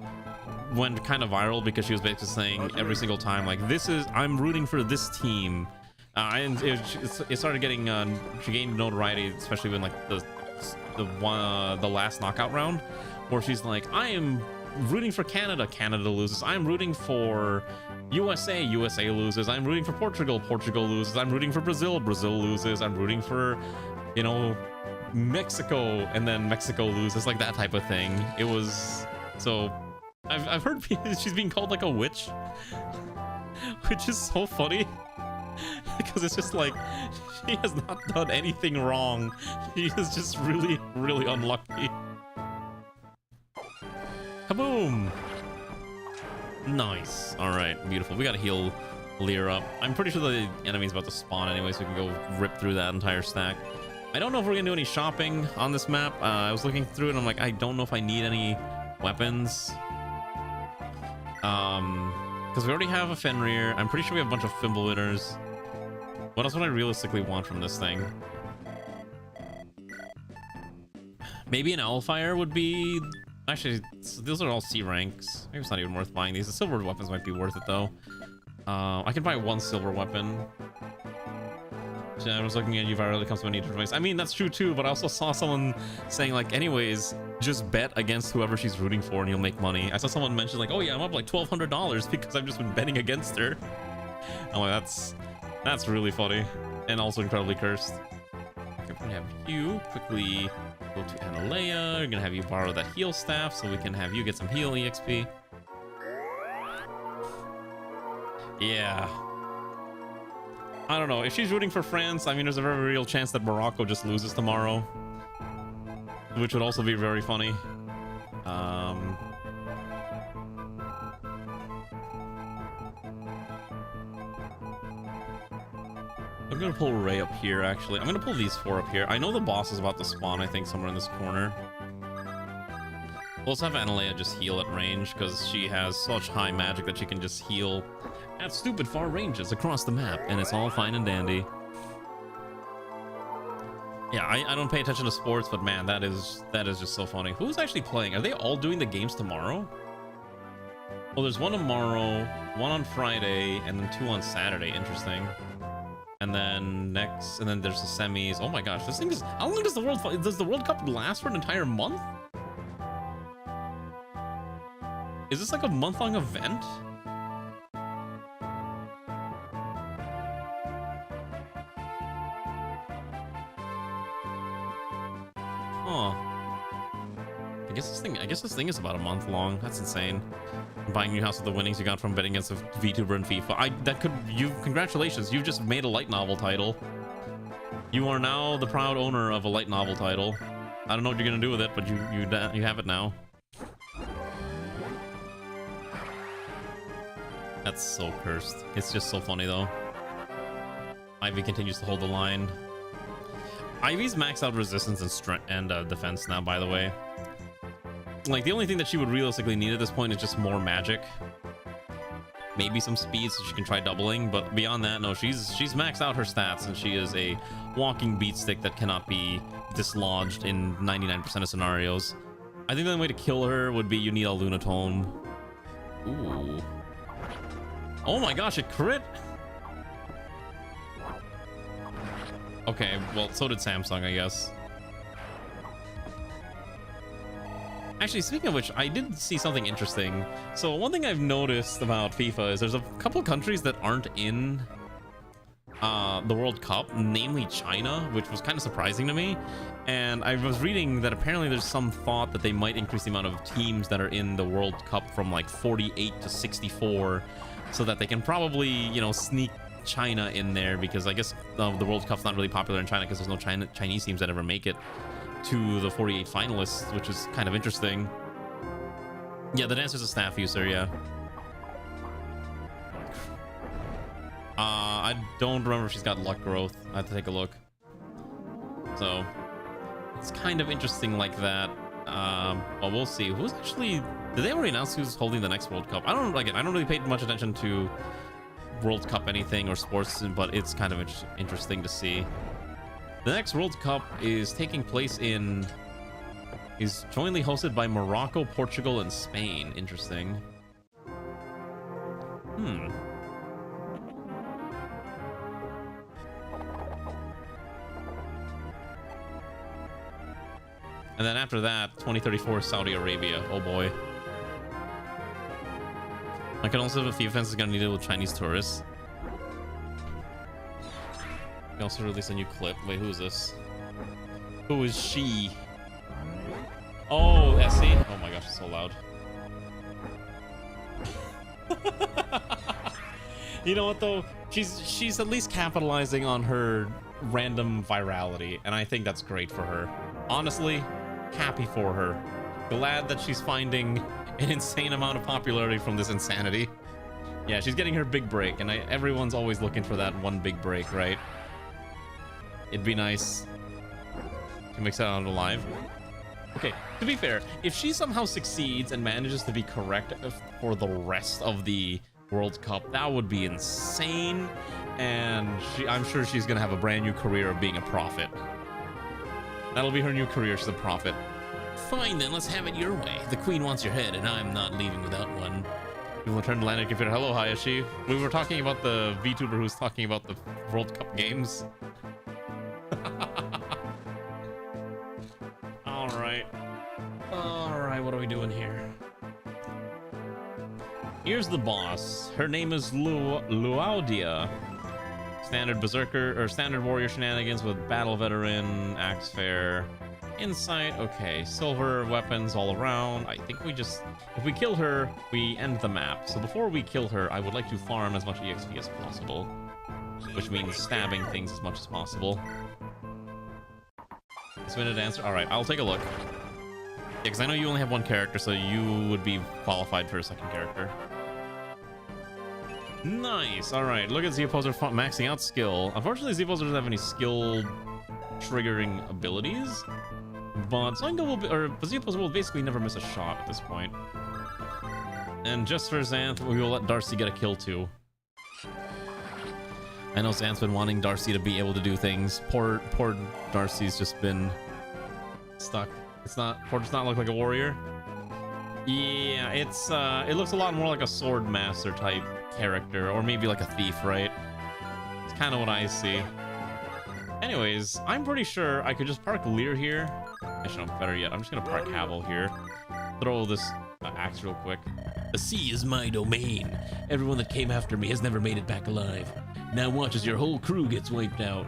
went kind of viral because she was basically saying every single time, like, I'm rooting for this team. And it started getting, she gained notoriety, especially when like the last knockout round, where she's like, I am rooting for Canada, Canada loses. I'm rooting for USA, USA loses. I'm rooting for Portugal, Portugal loses. I'm rooting for Brazil, Brazil loses. I'm rooting for, you know, Mexico, and then Mexico loses, like that type of thing. It was so. I've heard she's being called like a witch, which is so funny because it's just like she has not done anything wrong. She is just really, really unlucky. Kaboom! Nice. All right, beautiful. We gotta heal Lear up. I'm pretty sure the enemy's about to spawn anyway, so we can go rip through that entire stack. I don't know if we're gonna do any shopping on this map. I was looking through it and I'm like, I don't know if I need any weapons. Because we already have a Fenrir. I'm pretty sure we have a bunch of Fimblewinners. What else would I realistically want from this thing? Maybe an Owlfire would be... Actually, those are all C ranks. Maybe it's not even worth buying these. The silver weapons might be worth it, though. I can buy one silver weapon. I was looking at you virally comes to a need for advice. I mean, that's true too, but I also saw someone saying, like, anyways, just bet against whoever she's rooting for and you'll make money. I saw someone mention, like, oh yeah, I'm up like $1,200 because I've just been betting against her. I'm like, that's really funny. And also incredibly cursed. Okay, we're gonna have you quickly go to Analea. We're gonna have you borrow that heal staff so we can have you get some heal EXP. Yeah. I don't know. If she's rooting for France, I mean, there's a very real chance that Morocco just loses tomorrow, which would also be very funny. I'm gonna pull Ray up here, actually. I'm gonna pull these four up here. I know the boss is about to spawn, I think, somewhere in this corner. We'll also have Analea just heal at range, because she has such high magic that she can just heal at stupid far ranges across the map, and it's all fine and dandy. Yeah, I don't pay attention to sports, but man, that is just so funny. Who's actually playing? Are they all doing the games tomorrow? Well, there's one tomorrow, one on Friday, and then two on Saturday. Interesting. And then there's the semis. Oh my gosh, this thing is... How long does the World Cup last for an entire month? Is this like a month-long event? Huh. I guess this thing is about a month long. That's insane. Buying your house with the winnings you got from betting against a VTuber in FIFA. Congratulations, you've just made a light novel title. You are now the proud owner of a light novel title. I don't know what you're gonna do with it, but you have it now. That's so cursed. It's just so funny though. Ivy continues to hold the line. Ivy's maxed out resistance and strength and defense now, by the way. Like, the only thing that she would realistically need at this point is just more magic. Maybe some speed so she can try doubling, but beyond that, no, she's maxed out her stats, and she is a walking beat stick that cannot be dislodged in 99% of scenarios. I think the only way to kill her would be you need a Lunatome. Ooh. Oh my gosh, it crit! Okay, well, so did Samsung, I guess. Actually, speaking of which, I did see something interesting. So one thing I've noticed about FIFA is there's a couple countries that aren't in the World Cup, namely China, which was kind of surprising to me. And I was reading that apparently there's some thought that they might increase the amount of teams that are in the World Cup from like 48 to 64, so that they can probably, you know, sneak China in there, because I guess the World Cup's not really popular in China because there's no Chinese teams that ever make it to the 48 finalists, which is kind of interesting. Yeah, the dancer's a staff user, yeah. I don't remember if she's got luck growth. I have to take a look. So it's kind of interesting like that. But we'll see. Who's actually... Did they already announce who's holding the next World Cup? I don't really pay much attention to World Cup anything or sports, but it's kind of interesting to see. The next World Cup is taking place is jointly hosted by Morocco, Portugal, and Spain. Interesting. And then after that, 2034 Saudi Arabia. Oh boy. I can also have a few offenses gonna need to deal with Chinese tourists. We also released a new clip. Wait, who is this? Who is she? Oh, Essie. Oh my gosh, it's so loud. You know what though? She's at least capitalizing on her random virality, and I think that's great for her. Honestly, happy for her. Glad that she's finding an insane amount of popularity from this insanity. Yeah, she's getting her big break, and everyone's always looking for that one big break, right? It'd be nice to mix it out alive. Okay, to be fair, if she somehow succeeds and manages to be correct for the rest of the World Cup, that would be insane, and I'm sure she's gonna have a brand new career of being a prophet. That'll be her new career. She's a prophet. Fine then, let's have it your way. The queen wants your head, and I'm not leaving without one. We'll return to landed computer. Hello, Hayashi. We were talking about the VTuber who's talking about the World Cup games. Alright, what are we doing here? Here's the boss. Her name is Luaudia. Standard berserker or standard warrior shenanigans with battle veteran, axe fair, insight. Okay, silver weapons all around. I think we just, if we kill her, we end the map. So before we kill her, I would like to farm as much EXP as possible, which means stabbing things as much as possible. This minute answer. All right, I'll take a look. Yeah, because I know you only have one character, so you would be qualified for a second character. Nice. All right, look at Z Opposer maxing out skill. Unfortunately, Z Opposer doesn't have any skill triggering abilities, but Z Opposer will basically never miss a shot at this point. And just for Xanth, we will let Darcy get a kill too. I know Xanth's been wanting Darcy to be able to do things. Poor Darcy's just been stuck. Does not look like a warrior. Yeah, it looks a lot more like a sword master type character, or maybe like a thief, right? It's kind of what I see. Anyways, I'm pretty sure I could just park Lear here. Actually, no, better yet, I'm just gonna park Havel here. Throw this axe real quick. The sea is my domain. Everyone that came after me has never made it back alive. Now watch as your whole crew gets wiped out.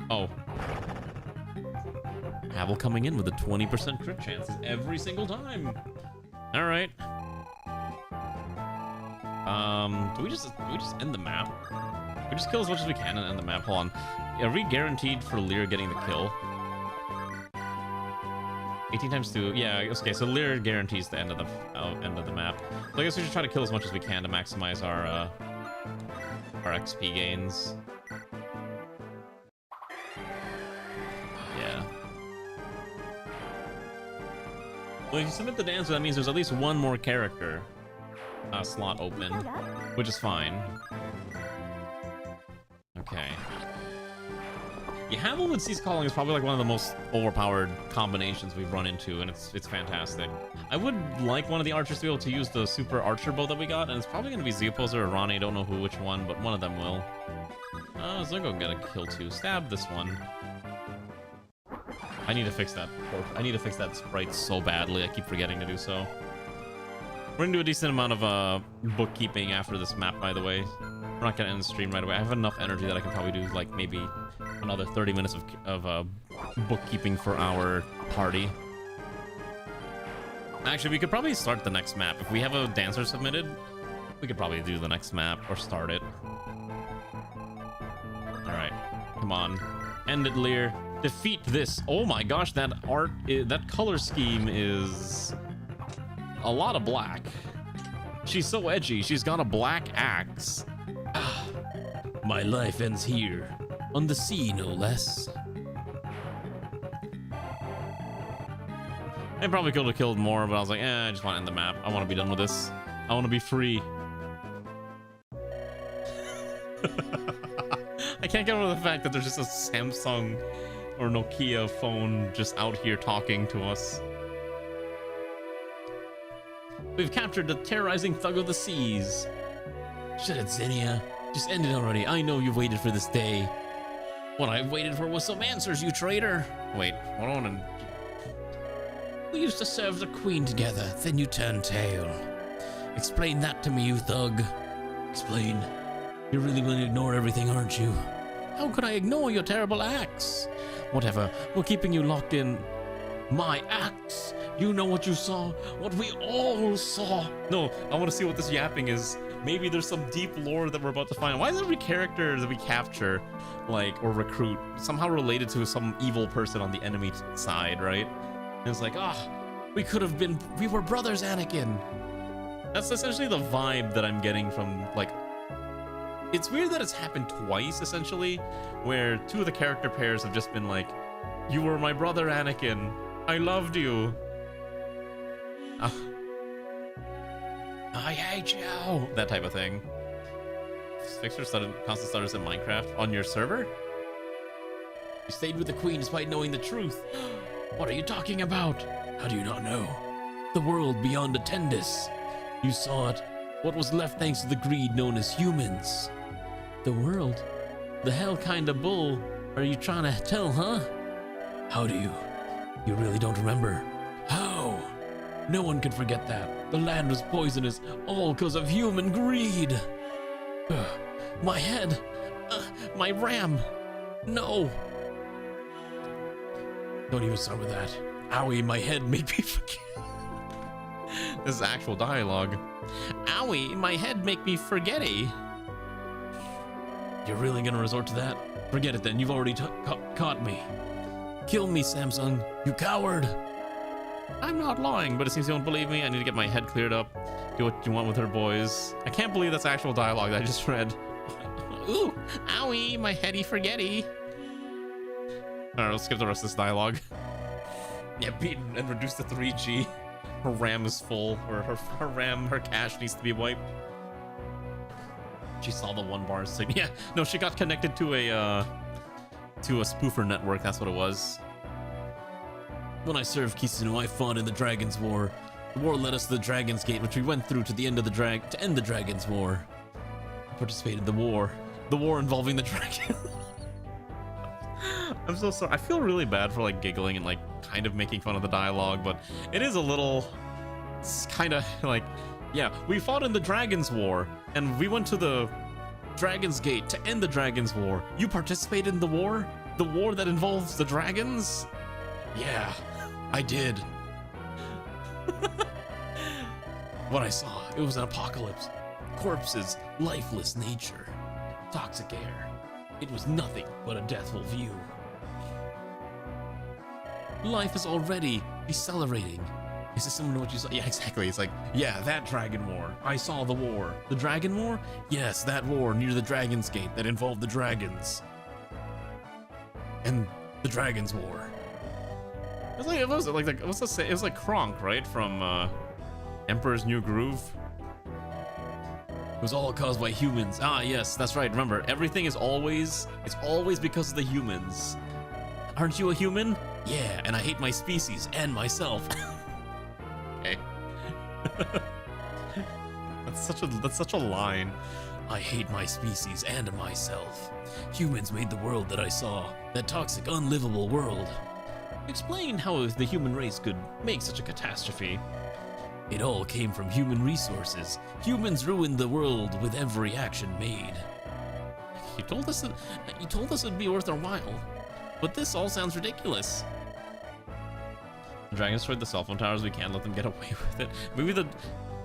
Oh. Havel coming in with a 20% crit chances every single time. All right. Do we just end the map? We just kill as much as we can and end the map. Hold on. Are we guaranteed for Lear getting the kill? 18 times 2. Yeah, okay, so Lear guarantees the end of the map. So I guess we should try to kill as much as we can to maximize our XP gains. Yeah. Well, if you submit the dancer, that means there's at least one more character slot open, which is fine. Okay. Yeah, Havel with Cease Calling is probably like one of the most overpowered combinations we've run into, and it's fantastic. I would like one of the archers to be able to use the super archer bow that we got, and it's probably going to be Z Opposer or Ronnie. I don't know which one, but one of them will. Zungo get a kill too. Stab this one. I need to fix that. I need to fix that sprite so badly. I keep forgetting to do so. We're gonna do a decent amount of bookkeeping after this map, by the way. We're not gonna end the stream right away. I have enough energy that I can probably do like maybe another 30 minutes of bookkeeping for our party. Actually, we could probably start the next map. If we have a dancer submitted, we could probably do the next map or start it. All right, come on, end it, Lear. Defeat this. Oh my gosh, that that color scheme is a lot of black. She's so edgy. She's got a black axe. My life ends here, on the sea, no less. I probably could have killed more, but I was like, I just want to end the map. I want to be done with this. I want to be free. I can't get over the fact that there's just a Samsung or Nokia phone just out here talking to us. We've captured the terrorizing thug of the seas. Shut it, Xenia. Just end it already. I know you've waited for this day. What I've waited for was some answers, you traitor. Wait, hold on. We used to serve the queen together, then you turned tail. Explain that to me, you thug. Explain. You're really going to ignore everything, aren't you? How could I ignore your terrible acts? Whatever, we're keeping you locked in. My acts? You know what you saw? What we all saw? No, I want to see what this yapping is. Maybe there's some deep lore that we're about to find. Why is every character that we capture, like, or recruit, somehow related to some evil person on the enemy side, right? And it's like, we were brothers, Anakin. That's essentially the vibe that I'm getting from, like, it's weird that it's happened twice, essentially, where two of the character pairs have just been like, you were my brother, Anakin. I loved you. I hate you. That type of thing. Fixer constant starters in Minecraft on your server? You stayed with the queen despite knowing the truth. What are you talking about? How do you not know? The world beyond Attendus. You saw it. What was left thanks to the greed known as humans. The world? The hell kind of bull are you trying to tell, huh? How do you? You really don't remember? How? No one can forget that. The land was poisonous, all because of human greed. My head. My ram. No. Don't even start with that. Owie, my head made me forget. This is actual dialogue. Owie, my head make me forgetty. You're really gonna resort to that? Forget it then, you've already caught me. Kill me, Samsung, you coward! I'm not lying, but it seems you don't believe me. I need to get my head cleared up. Do what you want with her, boys. I can't believe that's actual dialogue that I just read. Ooh, owie, my heady forgetty. Alright, let's skip the rest of this dialogue. Yeah, beaten and reduced to 3G. Her RAM is full, or her cache needs to be wiped. She saw the 1 bar signal. Yeah, no, she got connected to a spoofer network, that's what it was. When I served Kisunu, I fought in the Dragon's War. The war led us to the Dragon's Gate, which we went through to the end of to end the Dragon's War. I participated in the war involving the dragon. I'm so sorry. I feel really bad for like giggling and like kind of making fun of the dialogue, but it is a little, it's kind of like, yeah, we fought in the Dragon's War and we went to the Dragon's Gate to end the Dragon's War. You participated in the war? The war that involves the dragons? Yeah, I did. What I saw, it was an apocalypse. Corpses, lifeless nature, toxic air. It was nothing but a deathful view. Life is already decelerating. Is this similar to what you saw? Yeah, exactly. It's like, yeah, that Dragon War. I saw the war. The Dragon War? Yes, that war near the Dragon's Gate that involved the dragons. And the Dragon's War. It was like Kronk, right? From Emperor's New Groove. It was all caused by humans. Ah, yes, that's right. Remember, everything is always because of the humans. Aren't you a human? Yeah, and I hate my species and myself. Okay. That's such a line. I hate my species and myself. Humans made the world that I saw, that toxic, unlivable world. Explain how the human race could make such a catastrophe. It all came from human resources. Humans ruined the world with every action made. You told us it'd be worth our while, but this all sounds ridiculous. The dragons destroyed the cell phone towers. We can't let them get away with it.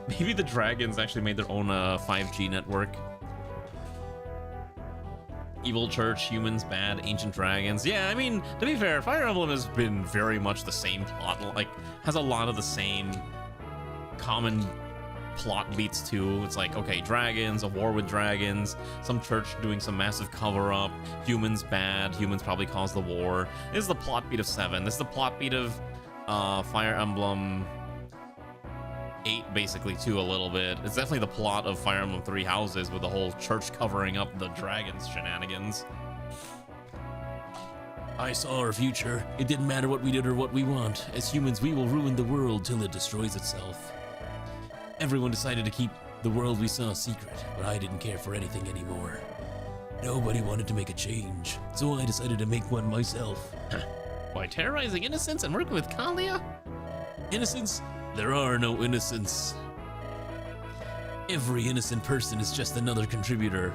Maybe the dragons actually made their own 5G network. Evil church, humans bad, ancient dragons. Yeah, I mean, to be fair, Fire Emblem has been very much the same plot, like has a lot of the same common plot beats too. It's like, okay, dragons, a war with dragons, some church doing some massive cover-up, humans bad, humans probably caused the war. This is the plot beat of 7. This is the plot beat of Fire Emblem 8 basically too, a little bit. It's definitely the plot of Fire Emblem 3 Houses with the whole church covering up the dragons shenanigans. I saw our future. It didn't matter what we did or what we want. As humans, we will ruin the world till it destroys itself. Everyone decided to keep the world we saw secret, but I didn't care for anything anymore. Nobody wanted to make a change, so I decided to make one myself. By terrorizing innocents and working with Kalia? Innocence? There are no innocents. Every innocent person is just another contributor.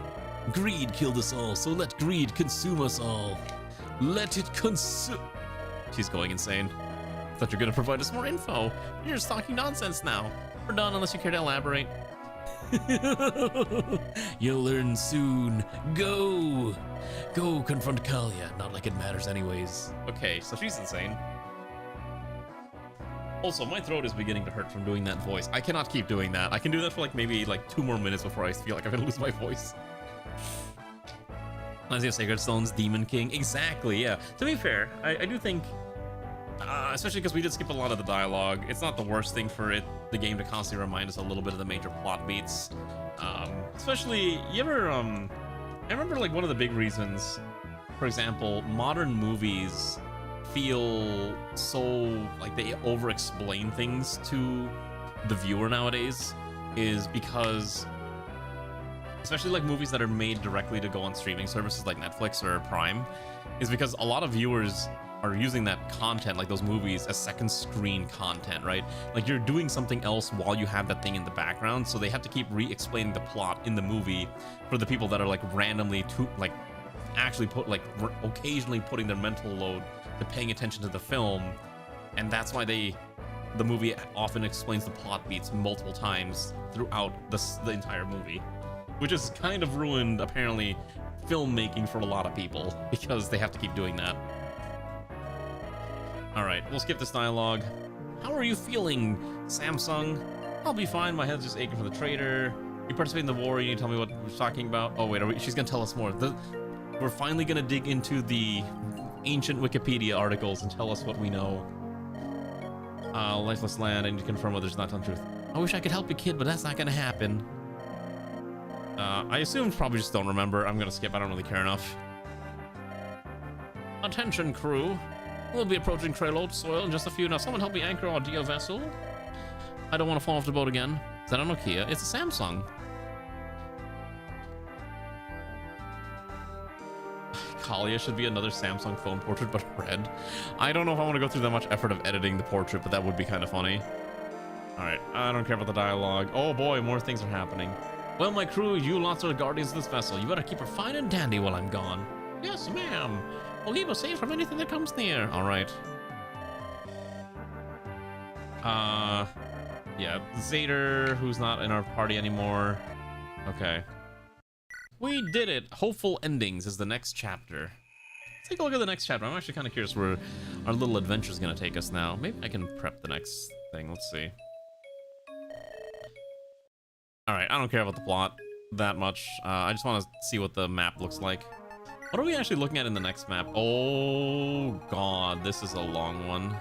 Greed killed us all, so let greed consume us all. Let it consume. She's going insane. Thought you were gonna provide us more info. You're just talking nonsense now. We're done unless you care to elaborate. You'll learn soon. Go! Go confront Kalia. Not like it matters anyways. Okay, so she's insane. Also, my throat is beginning to hurt from doing that voice. I cannot keep doing that. I can do that for like maybe like 2 more minutes before I feel like I'm gonna lose my voice. Isaiah Sacred Stone's Demon King. Exactly, yeah. To be fair, I do think, especially because we did skip a lot of the dialogue, it's not the worst thing for the game to constantly remind us a little bit of the major plot beats. Especially, you ever, I remember like one of the big reasons, for example, modern movies feel so like they over-explain things to the viewer nowadays is because, especially like movies that are made directly to go on streaming services like Netflix or Prime, is because a lot of viewers are using that content, like those movies, as second screen content, right? Like you're doing something else while you have that thing in the background, so they have to keep re-explaining the plot in the movie for the people that are like randomly actually occasionally putting their mental load to paying attention to the film, and that's why the movie often explains the plot beats multiple times throughout the entire movie, which has kind of ruined apparently filmmaking for a lot of people because they have to keep doing that. All right, we'll skip this dialogue. How are you feeling, Samsung? I'll be fine. My head's just aching for the traitor. You participate in the war. You need to tell me what we're talking about. Oh wait, she's gonna tell us more. We're finally gonna dig into the ancient Wikipedia articles and tell us what we know. Lifeless land. I need to confirm whether it's not untruth. I wish I could help you, kid, but that's not gonna happen. I assume probably just don't remember. I'm gonna skip. I don't really care enough. Attention, crew. We'll be approaching Krelot soil in just a few. Now, someone help me anchor our dear vessel. I don't want to fall off the boat again. Is that a Nokia? It's a Samsung. Kalia should be another Samsung phone portrait, but red. I don't know if I want to go through that much effort of editing the portrait, but that would be kind of funny. All right, I don't care about the dialogue. Oh boy, more things are happening. Well, my crew, you lots are the guardians of this vessel. You better keep her fine and dandy while I'm gone. Yes, ma'am. We'll keep her safe from anything that comes near. All right. Yeah, Zader, who's not in our party anymore. Okay. We did it. Hopeful Endings is the next chapter. Let's take a look at the next chapter. I'm actually kind of curious where our little adventure is going to take us now. Maybe I can prep the next thing. Let's see. All right, I don't care about the plot that much. I just want to see what the map looks like. What are we actually looking at in the next map? Oh, God, this is a long one.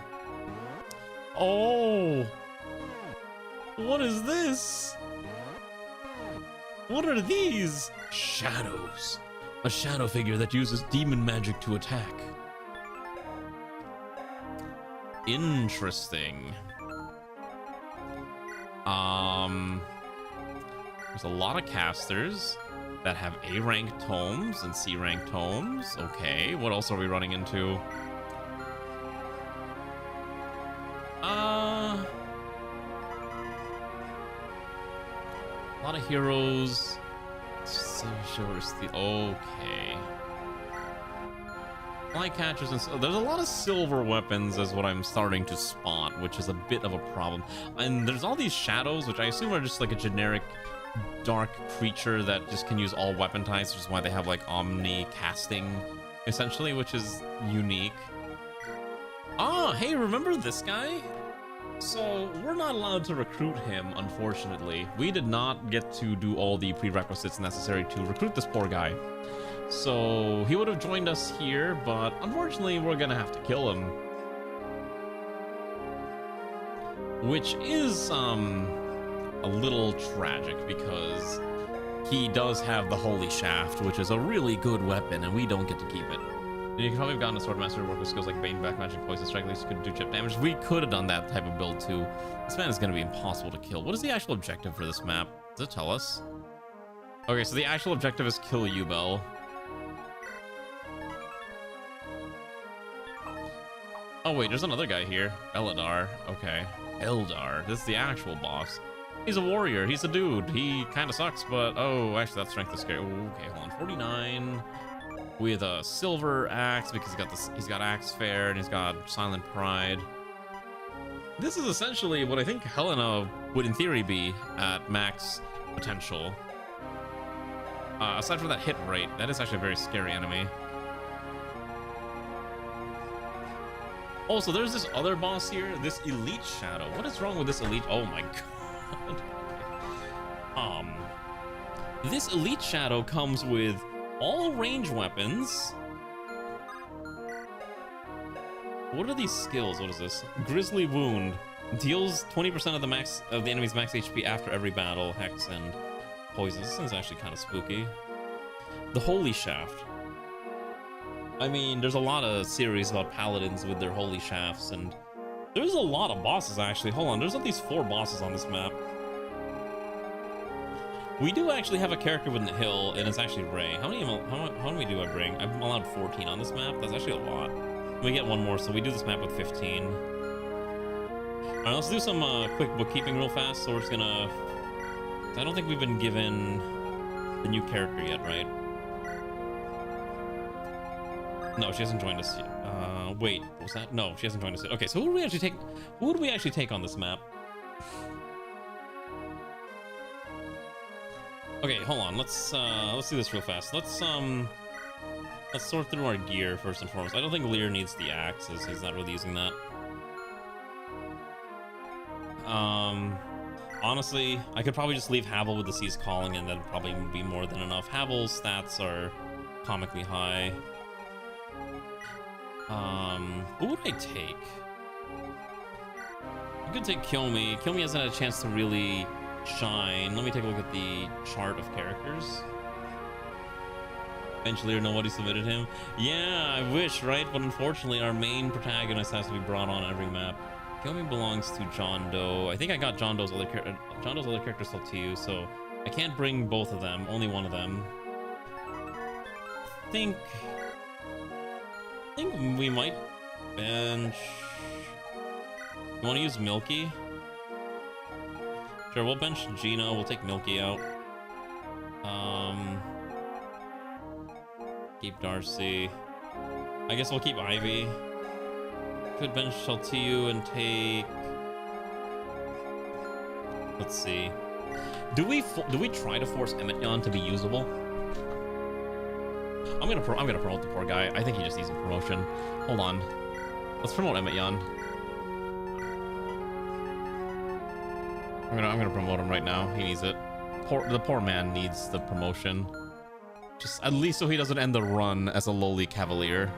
Oh, what is this? What are these? Shadows. A shadow figure that uses demon magic to attack. Interesting. There's a lot of casters that have A-rank tomes and C-rank tomes. Okay, what else are we running into? A lot of heroes. Okay. Flycatchers and there's a lot of silver weapons is what I'm starting to spot, which is a bit of a problem. And there's all these shadows, which I assume are just like a generic dark creature that just can use all weapon types, which is why they have like omni casting essentially, which is unique. Ah, hey, remember this guy? So we're not allowed to recruit him, unfortunately. We did not get to do all the prerequisites necessary to recruit this poor guy. So he would have joined us here, but unfortunately we're gonna have to kill him. Which is a little tragic because he does have the Holy Shaft, which is a really good weapon, and we don't get to keep it. You could probably have gotten a Swordmaster to work with skills like Bane, Back Magic, Poison Strike, at least could do chip damage. We could have done that type of build too. This man is going to be impossible to kill. What is the actual objective for this map? Does it tell us? Okay, so the actual objective is kill Yubel. Oh wait, there's another guy here. Eladar. Okay. Eldar. This is the actual boss. He's a warrior. He's a dude. He kind of sucks, but oh, actually, that strength is scary. Okay, hold on. 49 with a silver axe because he's got axe fair and he's got silent pride. This is essentially what I think Helena would, in theory, be at max potential. Aside from that hit rate, that is actually a very scary enemy. Also, there's this other boss here, this Elite Shadow. What is wrong with this Elite? Oh my god. This Elite Shadow comes with all range weapons. What are these skills? What is this? Grisly Wound. Deals 20% of the enemy's max HP after every battle. Hex and poison. This one's actually kind of spooky. The Holy Shaft. I mean, there's a lot of series about paladins with their holy shafts, and there's a lot of bosses actually. Hold on, there's at least 4 bosses on this map. We do actually have a character with the hill, and it's actually Ray. How many do I bring? I'm allowed 14 on this map. That's actually a lot. We get one more, so we do this map with 15. All right, let's do some quick bookkeeping real fast. So we're just gonna. I don't think we've been given the new character yet, right? No, she hasn't joined us yet. Wait, what was that? No, she hasn't joined us yet. Okay, so who would we actually take? Who would we actually take on this map? Okay, hold on. Let's do this real fast. Let's sort through our gear first and foremost. I don't think Lear needs the axe, as he's not really using that. Honestly, I could probably just leave Havel with the Sea's Calling, and that'd probably be more than enough. Havel's stats are comically high. Who would I take? I could take Kiyomi. Kiyomi hasn't had a chance to really shine. Let me take a look at the chart of characters. Eventually, or nobody submitted him. Yeah, I wish, right? But unfortunately, our main protagonist has to be brought on every map. Kiyomi belongs to John Doe. I think I got John Doe's other character still to you, so I can't bring both of them. Only one of them. I think we might bench. You want to use Milky? Sure, we'll bench Gina. We'll take Milky out. Keep Darcy. I guess we'll keep Ivy. Could bench Shaltiu and take. Let's see. Do we try to force Emetyan to be usable? I'm gonna promote the poor guy. I think he just needs a promotion. Hold on. Let's promote Emetyan. I'm gonna promote him right now. He needs it. The poor man needs the promotion. Just at least so he doesn't end the run as a lowly cavalier.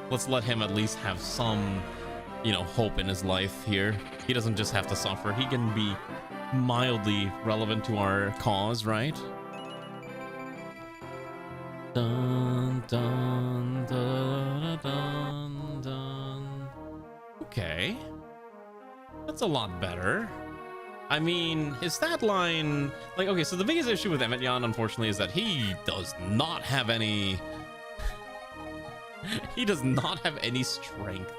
Let's let him at least have some, you know, hope in his life here. He doesn't just have to suffer. He can be mildly relevant to our cause, right? Dun, dun, dun, dun, dun. Okay. That's a lot better. I mean, his stat line, like, okay, so the biggest issue with Emetyan, unfortunately, is that he does not have any... he does not have any strength.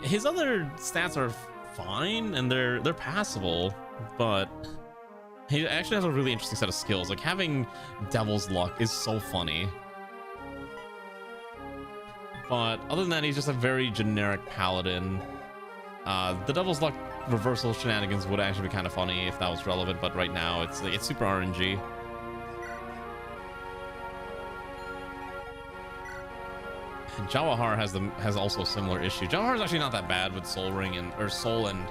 His other stats are fine, and they're passable, but he actually has a really interesting set of skills. Like, having Devil's Luck is so funny. But other than that, he's just a very generic paladin. The Devil's Luck reversal shenanigans would actually be kind of funny if that was relevant, but right now it's super RNG. Jawahar has also a similar issue. Jawahar is actually not that bad with Soul and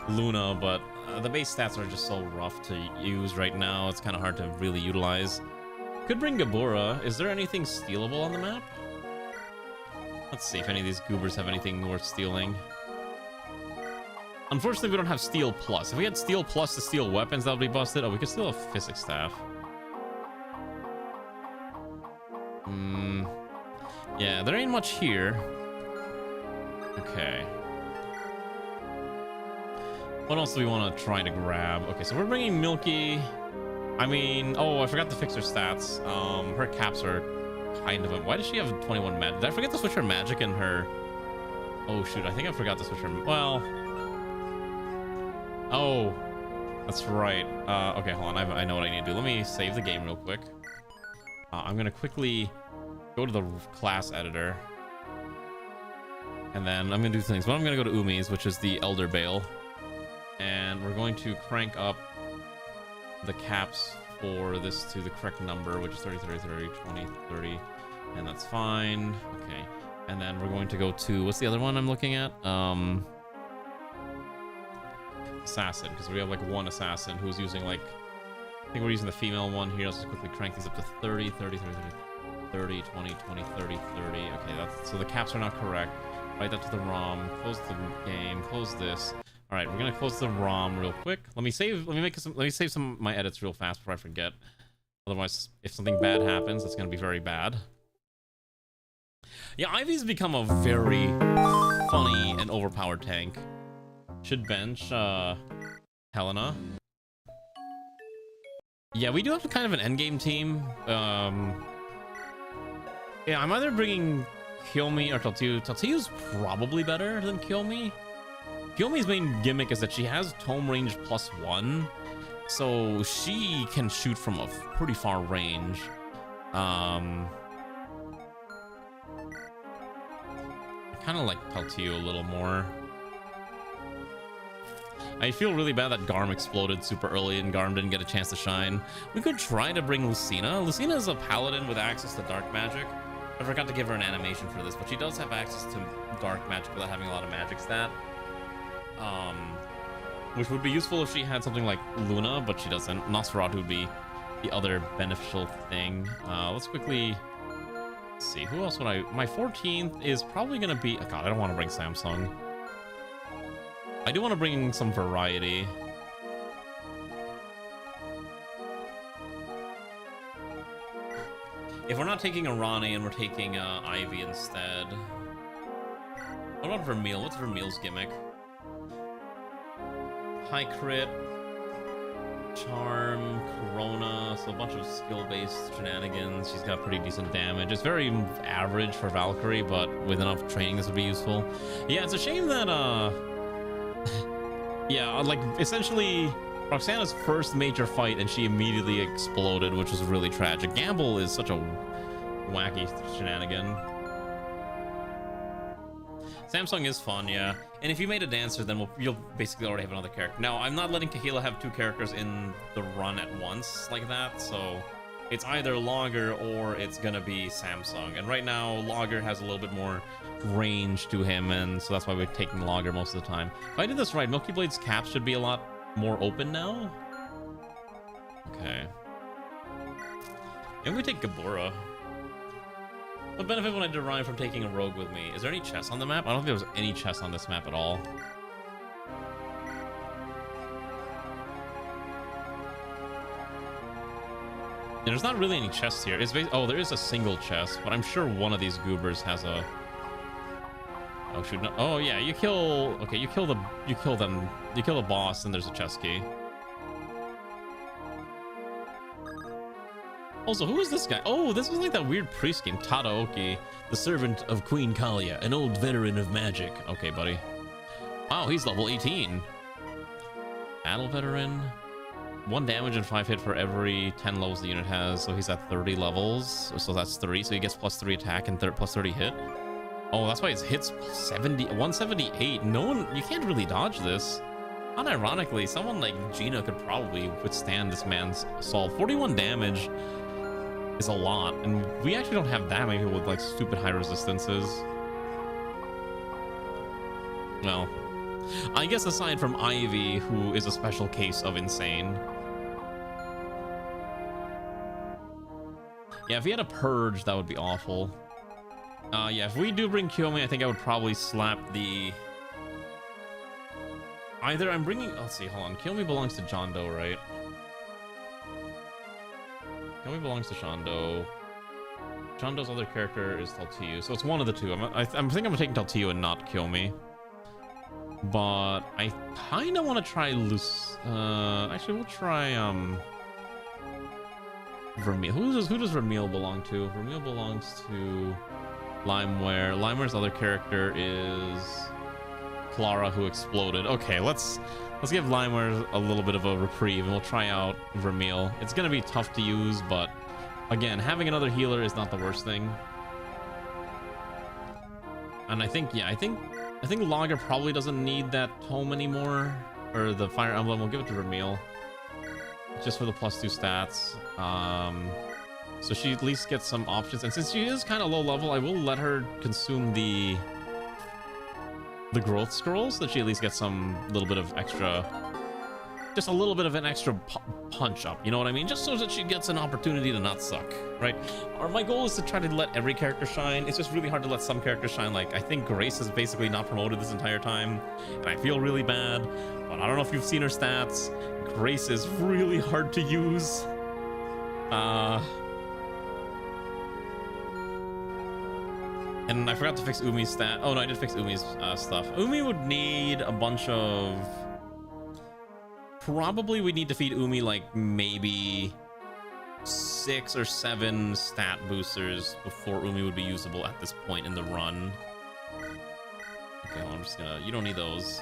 Luna, but the base stats are just so rough to use right now. It's kind of hard to really utilize. Could bring Gabura. Is there anything stealable on the map? Let's see if any of these goobers have anything worth stealing. Unfortunately, we don't have Steel Plus. If we had Steel Plus to steal weapons, that would be busted. Oh, we could steal a Physics Staff. Yeah, there ain't much here. Okay. What else do we want to try to grab? Okay, so we're bringing Milky. I mean, oh, I forgot to fix her stats. Her caps are kind of... Why does she have 21 magic? Did I forget to switch her magic in her... Oh, shoot, I think I forgot to switch her... Well... Oh, that's right. Okay, hold on. I know what I need to do. Let me save the game real quick. I'm gonna quickly go to the class editor. And then I'm gonna do things. But I'm gonna go to Umi's, which is the Elder Bale. And we're going to crank up the caps for this to the correct number, which is 30, 30, 30, 20, 30. And that's fine. Okay. And then we're going to go to, what's the other one I'm looking at? Assassin, because we have like one assassin who's using like, I think we're using the female one here. Let's just quickly crank these up to 30, 30, 30, 30, 20, 20, 30, 30. Okay, that's, so the caps are not correct. Write that to the ROM, close the game, close this. All right, we're gonna close the ROM real quick. Let me save some of my edits real fast before I forget. Otherwise, if something bad happens, it's gonna be very bad. Yeah, Ivy's become a very funny and overpowered tank. Should bench Helena. Yeah, we do have kind of an endgame team. Yeah, I'm either bringing Kiyomi or Taltiu. Taltiu's probably better than Kiyomi. Kiyomi's main gimmick is that she has tome range +1, so she can shoot from a pretty far range. I kind of like Taltiu a little more. I feel really bad that Garm exploded super early and Garm didn't get a chance to shine. We could try to bring Lucina. Lucina is a paladin with access to dark magic. I forgot to give her an animation for this, but she does have access to dark magic without having a lot of magic stat. Which would be useful if she had something like Luna, but she doesn't. Nosferatu would be the other beneficial thing. Let's quickly see. Who else would I... My 14th is probably going to be... Oh God, I don't want to bring Samsung. I do want to bring some variety. If we're not taking Arani and we're taking Ivy instead. What about Vermeil? What's Vermeil's gimmick? High crit, charm, corona, so a bunch of skill-based shenanigans. She's got pretty decent damage. It's very average for Valkyrie, but with enough training this would be useful. Yeah, it's a shame that yeah, like essentially Roxana's first major fight and she immediately exploded, which was really tragic. Gamble is such a wacky shenanigan. Samsung is fun, yeah. And if you made a dancer, then you'll basically already have another character. Now, I'm not letting Kahila have two characters in the run at once like that, so it's either Logger or it's gonna be Samsung. And right now, Logger has a little bit more range to him, and so that's why we're taking Logger most of the time. If I did this right, Milky Blade's caps should be a lot more open now. Okay. Maybe we take Gabura. What benefit would I derive from taking a rogue with me? Is there any chests on the map? I don't think there was any chests on this map at all. And there's not really any chests here. It's oh, there is a single chest, but I'm sure one of these goobers has a... Oh shoot! No. Oh yeah, you kill. Okay, you kill the boss, and there's a chest key. Also, who is this guy? Oh, this was like that weird priest game, Tadaoki, the servant of Queen Kalia, an old veteran of magic. Okay, buddy. Wow, he's level 18. Battle veteran. 1 damage and 5 hit for every 10 levels the unit has, so he's at 30 levels. So that's 3, so he gets +3 attack and +30 hit. Oh, that's why his hits 178. No one, you can't really dodge this. Unironically, someone like Gina could probably withstand this man's assault. 41 damage is a lot, and we actually don't have that many people with like stupid high resistances. Well, I guess aside from Ivy, who is a special case of insane. Yeah, if he had a purge, that would be awful. Yeah, if we do bring Kiyomi, I think I would probably slap the... Either I'm bringing... Let's see, hold on. Kiyomi belongs to John Doe, right? Kiyomi belongs to John Doe. John Doe's other character is Taltiu, so it's one of the two. I think I'm taking Taltiu and not Kiyomi. But I kind of want to try actually, we'll try Vermeil. Who does Vermeil belong to? Vermeil belongs to Limeware. Limeware's other character is Clara, who exploded. Okay, let's Let's give Limeware a little bit of a reprieve, and we'll try out Vermeil. It's gonna be tough to use, but again, having another healer is not the worst thing. And I think Lager probably doesn't need that tome anymore, or the Fire Emblem. We'll give it to Vermeil, just for the +2 stats. So she at least gets some options, and since she is kind of low level, I will let her consume the growth scrolls, so that she at least gets some little bit of extra, just a little bit of an extra punch up, you know what I mean? Just so that she gets an opportunity to not suck, right? Or my goal is to try to let every character shine. It's just really hard to let some characters shine. Like, I think Grace is basically not promoted this entire time, and I feel really bad, but I don't know if you've seen her stats. Grace is really hard to use. And I forgot to fix Umi's stat. Oh no, I did fix Umi's stuff. Umi would need a bunch of... Probably we'd need to feed Umi like maybe 6 or 7 stat boosters before Umi would be usable at this point in the run. Okay, well, I'm just gonna... You don't need those.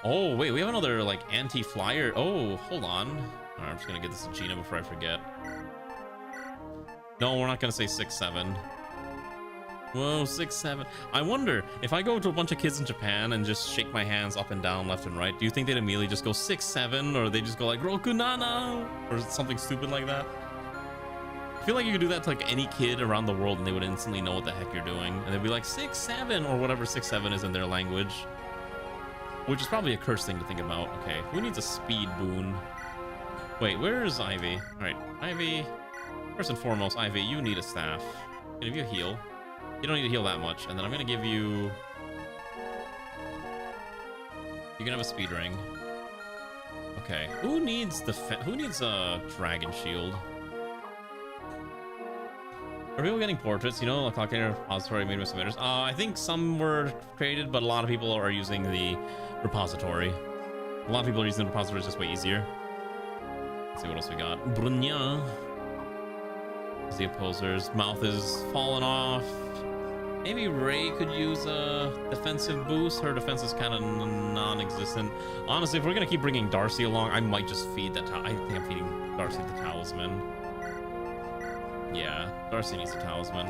Oh, wait, we have another like anti-flyer. Oh, hold on. Alright, I'm just gonna get this to Gina before I forget. No, we're not gonna say 6, 7. Whoa, 6, 7. I wonder if I go to a bunch of kids in Japan and just shake my hands up and down, left and right, do you think they'd immediately just go 6, 7, or they just go like Roku Nana or something stupid like that? I feel like you could do that to like any kid around the world and they would instantly know what the heck you're doing, and they'd be like 6, 7 or whatever 6, 7 is in their language, which is probably a curse thing to think about. Okay, who needs a speed boon? Wait, where is Ivy? All right, Ivy. First and foremost, Ivy, you need a staff. I'm gonna give you a heal. You don't need to heal that much, and then I'm gonna give you... You can have a speed ring. Okay, who needs a dragon shield? Are people getting portraits? You know, a calculator repository made with submitters. I think some were created, but a lot of people are using the repository. A lot of people are using the repository, it's just way easier. Let's see what else we got. Brunya. The opposers. Mouth is falling off. Maybe Ray could use a defensive boost. Her defense is kind of non-existent. Honestly, if we're gonna keep bringing Darcy along, I might just feed that. I think I'm feeding Darcy the talisman. Yeah, Darcy needs a talisman.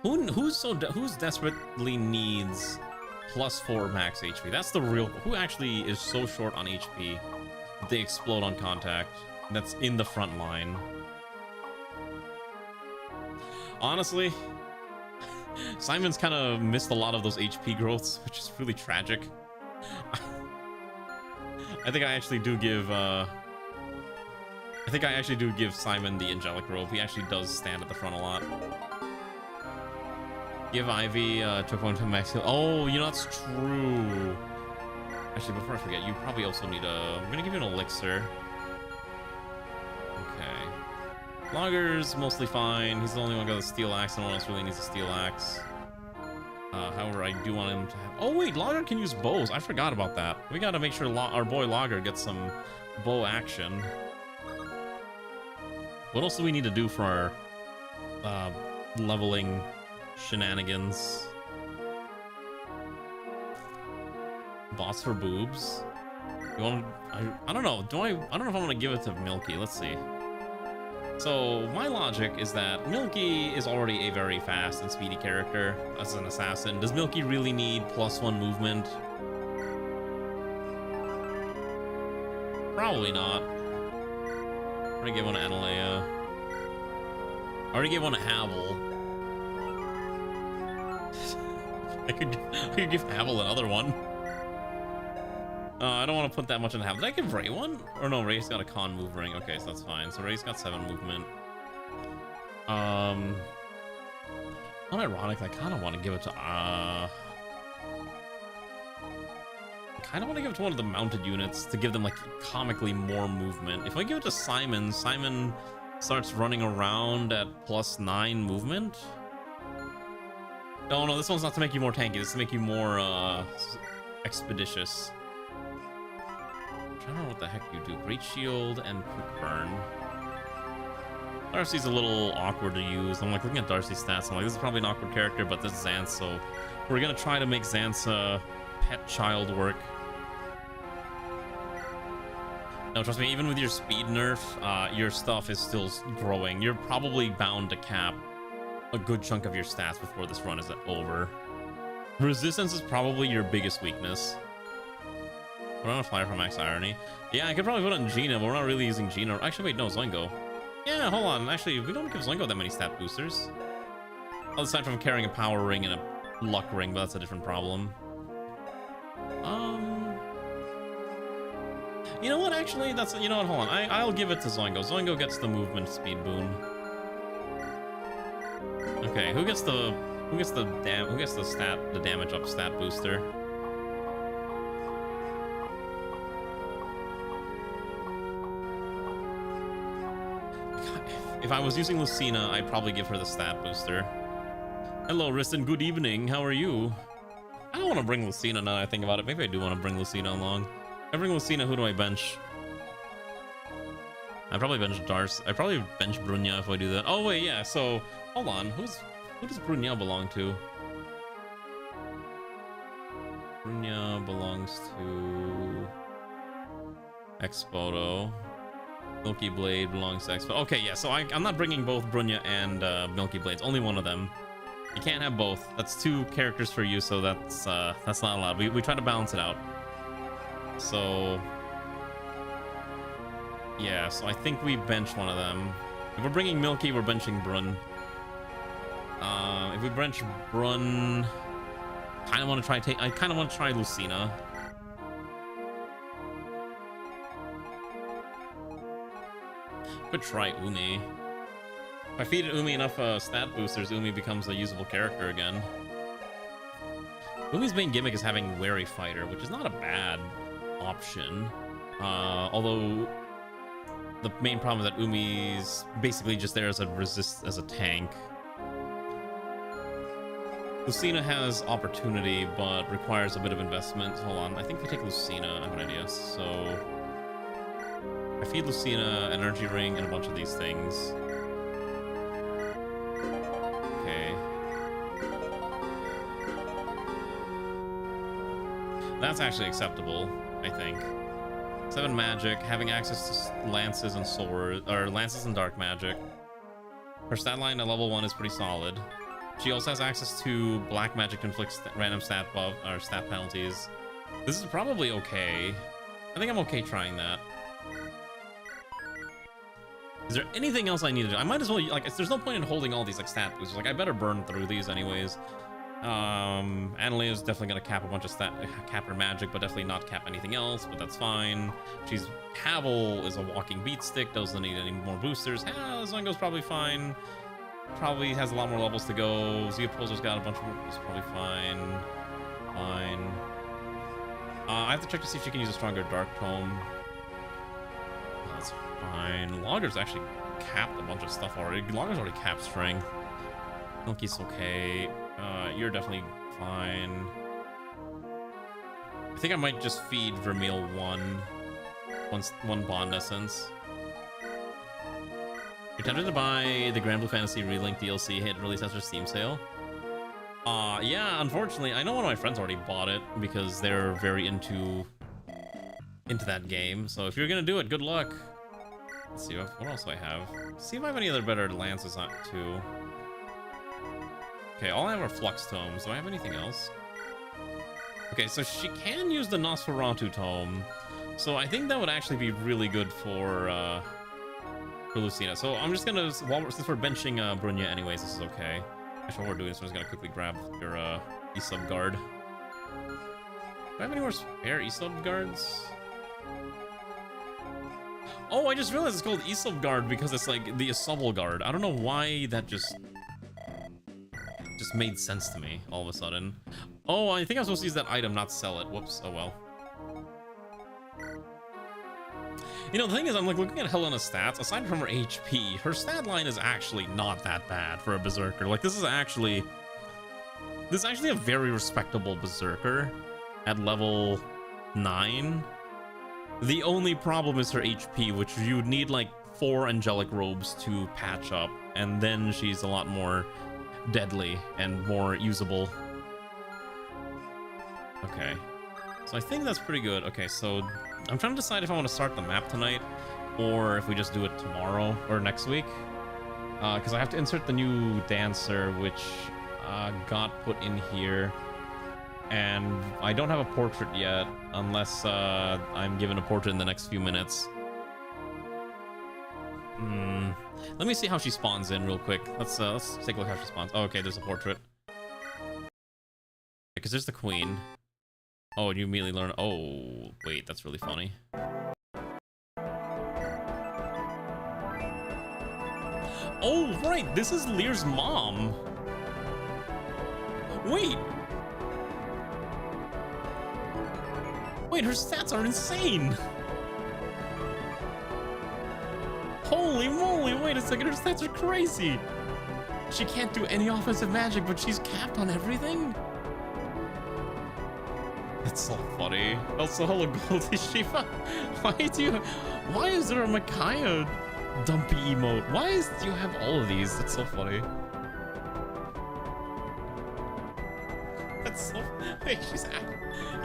Who's desperately needs +4 max HP? That's the real. Who actually is so short on HP that they explode on contact? That's in the front line. Honestly, Simon's kind of missed a lot of those HP growths, which is really tragic. I think I actually do give Simon the angelic robe. He actually does stand at the front a lot. Give Ivy to point to max heal. Oh, you know that's true. Actually, before I forget, you probably also need a. I'm gonna give you an elixir. Lager's mostly fine. He's the only one who got a steel axe, and no one else really needs a steel axe. However, I do want him to have... Oh wait, Lager can use bows. I forgot about that. We gotta make sure our boy Lager gets some bow action. What else do we need to do for our leveling shenanigans? Boss for boobs. You want? I don't know. I don't know if I want to give it to Milky. Let's see. So my logic is that Milky is already a very fast and speedy character as an assassin. Does Milky really need +1 movement? Probably not. I already gave one to Analea. I already gave one to Havel. I could give Havel another one. I don't want to put that much in Havel. Did I give Ray one? Or no, Ray's got a con move ring. Okay, so that's fine. So Ray's got 7 movement. Unironic, I kind of want to give it to I kind of want to give it to one of the mounted units to give them like comically more movement. If I give it to Simon, Simon starts running around at +9 movement. No, this one's not to make you more tanky. This is to make you more expeditious. I don't know what the heck you do. Great Shield and Quick Burn. Darcy's a little awkward to use. I'm like looking at Darcy's stats. I'm like, this is probably an awkward character, but this is Xanth, so We're gonna try to make Zansa pet child work. No, trust me, even with your speed nerf, your stuff is still growing. You're probably bound to cap a good chunk of your stats before this run is over. Resistance is probably your biggest weakness. Put on a flyer for Max Irony. Yeah, I could probably put it on Gina, but we're not really using Gina. Actually, wait, no, Zoingo. Yeah, hold on. Actually, we don't give Zoingo that many stat boosters. Aside from carrying a power ring and a luck ring, but that's a different problem. You know what? Actually, that's, you know what? Hold on. I'll give it to Zoingo. Zoingo gets the movement speed boon. Okay, who gets the damage up stat booster? If I was using Lucina, I'd probably give her the stat booster. Hello, Riston. Good evening. How are you? I don't want to bring Lucina now that I think about it. Maybe I do want to bring Lucina along. If I bring Lucina, who do I bench? I probably bench Darce. I probably bench Brunya if I do that. Oh wait, yeah. So hold on. Who does Brunya belong to? Brunya belongs to Expoto. Milky Blade belongs to Expo. Okay, yeah. So I'm not bringing both Brunya and Milky Blades. Only one of them. You can't have both. That's two characters for you, so that's not allowed. We try to balance it out. So yeah, so I think we bench one of them. If we're bringing Milky, we're benching Brun. If we bench Brun, I kind of want to try Lucina. Could try Umi. If I feed Umi enough stat boosters, Umi becomes a usable character again. Umi's main gimmick is having Wary Fighter, which is not a bad option. Although the main problem is that Umi's basically just there as a tank. Lucina has opportunity, but requires a bit of investment. Hold on, I think we take Lucina. I have an idea. So I feed Lucina, Energy Ring, and a bunch of these things. Okay. That's actually acceptable, I think. 7 magic, having access to lances and swords, or lances and dark magic. Her stat line at level 1 is pretty solid. She also has access to black magic, inflicts random stat buff or stat penalties. This is probably okay. I think I'm okay trying that. Is there anything else I need to do? I might as well, like, there's no point in holding all these, like, stat boosters. Like, I better burn through these anyways. Annalea's definitely gonna cap a bunch of cap her magic, but definitely not cap anything else, but that's fine. Havel is a walking beat stick, doesn't need any more boosters. Zongo's probably fine. Probably has a lot more levels to go. Zeopolzer's got a bunch more, it's probably fine. Fine. I have to check to see if she can use a stronger Dark Tome. That's fine. Logger's actually capped a bunch of stuff already. Logger's already capped strength. Milky's okay. You're definitely fine. I think I might just feed Vermeil one Bond Essence. You're tempted to buy the Grand Blue Fantasy Relink DLC hit release after Steam sale. Yeah, unfortunately, I know one of my friends already bought it because they're very into that game. So if you're gonna do it, good luck. Let's see, what else do I have? See if I have any other better lances on too. Okay, all I have are Flux Tomes. Do I have anything else? Okay, so she can use the Nosferatu Tome. So I think that would actually be really good for Lucina. So I'm just gonna, since we're benching Brunya anyways, this is okay. That's what we're doing, so I'm just gonna quickly grab your E-Sub Guard. Do I have any more spare E-Sub Guards? Oh, I just realized it's called E-Sub Guard because it's like the Asubble Guard. I don't know why that just made sense to me all of a sudden. Oh, I think I was supposed to use that item, not sell it. Whoops. Oh well. You know, the thing is, I'm like looking at Helena's stats. Aside from her HP, her stat line is actually not that bad for a berserker. Like, this is actually a very respectable berserker at level 9. The only problem is her HP, which you would need like 4 angelic robes to patch up, and then she's a lot more deadly and more usable. Okay. So I think that's pretty good. Okay, so I'm trying to decide if I want to start the map tonight or if we just do it tomorrow or next week. Because I have to insert the new dancer, which got put in here. And I don't have a portrait yet, unless I'm given a portrait in the next few minutes. Let me see how she spawns in real quick. Let's take a look how she spawns. Oh, okay, there's a portrait. Because there's the queen. Oh, and you immediately learn. Oh, wait, that's really funny. Oh, right, this is Lear's mom. Wait. Wait, her stats are insane. Holy moly, wait a second, her stats are crazy. She can't do any offensive magic, but she's capped on everything? That's so funny. Also, hello, Goldie Shiva. Why is there a Micaiah dumpy emote? Do you have all of these? That's so funny. That's so... Wait,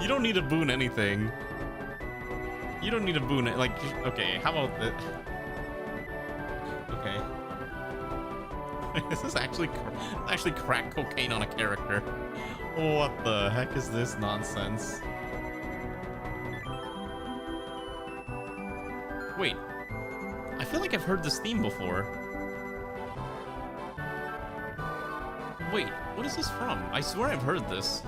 you don't need to boon anything. You don't need to boon it. Like, okay, how about that? Okay. This is actually crack cocaine on a character. What the heck is this nonsense? Wait. I feel like I've heard this theme before. Wait, what is this from? I swear I've heard this.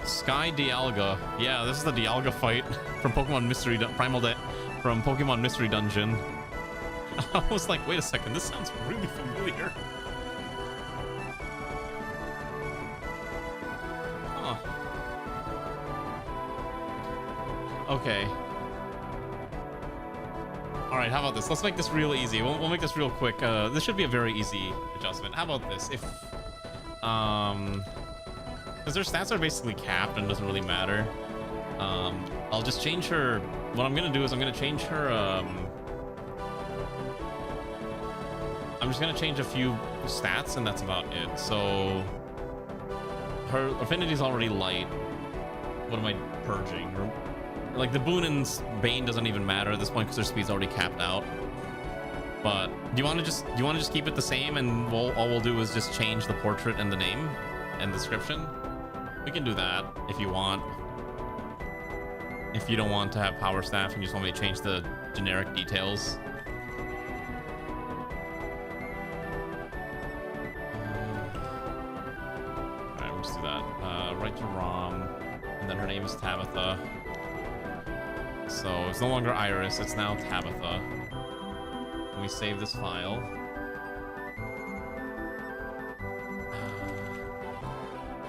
Sky Dialga. Yeah, this is the Dialga fight from Pokemon Mystery from Pokemon Mystery Dungeon. I was like, wait a second, this sounds really familiar. Huh. Okay. Alright, how about this? Let's make this real easy. We'll make this real quick. This should be a very easy adjustment. How about this? If, because their stats are basically capped and doesn't really matter. I'll just change her. What I'm gonna do is I'm gonna change her. I'm just gonna change a few stats, and that's about it. So her affinity is already light. What am I purging? Like the boon and bane doesn't even matter at this point because their speed's already capped out. But do you want to just keep it the same, and all we'll do is just change the portrait and the name and description? We can do that if you want. If you don't want to have power staff and you just want me to change the generic details. Alright, we'll just do that. Write to ROM, and then her name is Tabitha. So it's no longer Iris, it's now Tabitha. Let me save this file.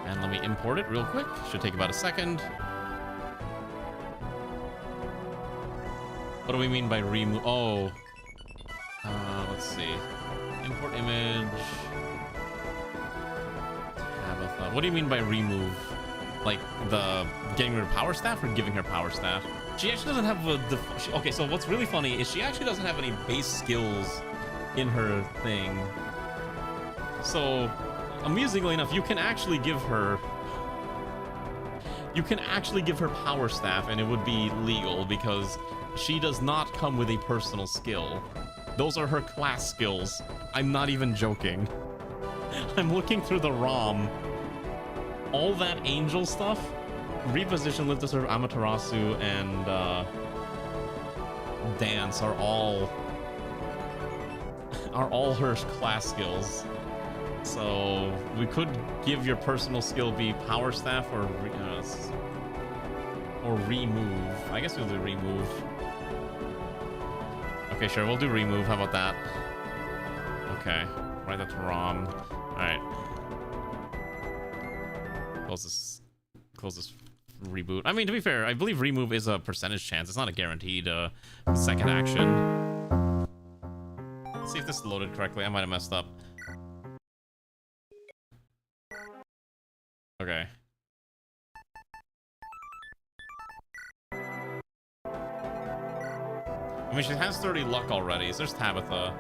And let me import it real quick. Should take about a second. What do we mean by remove? Oh. Let's see. Import image. Tabitha. What do you mean by remove? Like the getting rid of power staff or giving her power staff? She actually doesn't have a... Okay, so what's really funny is she actually doesn't have any base skills in her thing. So, amusingly enough, you can actually give her power staff and it would be legal because she does not come with a personal skill. Those are her class skills. I'm not even joking. I'm looking through the ROM. All that angel stuff, reposition, live to serve, Amaterasu, and dance are all her class skills. So we could give your personal skill be power staff or remove. I guess we'll do remove. Okay, sure, we'll do remove. How about that? Okay, write that to ROM. All right. Close this reboot. I mean, to be fair, I believe remove is a percentage chance. It's not a guaranteed second action. Let's see if this is loaded correctly. I might have messed up. Okay. I mean, she has 30 luck already, so there's Tabitha.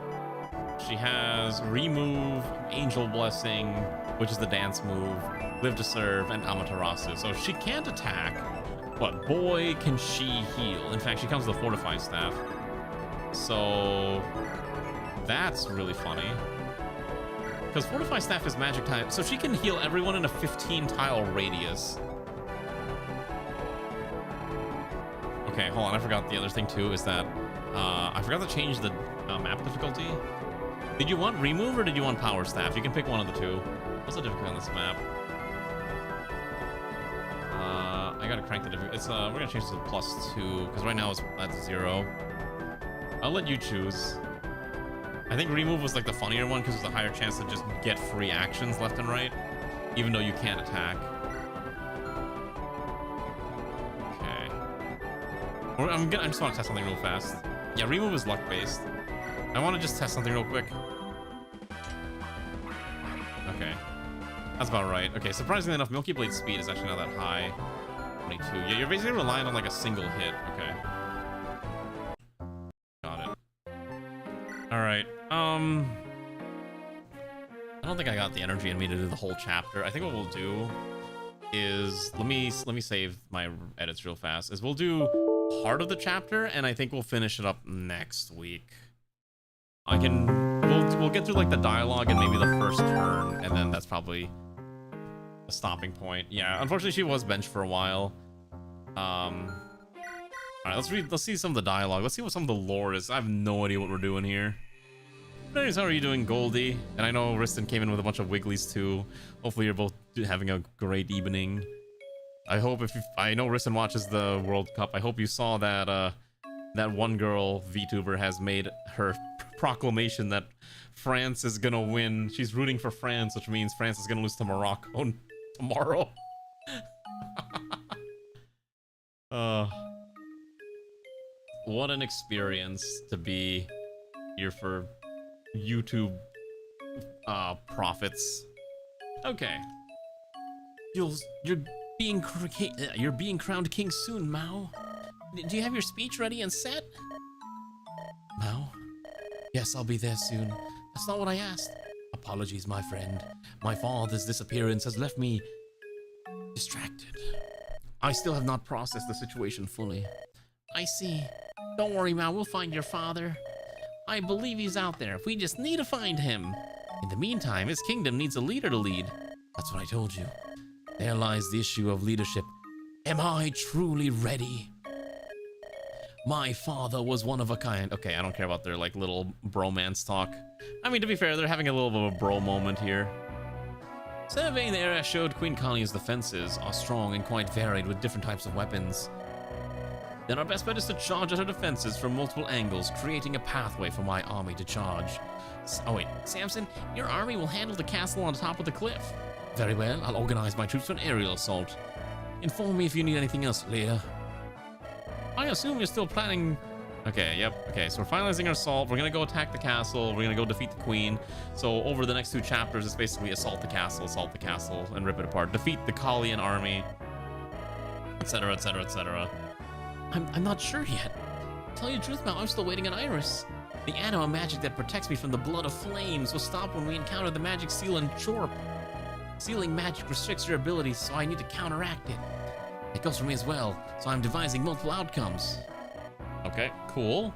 She has Remove, Angel Blessing, which is the dance move, Live to Serve, and Amaterasu. So she can't attack, but boy, can she heal. In fact, she comes with a Fortify Staff. So that's really funny. Because Fortify Staff is magic type, so she can heal everyone in a 15-tile radius. Okay, hold on, I forgot the other thing too, is that I forgot to change the map difficulty. Did you want Remove or did you want Power Staff? You can pick one of the two. What's the difficulty on this map? I gotta crank the difficulty. It's we're gonna change it to +2, because right now it's at 0. I'll let you choose. I think Remove was like the funnier one because there's a higher chance to just get free actions left and right, even though you can't attack. Okay. I just want to test something real fast. Yeah, Remove is luck based. I want to just test something real quick. Okay. That's about right. Okay, surprisingly enough, Milky Blade speed is actually not that high. 22. Yeah, you're basically relying on like a single hit. Okay. Got it. Alright. I don't think I got the energy in me to do the whole chapter. I think what we'll do is let me save my edits real fast. Is we'll do part of the chapter, and I think we'll finish it up next week. We'll get through like the dialogue and maybe the first turn, and then that's probably a stopping point. Yeah, unfortunately she was benched for a while. All right, let's see some of the dialogue. Let's see what some of the lore is. I have no idea what we're doing here. Anyways, how are you doing, Goldie? And I know Riston came in with a bunch of wigglies too. Hopefully you're both having a great evening. I hope I know Riston watches the World Cup. I hope you saw that that one girl VTuber has made her proclamation that France is gonna win. She's rooting for France, which means France is gonna lose to Morocco tomorrow. What an experience to be here for YouTube profits. Okay. You're being crowned king soon, Mao. Do you have your speech ready and set? Mao? Yes, I'll be there soon. That's not what I asked. Apologies, my friend. My father's disappearance has left me distracted. I still have not processed the situation fully. I see. Don't worry, Mao. We'll find your father. I believe he's out there. We just need to find him. In the meantime, his kingdom needs a leader to lead. That's what I told you. There lies the issue of leadership. Am I truly ready? My father was one of a kind. Okay, I don't care about their like little bromance talk. I mean, to be fair, they're having a little bit of a bro moment here. Surveying the area showed Queen Connie's defenses are strong and quite varied with different types of weapons. Then our best bet is to charge at her defenses from multiple angles, creating a pathway for my army to charge. Oh wait, Samson, your army will handle the castle on top of the cliff. Very well, I'll organize my troops for an aerial assault. Inform me if you need anything else, Leia. I assume you're still planning... Okay, yep. Okay, so we're finalizing our assault. We're gonna go attack the castle. We're gonna go defeat the queen. So over the next 2 chapters, it's basically assault the castle, and rip it apart. Defeat the Kalian army, etc., etc., etc. I'm not sure yet. Tell you the truth, Mal, I'm still waiting on Iris. The anima magic that protects me from the blood of flames will stop when we encounter the magic seal and Chorp. Sealing magic restricts your abilities, so I need to counteract it. It goes for me as well, so I'm devising multiple outcomes. Okay, cool.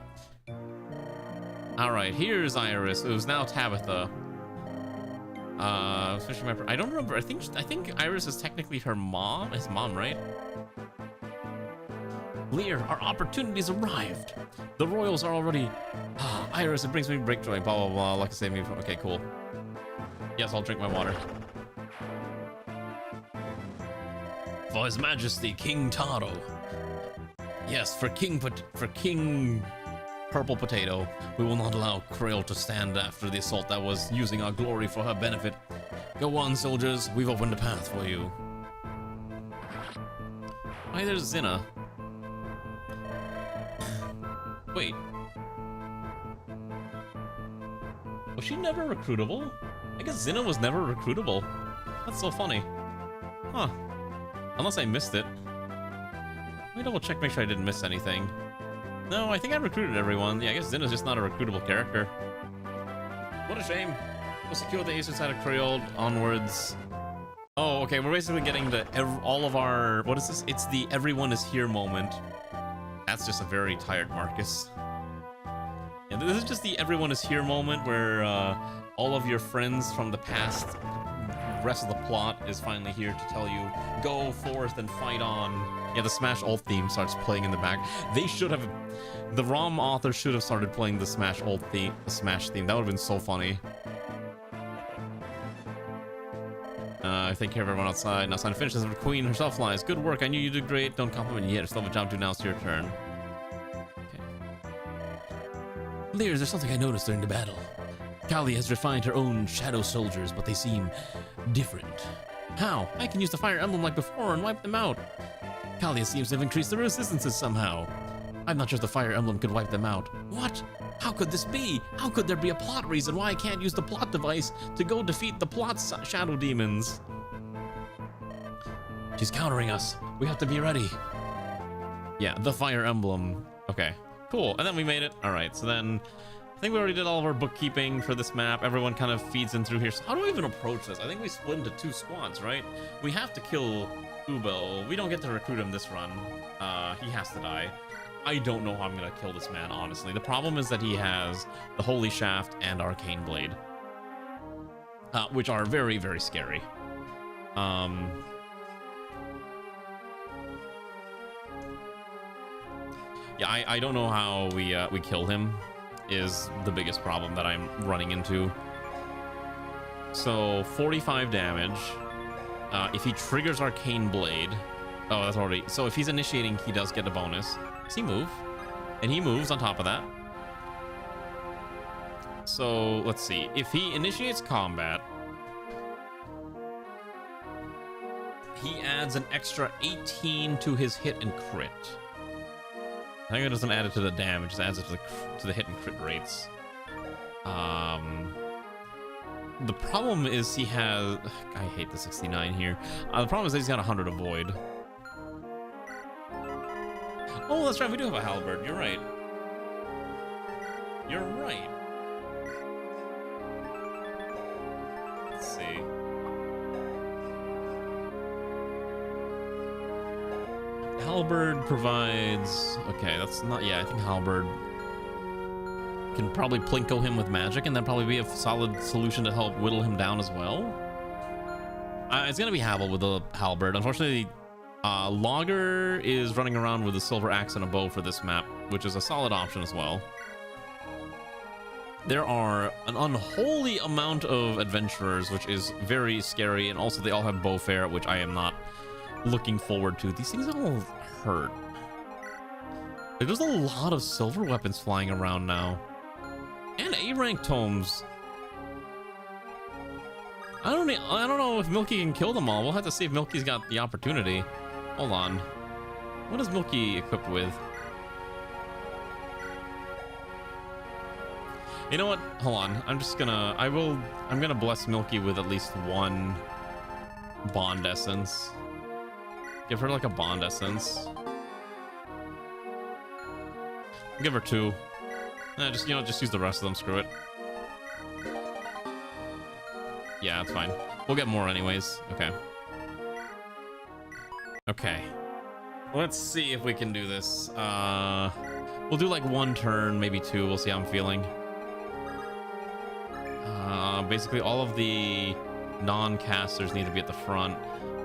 Alright, here's Iris, who's now Tabitha. I don't remember. I think Iris is technically her mom. His mom, right? Lear, our opportunities arrived. The royals are already... Iris, it brings me great joy. Blah, blah, blah. Luck to save me from... Okay, cool. Yes, I'll drink my water. For His Majesty, King Taro. Yes, for King Purple Potato, we will not allow Krail to stand after the assault that was using our glory for her benefit. Go on, soldiers. We've opened a path for you. Hi, there's Zinna. Wait. Was she never recruitable? I guess Zinna was never recruitable. That's so funny. Huh. Unless I missed it. Let me double check, make sure I didn't miss anything. No, I think I recruited everyone. Yeah, I guess Zinna's just not a recruitable character. What a shame. We'll secure the eastern side of Creole onwards. Oh, okay, we're basically getting to all of our... What is this? It's the everyone is here moment. That's just a very tired Marcus. Yeah, this is just the everyone is here moment where all of your friends from the past, rest of the plot is finally here to tell you, go forth and fight on. Yeah, the Smash Ult theme starts playing in the back. They should have... The ROM author should have started playing the Smash Ult theme, the Smash theme. That would have been so funny. I take care of everyone outside. Now it's time to finish this. The queen herself lies. Good work. I knew you did great. Don't compliment you yet. Still have a job to do. Now it's your turn. Lear, there's something I noticed during the battle. Kali has refined her own shadow soldiers, but they seem different. How? I can use the fire emblem like before and wipe them out. Kali seems to have increased their resistances somehow. I'm not sure the fire emblem could wipe them out. What? How could this be? How could there be a plot reason why I can't use the plot device to go defeat the plot shadow demons? She's countering us. We have to be ready. Yeah, the fire emblem. Okay, cool. And then we made it. All right, so then I think we already did all of our bookkeeping for this map. Everyone kind of feeds in through here. So how do we even approach this? I think we split into 2 squads, right? We have to kill Ubo. We don't get to recruit him this run. He has to die. I don't know how I'm gonna kill this man, honestly. The problem is that he has the Holy Shaft and Arcane Blade, which are very, very scary. Yeah, I don't know how we kill him is the biggest problem that I'm running into. So 45 damage. If he triggers Arcane Blade, oh, that's already. So if he's initiating, he does get a bonus. Does he move? And he moves on top of that. So let's see. If he initiates combat, he adds an extra 18 to his hit and crit. I think it doesn't add it to the damage, it adds it to the hit and crit rates. The problem is he has... I hate the 69 here. The problem is that he's got 100 avoid. Oh, that's right, we do have a halberd. You're right. You're right. Let's see. Halberd provides... Okay, that's not... Yeah, I think halberd can probably plinko him with magic, and that'd probably be a solid solution to help whittle him down as well. It's gonna be Havel with the halberd. Unfortunately, Logger is running around with a silver axe and a bow for this map, which is a solid option as well. There are an unholy amount of adventurers, which is very scary, and also they all have bowfare, which I am not looking forward to. These things all hurt. There's a lot of silver weapons flying around now. And A-rank tomes. I don't know if Milky can kill them all. We'll have to see if Milky's got the opportunity. Hold on. What is Milky equipped with? You know what? Hold on. I'm gonna bless Milky with at least 1 bond essence. Give her like a bond essence. Give her 2. Just use the rest of them. Screw it. Yeah, that's fine. We'll get more anyways. Okay. Okay. Let's see if we can do this. We'll do like 1 turn, maybe 2. We'll see how I'm feeling. Basically all of the non-casters need to be at the front.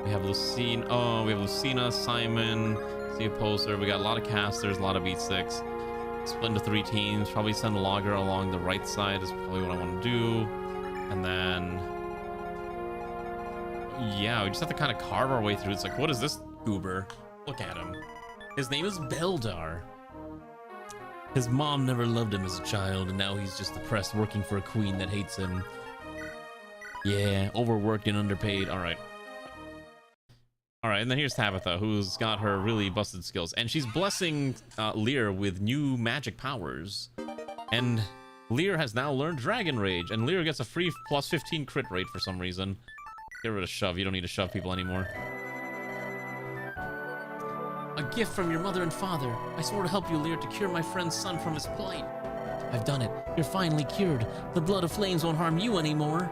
We have Lucina. Oh, we have Lucina, Simon, the opposer. We got a lot of casters, a lot of beat 6. Split into 3 teams. Probably send Logger along the right side is probably what I want to do. And then, yeah, we just have to kind of carve our way through. It's like, what is this goober? Look at him. His name is Beldar. His mom never loved him as a child, and now he's just depressed working for a queen that hates him. Yeah, overworked and underpaid. All right. All right, and then here's Tabitha, who's got her really busted skills. And she's blessing Lear with new magic powers. And Lear has now learned Dragon Rage. And Lear gets a free plus 15 crit rate for some reason. Get rid of shove. You don't need to shove people anymore. A gift from your mother and father. I swore to help you, Lear, to cure my friend's son from his plight. I've done it. You're finally cured. The blood of flames won't harm you anymore.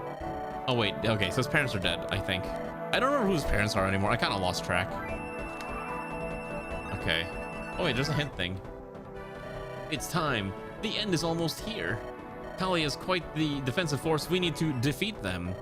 Oh wait, okay, so his parents are dead, I think. I don't remember who his parents are anymore. I kind of lost track. Okay. Oh wait, there's a hint thing. It's time. The end is almost here. Kali is quite the defensive force. We need to defeat them.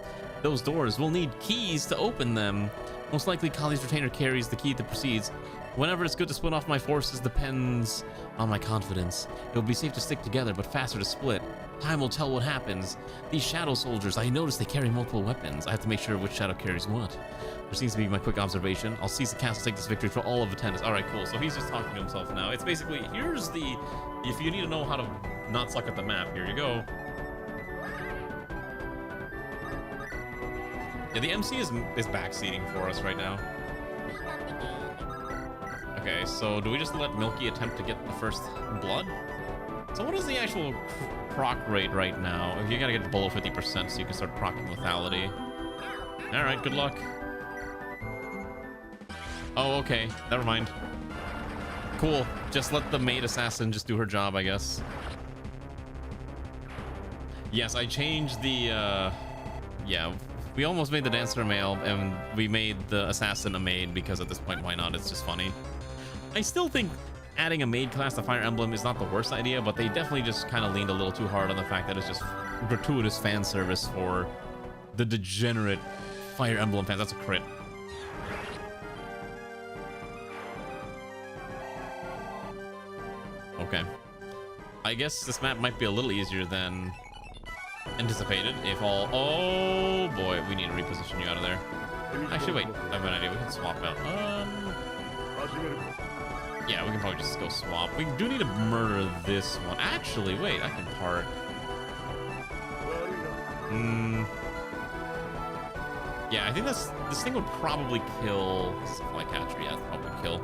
Those doors, we'll need keys to open them. Most likely Kali's retainer carries the key that proceeds. Whenever it's good to split off my forces depends on my confidence. It will be safe to stick together, but faster to split. Time will tell what happens. These shadow soldiers, I noticed they carry multiple weapons. I have to make sure which shadow carries what. There seems to be my quick observation. I'll seize the castle, take this victory for all of attendance. All right, cool. So he's just talking to himself now. It's basically, here's the, if you need to know how to not suck at the map, here you go. Yeah, the MC is backseating for us right now. Okay, so do we just let Milky attempt to get the first blood? So what is the actual proc rate right now? You gotta get below 50% so you can start proccing lethality. Alright, good luck. Oh, okay. Never mind. Cool. Just let the maid assassin just do her job, I guess. Yes, I changed the, yeah. We almost made the dancer a male, and we made the assassin a maid, because at this point, why not? It's just funny. I still think adding a maid class to Fire Emblem is not the worst idea, but they definitely just kind of leaned a little too hard on the fact that it's just gratuitous fan service for the degenerate Fire Emblem fans. That's a crit. Okay. I guess this map might be a little easier than anticipated if all... Oh boy, we need to reposition you out of there. Actually, wait, I have an idea. We can swap out. Yeah, we can probably just go swap. We do need to murder this one. Actually, wait, I can park. Yeah, I think this thing would probably kill this flycatcher. Yeah, it's probably kill.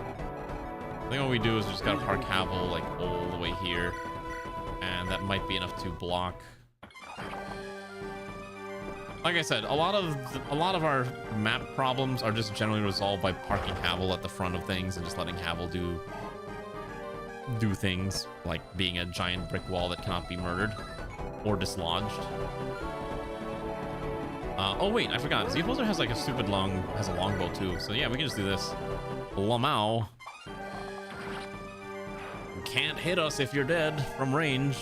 I think what we do is we just gotta park Havel like all the way here, and that might be enough to block. Like I said, a lot of our map problems are just generally resolved by parking Havel at the front of things and just letting Havel do things, like being a giant brick wall that cannot be murdered or dislodged. Oh wait, I forgot. Z-Poser has like a stupid has a longbow too. So yeah, we can just do this. Lamau. Can't hit us if you're dead from range.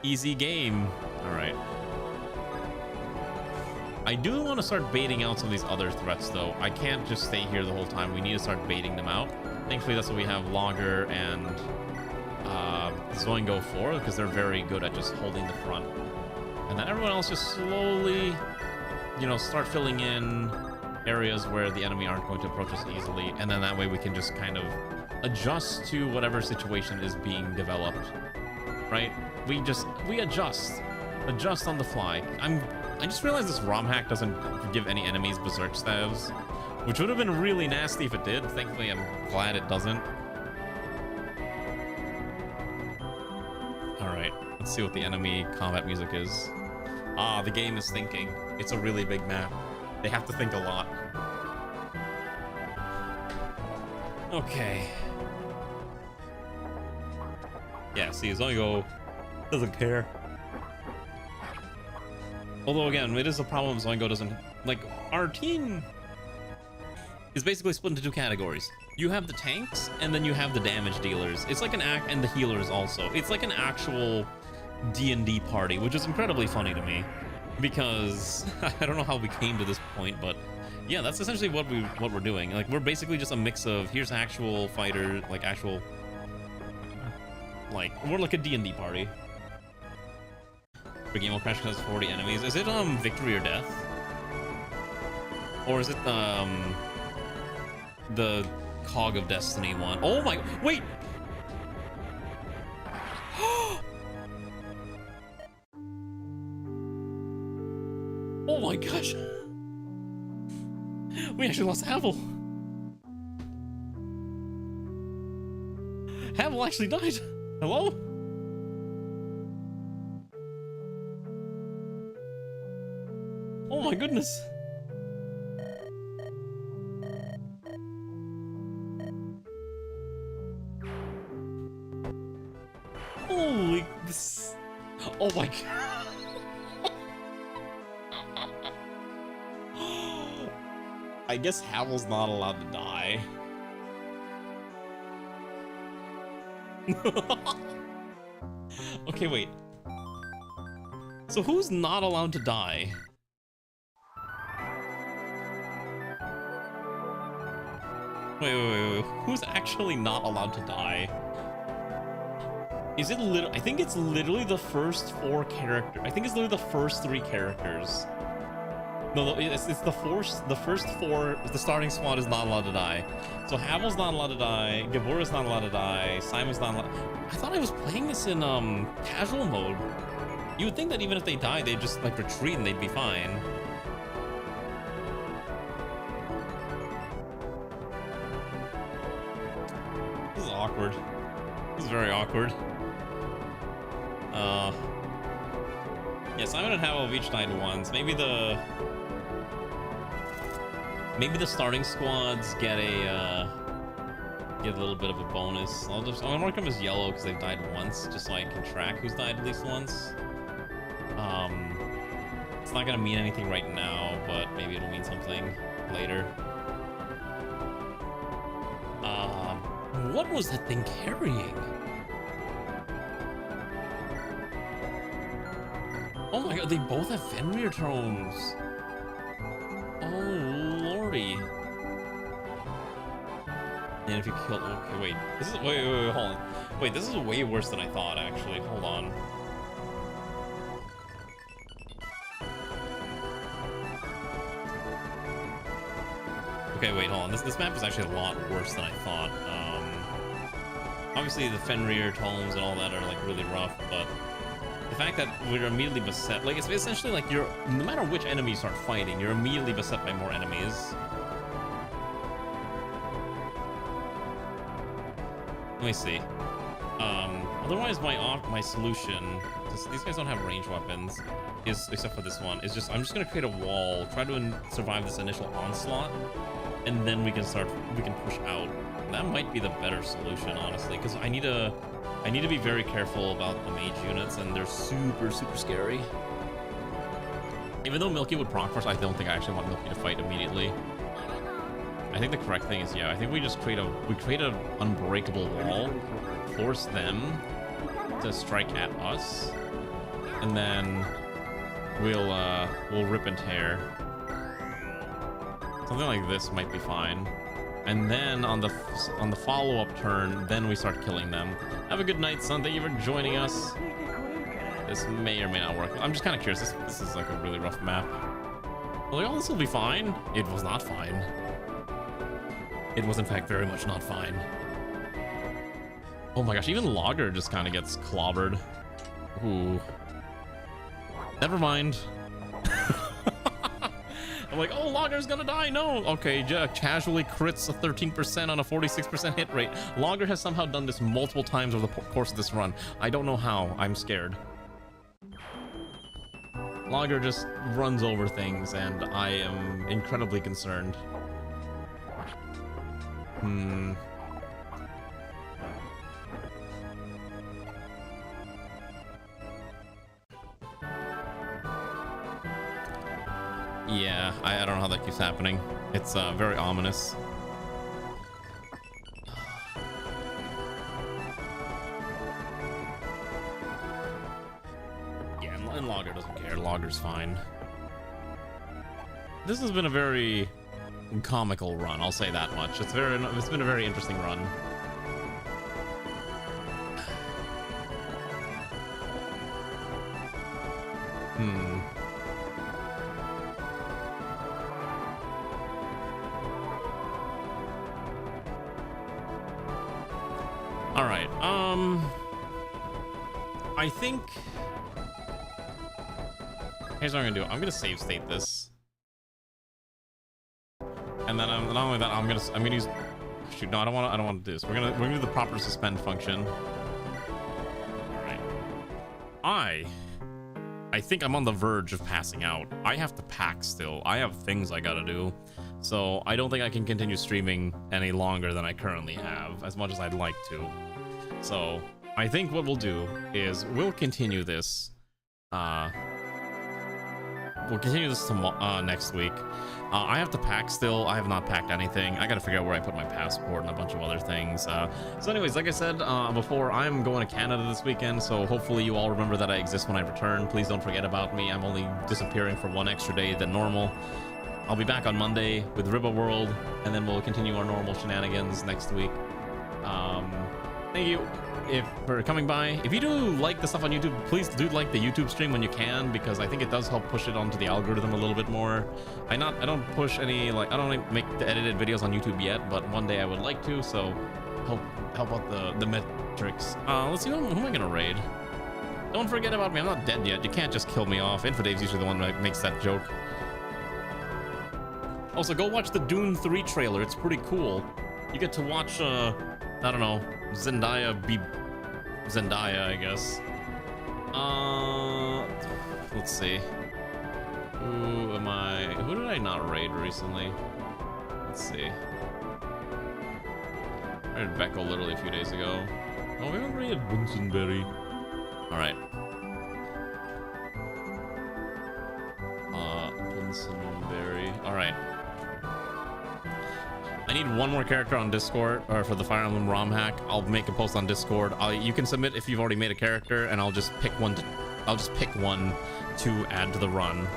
Easy game. All right. I do want to start baiting out some of these other threats, though. I can't just stay here the whole time. We need to start baiting them out. Thankfully, that's what we have Logger and Zoingo for, because they're very good at just holding the front. And then everyone else just slowly, you know, start filling in areas where the enemy aren't going to approach us easily. And then that way we can just kind of adjust to whatever situation is being developed, right? We adjust on the fly. I just realized this ROM hack doesn't give any enemies berserk stabs, which would have been really nasty if it did. Thankfully, I'm glad it doesn't. All right, let's see what the enemy combat music is. Ah, the game is thinking. It's a really big map. They have to think a lot. Okay. Yeah, see, Zoingo doesn't care. Although, again, it is a problem Zoingo doesn't... Like, our team is basically split into two categories. You have the tanks, and then you have the damage dealers. It's like and the healers also. It's like an actual D&D party, which is incredibly funny to me. Because, I don't know how we came to this point, but... Yeah, that's essentially what we're doing. Like, we're basically just a mix of, here's actual fighters, like, actual... Like, we're like a D&D party. The game will crash because it's 40 enemies. Is it victory or death? Or is it the Cog of Destiny one? Oh my, wait! Oh my gosh! We actually lost Havel! Havel actually died! Hello? Oh my goodness. Holy Oh my god. I guess Havel's not allowed to die. Okay, wait. So who's not allowed to die? Wait. Who's actually not allowed to die? Is it I think it's literally the first 4 characters. I think it's literally the first 3 characters. No, it's the first 4. The starting squad is not allowed to die. So Havel's not allowed to die. Gabora's not allowed to die. Simon's not allowed. I thought I was playing this in casual mode. You would think that even if they die, they'd just like retreat and they'd be fine. This is awkward. This is very awkward. Yeah, Simon and Havel have each died once. Maybe the starting squads get a little bit of a bonus. I'm gonna mark them as yellow because they've died once, just so I can track who's died at least once. It's not gonna mean anything right now, but maybe it'll mean something later. What was that thing carrying? Oh my god, they both have Fenrir tomes. Oh lordy. And if you kill, okay, wait. This is wait, hold on. Wait, this is way worse than I thought. Actually, hold on. Okay, wait, hold on. This map is actually a lot worse than I thought. Obviously the Fenrir tomes and all that are like really rough, but the fact that we're immediately beset, like it's essentially like you're, no matter which enemy you start fighting, you're immediately beset by more enemies. Let me see. Otherwise my solution, these guys don't have ranged weapons, is, except for this one, is just, I'm just gonna create a wall, try to survive this initial onslaught, and then we can push out. And that might be the better solution, honestly, because I need to be very careful about the mage units, and they're super scary. Even though Milky would proc first, I don't think I actually want Milky to fight immediately. I think the correct thing is, yeah, I think we just create an unbreakable wall, force them to strike at us, and then we'll rip and tear. Something like this might be fine. And then on the follow-up turn, then we start killing them. Have a good night, son. Thank you for joining us. This may or may not work. I'm just kind of curious. This is like a really rough map. Like, oh, this will be fine. It was not fine. It was in fact very much not fine. Oh my gosh, even Logger just kind of gets clobbered. Ooh. Never mind. I'm like, oh, Logger's gonna die. No. Okay, casually crits a 13% on a 46% hit rate. Logger has somehow done this multiple times over the course of this run. I don't know how. I'm scared. Logger just runs over things, and I am incredibly concerned. Yeah, I don't know how that keeps happening. It's very ominous. Yeah, and Logger doesn't care. Logger's fine. This has been a very comical run, I'll say that much. It's been a very interesting run. All right. I think here's what I'm gonna do. I'm gonna save state this, and then not only that, I'm gonna use. Shoot, no, I don't want to do this. We're gonna do the proper suspend function. All right. I think I'm on the verge of passing out. I have to pack still. I have things I gotta do. So I don't think I can continue streaming any longer than I currently have, as much as I'd like to. So I think what we'll do is we'll continue this We'll continue this next week. I have to pack still. I have not packed anything. I gotta figure out where I put my passport and a bunch of other things. So anyways, like I said before, I'm going to Canada this weekend, so hopefully you all remember that I exist when I return. Please don't forget about me. I'm only disappearing for one extra day than normal. I'll be back on Monday with Ribba World, and then we'll continue our normal shenanigans next week. Thank you for coming by. If you do like the stuff on YouTube, please do like the YouTube stream when you can, because I think it does help push it onto the algorithm a little bit more. I don't push any, like, I don't make the edited videos on YouTube yet, but one day I would like to, so help out the metrics. Let's see, who am I gonna raid? Don't forget about me. I'm not dead yet. You can't just kill me off. Infidave's usually the one that makes that joke. Also, go watch the Dune 3 trailer. It's pretty cool. You get to watch, I don't know, Zendaya be Zendaya, I guess. Let's see. Who did I not raid recently? Let's see. I raided Becco literally a few days ago. Oh, we haven't raided Bunsenberry. Alright. Bunsenberry. Alright. I need one more character on Discord, or for the Fire Emblem ROM hack. I'll make a post on Discord. You can submit if you've already made a character, and I'll just pick one to add to the run.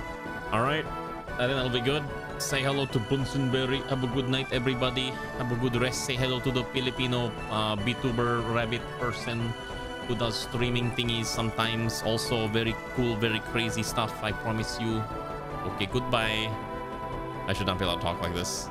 All right, I think that'll be good. Say hello to Bunsenberry. Have a good night, everybody. Have a good rest. Say hello to the Filipino VTuber rabbit person who does streaming thingies sometimes. Also very cool, very crazy stuff, I promise you. Okay, goodbye. I should not be allowed to talk like this.